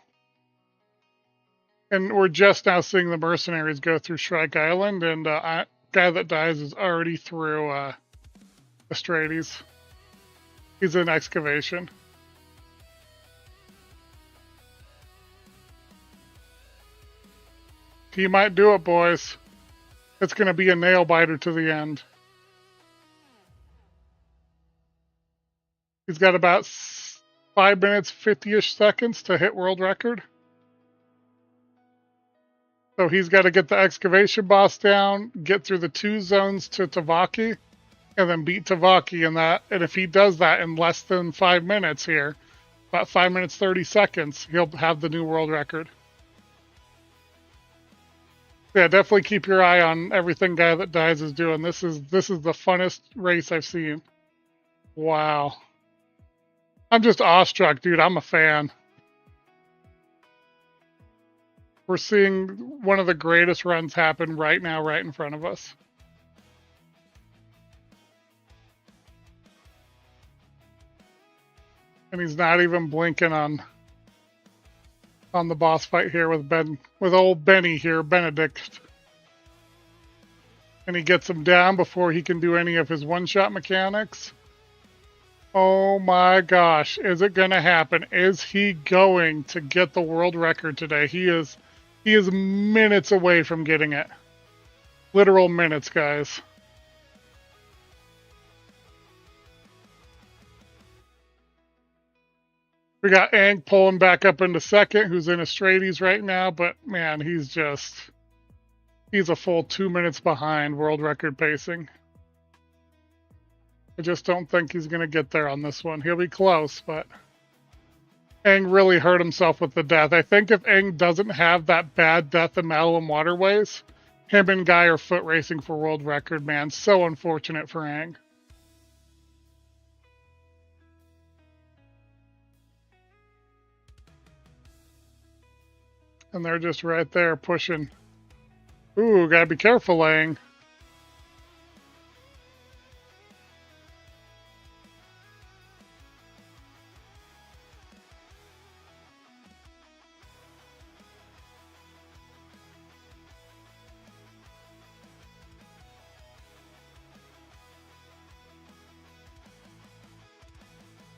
And we're just now seeing the mercenaries go through Shrike Island, and Guy That Dies is already through Astrades. He's in excavation. He might do it, boys. It's going to be a nail biter to the end. He's got about 5 minutes, 50-ish seconds to hit world record. So he's got to get the excavation boss down, get through the 2 zones to Tavaki, and then beat Tavaki in that. And if he does that in less than 5 minutes here, about 5 minutes, 30 seconds, he'll have the new world record. Yeah, definitely keep your eye on everything Guy That Dies is doing. This is the funnest race I've seen. Wow. I'm just awestruck, dude. I'm a fan. We're seeing one of the greatest runs happen right now, right in front of us. And he's not even blinking on the boss fight here with old Benny here, Benedict. And he gets him down before he can do any of his one-shot mechanics. Oh my gosh, is it going to happen? Is he going to get the world record today? He is minutes away from getting it. Literal minutes, guys. We got Aang pulling back up into second, who's in Astrades right now, but man, he's a full 2 minutes behind world record pacing. I just don't think he's going to get there on this one. He'll be close, but Aang really hurt himself with the death. I think if Aang doesn't have that bad death in Malum Waterways, him and Guy are foot racing for world record, man. So unfortunate for Aang. And they're just right there pushing. Ooh, gotta be careful, Aang.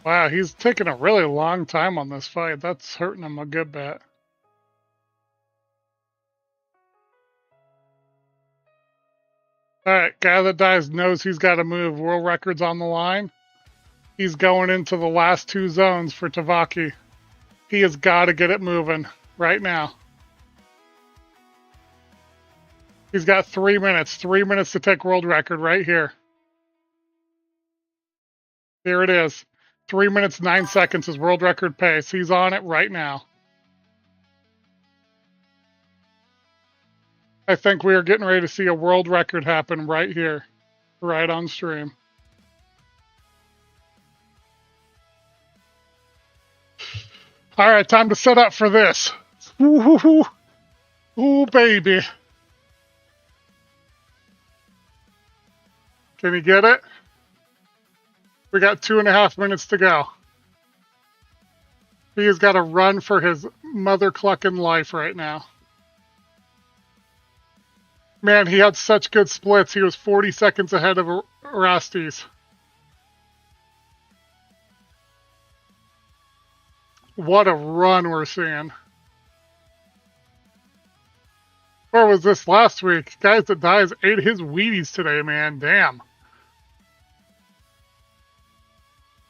Wow, he's taking a really long time on this fight. That's hurting him a good bit. All right, guy that dies knows he's got to move. World record's on the line. He's going into the last two zones for Tavaki. He has got to get it moving right now. He's got 3 minutes. 3 minutes to take world record right here. Here it is. 3 minutes, 9 seconds is world record pace. He's on it right now. I think we are getting ready to see a world record happen right here, right on stream. All right, time to set up for this. Ooh, ooh, baby. Can you get it? We got 2.5 minutes to go. He has got to run for his mother clucking life right now. Man, he had such good splits. He was 40 seconds ahead of Rastes. What a run we're seeing. Where was this last week? Guys that dies ate his Wheaties today, man. Damn.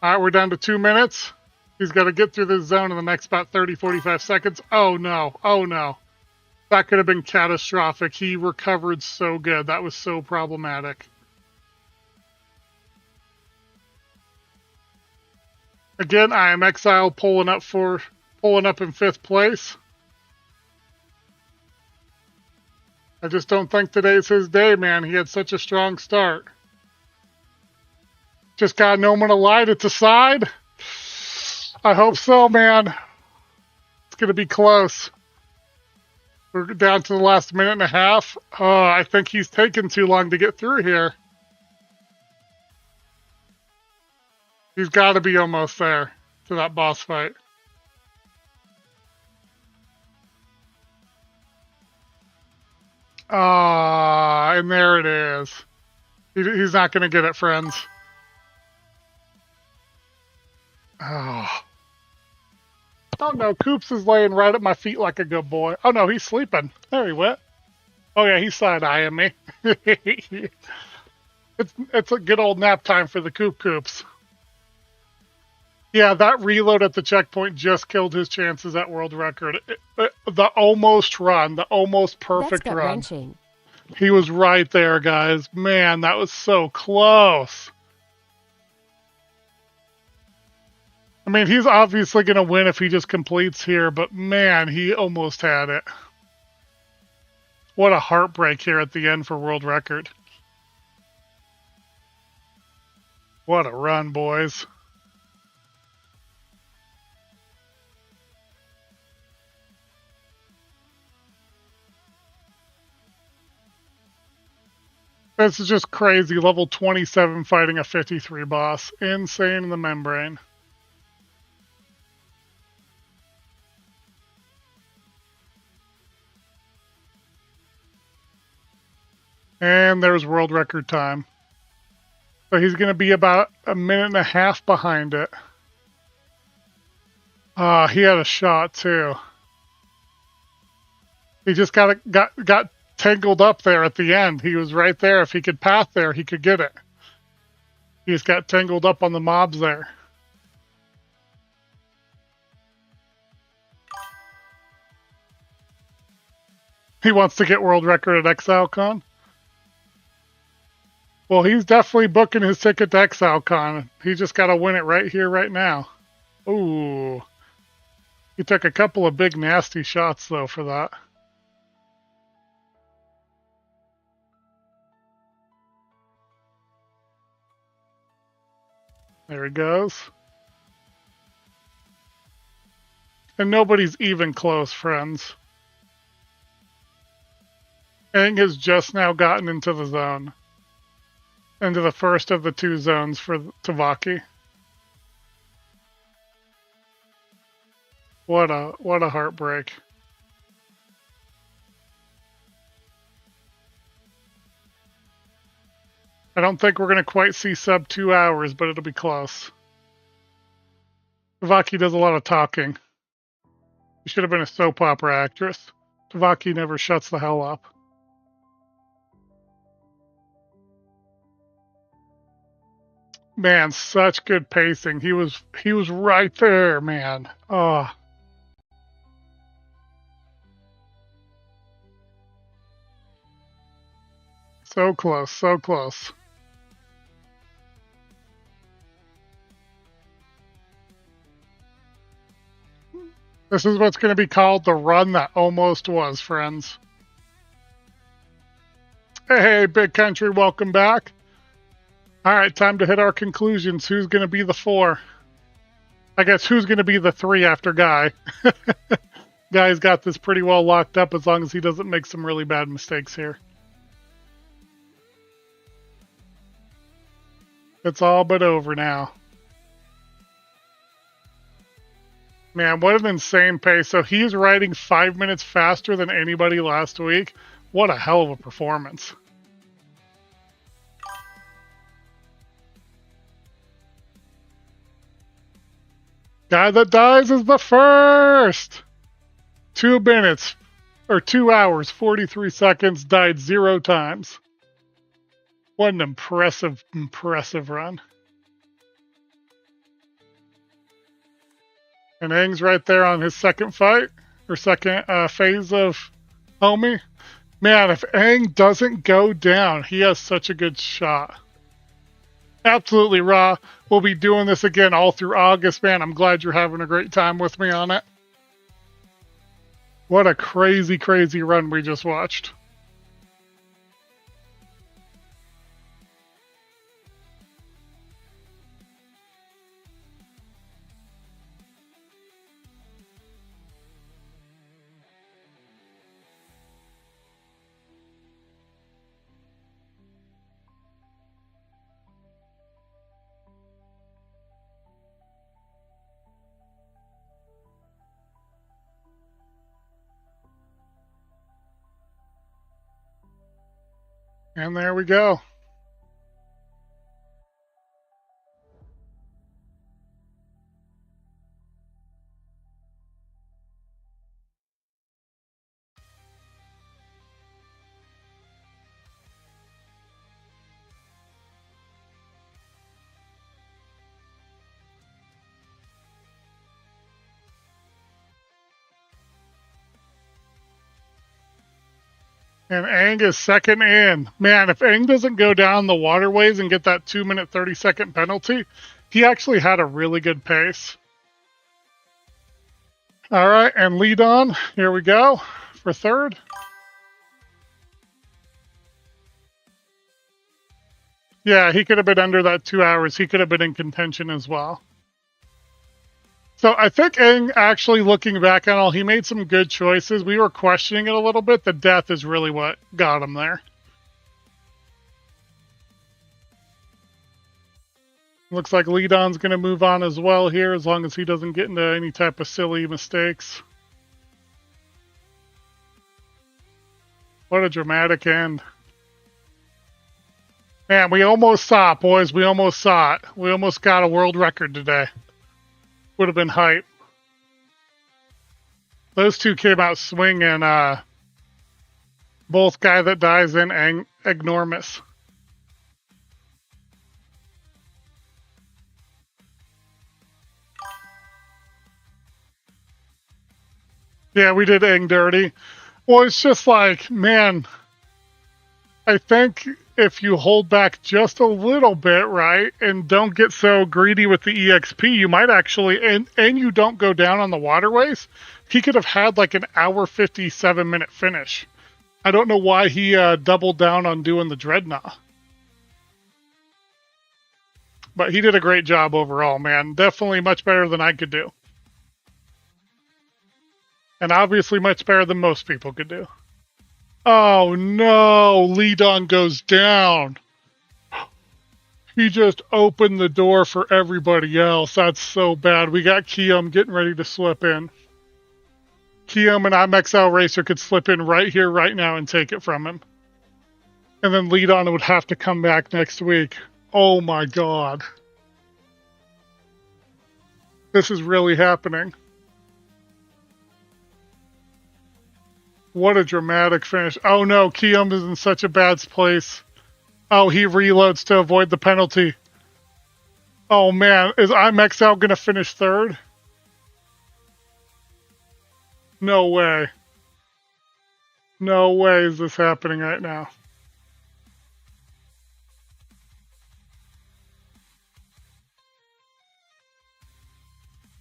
All right, we're down to 2 minutes. He's got to get through this zone in the next about 30, 45 seconds. Oh, no. Oh, no. That could have been catastrophic. He recovered so good. That was so problematic. Again, I am Exile pulling up in 5th place. I just don't think today's his day, man. He had such a strong start. Just got no one to light it to side. I hope so, man. It's going to be close. We're down to the last minute and a half. Oh, I think he's taken too long to get through here. He's got to be almost there to that boss fight. Ah, and there it is. He's not going to get it, friends. Oh. Oh no, Coops is laying right at my feet like a good boy. Oh no, he's sleeping. There he went. Oh yeah, he's side-eyeing me. It's a good old nap time for the Coops. Yeah, that reload at the checkpoint just killed his chances at world record. The almost run, the almost perfect run. Wrenching. He was right there, guys. Man, that was so close. I mean, he's obviously going to win if he just completes here, but man, he almost had it. What a heartbreak here at the end for world record. What a run, boys. This is just crazy. Level 27 fighting a 53 boss. Insane in the membrane. And there's world record time. So he's going to be about a minute and a half behind it. He had a shot too. He just got tangled up there at the end. He was right there. If he could path there, he could get it. He just got tangled up on the mobs there. He wants to get world record at ExileCon. Well, he's definitely booking his ticket to ExileCon. He just got to win it right here, right now. Ooh. He took a couple of big, nasty shots, though, for that. There he goes. And nobody's even close, friends. Aang has just now gotten into the zone. Into the first of the two zones for Tavaki. What a heartbreak. I don't think we're going to quite see sub 2 hours, but it'll be close. Tavaki does a lot of talking. She should have been a soap opera actress. Tavaki never shuts the hell up. Man, such good pacing. He was right there, man. Oh. So close, so close. This is what's going to be called the run that almost was, friends. Hey, Big Country, welcome back. All right, time to hit our conclusions. Who's going to be the 4? I guess who's going to be the 3 after Guy? Guy's got this pretty well locked up as long as he doesn't make some really bad mistakes here. It's all but over now. Man, what an insane pace. So he's riding 5 minutes faster than anybody last week. What a hell of a performance. Guy that dies is the first. 2 minutes, or 2 hours, 43 seconds, died 0 times. What an impressive run. And Aang's right there on his second fight, or second phase of Homie. Man, if Aang doesn't go down, he has such a good shot. Absolutely, Ra. We'll be doing this again all through August, man. I'm glad you're having a great time with me on it. What a crazy, crazy run we just watched. And there we go. And Aang is second in. Man, if Aang doesn't go down the waterways and get that 2 minute 30-second penalty, he actually had a really good pace. All right, and lead on. Here we go for third. Yeah, he could have been under that 2 hours. He could have been in contention as well. So I think Aang, actually looking back on all, he made some good choices. We were questioning it a little bit. The death is really what got him there. Looks like Lee Don's going to move on as well here, as long as he doesn't get into any type of silly mistakes. What a dramatic end. Man, we almost saw it, boys. We almost saw it. We almost got a world record today. Would have been hype. Those two came out swinging. Both Guy That Dies and Enormous. Yeah, we did Aang dirty. Well, it's just like, man, I think if you hold back just a little bit, right, and don't get so greedy with the EXP, you might actually, and you don't go down on the waterways, he could have had like an hour 57-minute finish. I don't know why he doubled down on doing the Dreadnought. But he did a great job overall, man. Definitely much better than I could do. And obviously much better than most people could do. Oh no, Lee Don goes down. He just opened the door for everybody else. That's so bad. We got Kiyoum getting ready to slip in. Kiyoum and I'm Exile Racer could slip in right here, right now, and take it from him. And then Lee Don would have to come back next week. Oh my god. This is really happening. What a dramatic finish. Oh no, Kiyoum is in such a bad place. Oh, he reloads to avoid the penalty. Oh man, is IMXL gonna finish third? No way. No way is this happening right now.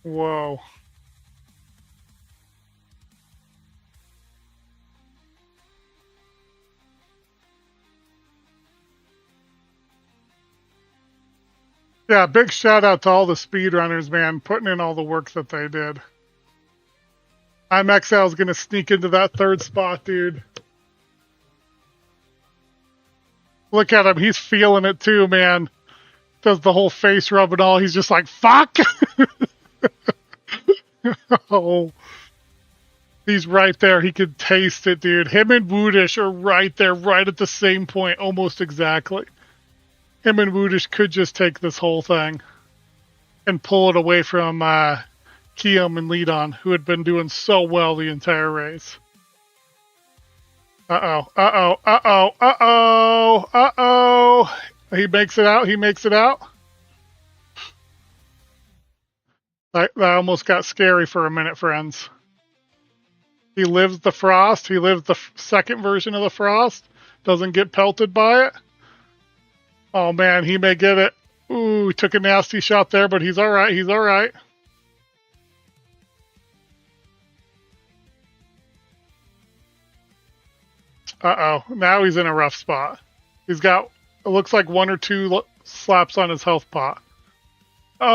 Whoa. Yeah, big shout out to all the speedrunners, man, putting in all the work that they did. IMXL is going to sneak into that third spot, dude. Look at him. He's feeling it too, man. Does the whole face rub and all. He's just like, fuck! Oh. He's right there. He could taste it, dude. Him and Woodish are right there, right at the same point, almost exactly. Him and Woodish could just take this whole thing and pull it away from Kium and Leadon, who had been doing so well the entire race. Uh-oh, uh-oh, uh-oh, uh-oh, uh-oh. He makes it out, he makes it out. That almost got scary for a minute, friends. He lives the frost. He lives the second version of the frost. Doesn't get pelted by it. Oh, man, he may get it. Ooh, took a nasty shot there, but he's all right. He's all right. Uh-oh. Now he's in a rough spot. He's got, it looks like 1 or 2 slaps on his health pot. Oh.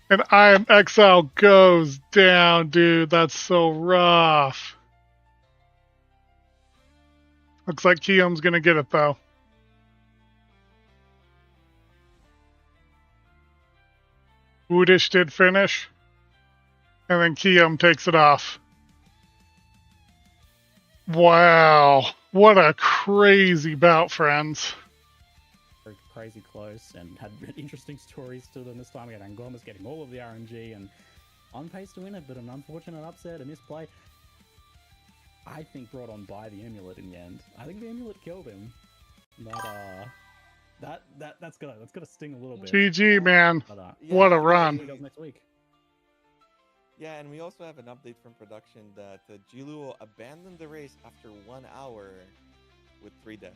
And IMXL goes down, dude. That's so rough. Looks like Kium's going to get it, though. Woodish did finish. And then Kium takes it off. Wow. What a crazy bout, friends. Crazy close and had interesting stories to them this time. We had Angomas getting all of the RNG and on pace to win it, but an unfortunate upset, a misplay. I think brought on by the amulet in the end. I think the amulet killed him. But that's gonna sting a little bit. GG, man. But, what a run. Next week. Yeah, and we also have an update from production that Jilu abandoned the race after 1 hour with 3 deaths.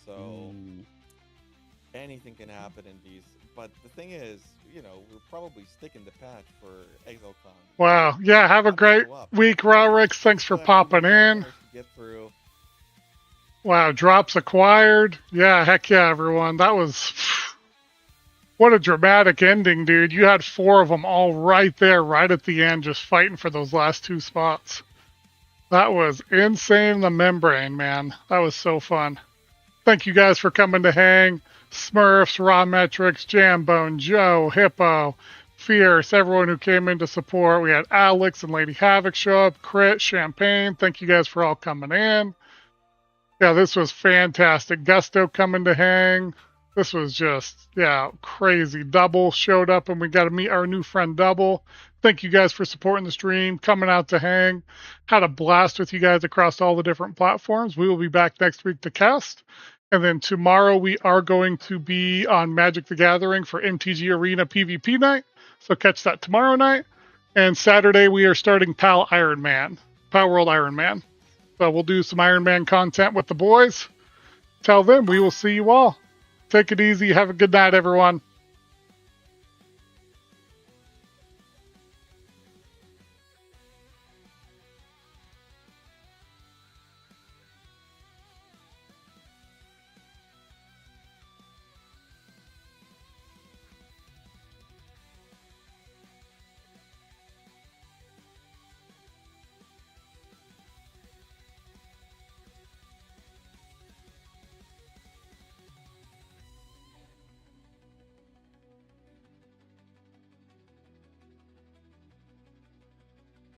So anything can happen in these. But the thing is, you know, we're probably sticking the patch for ExileCon. Wow. Yeah, have a great week, Rarix. Thanks for popping in. Get through. Wow, drops acquired. Yeah, heck yeah, everyone. That was... What a dramatic ending, dude. You had 4 of them all right there, right at the end, just fighting for those last 2 spots. That was insane, the membrane, man. That was so fun. Thank you guys for coming to hang. Smurfs, Raw Metrics, Jambone, Joe, Hippo, Fierce, everyone who came in to support. We had Alex and Lady Havoc show up, Crit, Champagne. Thank you guys for all coming in. Yeah, this was fantastic. Gusto coming to hang. This was just, yeah, crazy. Double showed up and we got to meet our new friend Double. Thank you guys for supporting the stream, coming out to hang. Had a blast with you guys across all the different platforms. We will be back next week to cast. And then tomorrow we are going to be on Magic the Gathering for MTG Arena PvP night. So catch that tomorrow night. And Saturday we are starting Pal World Iron Man. So we'll do some Iron Man content with the boys. Till then, we will see you all. Take it easy. Have a good night, everyone.